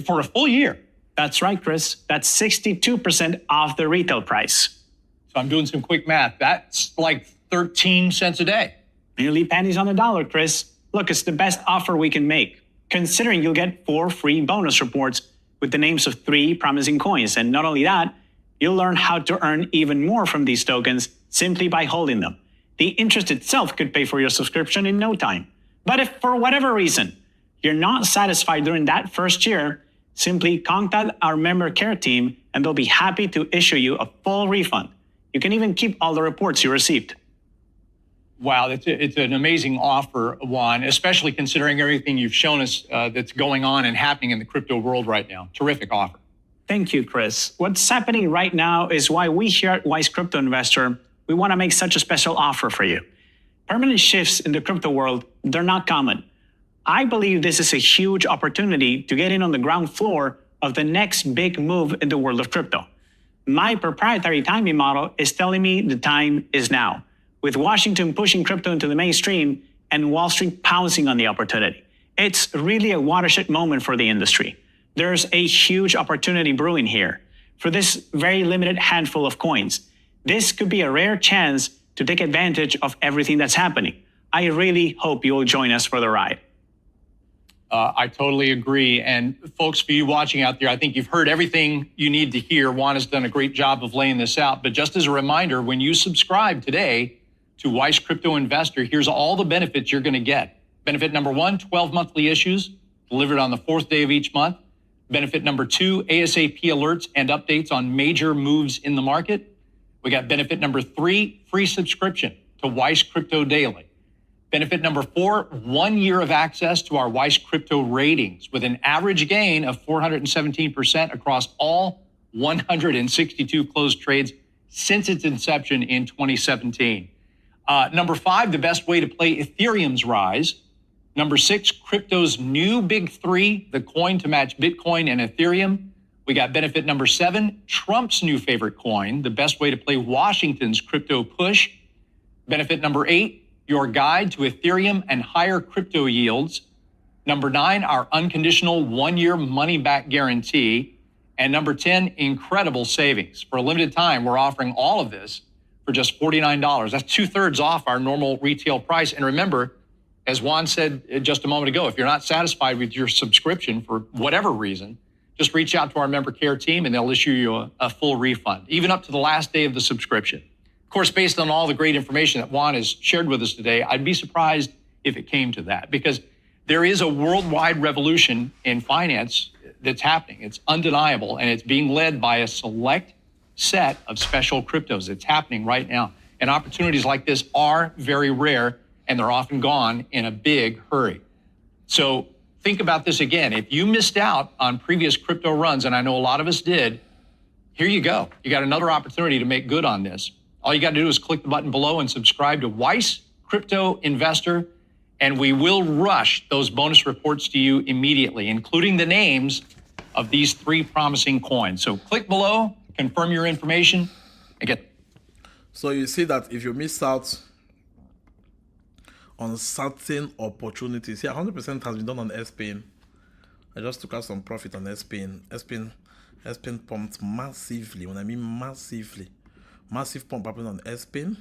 For a full year? That's right, Chris. That's 62% off the retail price. So I'm doing some quick math. That's like 13 cents a day. Nearly pennies on the dollar, Chris. Look, it's the best offer we can make, considering you'll get 4 free bonus reports with the names of 3 promising coins. And not only that, you'll learn how to earn even more from these tokens simply by holding them. The interest itself could pay for your subscription in no time. But if for whatever reason you're not satisfied during that first year, simply contact our member care team and they'll be happy to issue you a full refund. You can even keep all the reports you received. Wow, it's an amazing offer, Juan, especially considering everything you've shown us that's going on and happening in the crypto world right now. Terrific offer. Thank you, Chris. What's happening right now is why we here at Wise Crypto Investor, we want to make such a special offer for you. Permanent shifts in the crypto world, they're not common. I believe this is a huge opportunity to get in on the ground floor of the next big move in the world of crypto. My proprietary timing model is telling me the time is now, with Washington pushing crypto into the mainstream and Wall Street pouncing on the opportunity. It's really a watershed moment for the industry. There's a huge opportunity brewing here for this very limited handful of coins. This could be a rare chance to take advantage of everything that's happening. I really hope you'll join us for the ride. I totally agree. And folks, for you watching out there, I think you've heard everything you need to hear. Juan has done a great job of laying this out. But just as a reminder, when you subscribe today to Wise Crypto Investor, here's all the benefits you're going to get. Benefit number 1, 12 monthly issues delivered on the 4th day of each month. Benefit number 2, ASAP alerts and updates on major moves in the market. We got benefit number 3, free subscription to Wise Crypto Daily. Benefit number 4, 1 year of access to our Wise Crypto ratings with an average gain of 417% across all 162 closed trades since its inception in 2017. Number 5, the best way to play Ethereum's rise. Number 6, crypto's new big 3, the coin to match Bitcoin and Ethereum. We got benefit number 7, Trump's new favorite coin, the best way to play Washington's crypto push. Benefit number 8, your guide to Ethereum and higher crypto yields. Number 9, our unconditional 1-year money-back guarantee. And number 10, incredible savings. For a limited time, we're offering all of this for just $49. That's 2/3 off our normal retail price. And remember, as Juan said just a moment ago, if you're not satisfied with your subscription for whatever reason, just reach out to our member care team and they'll issue you a full refund, even up to the last day of the subscription. Of course, based on all the great information that Juan has shared with us today, I'd be surprised if it came to that, because there is a worldwide revolution in finance that's happening. It's undeniable, and it's being led by a select set of special cryptos. It's happening right now. And opportunities like this are very rare, and they're often gone in a big hurry. So think about this again. If you missed out on previous crypto runs, and I know a lot of us did, here you go. You got another opportunity to make good on this. All you got to do is click the button below and subscribe to Wise Crypto Investor, and we will rush those bonus reports to you immediately, including the names of these 3 promising coins. So click below, confirm your information, and get. So you see that if you miss out on certain opportunities, 100% has been done on SPIN. I just took out some profit on SPIN. SPIN pumped massively. When I mean massively, massive pump happened on SPIN.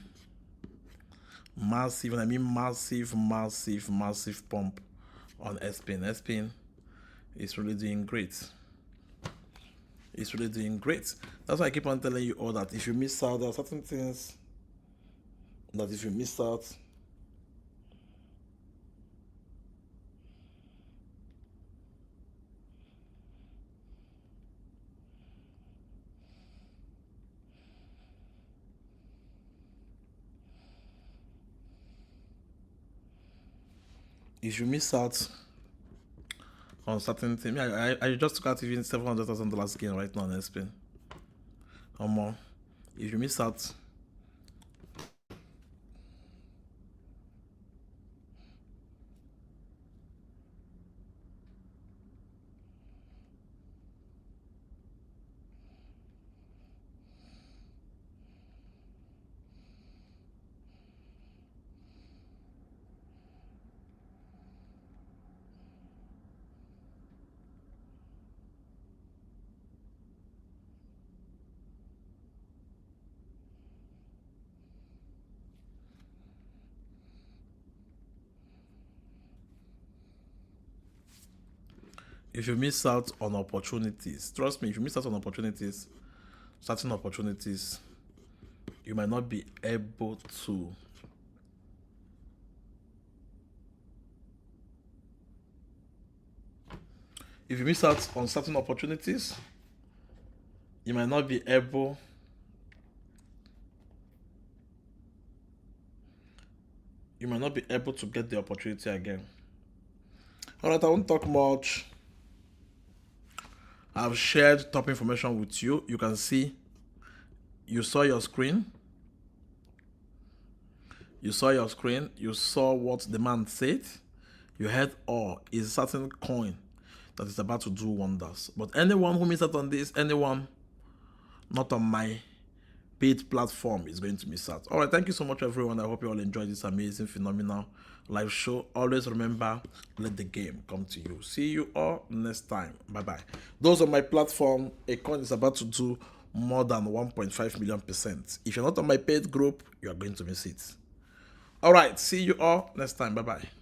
Massive, when I mean massive pump on SPIN. SPIN is really doing great. It's really doing great. That's why I keep on telling you all that if you miss out, there are certain things that if you miss out, on certain things, I just took out even $700,000 gain right now on SPIN. Or more. If you miss out, on opportunities, trust me, if you miss out on opportunities, certain opportunities, you might not be able to if you miss out on certain opportunities, you might not be able you might not be able to get the opportunity again. All right, I won't talk much. I've shared top information with you. You can see, you saw your screen. You saw your screen. You saw what the man said. You heard, is a certain coin that is about to do wonders. But anyone who missed out on this, anyone not on my paid platform is going to miss out. All right, thank you so much, everyone. I hope you all enjoyed this amazing, phenomenal live show. Always remember, let the game come to you. See you all next time. Bye-bye. Those on my platform, a coin is about to do more than 1.5 million%. If you're not on my paid group, you are going to miss it. All right, see you all next time. Bye-bye.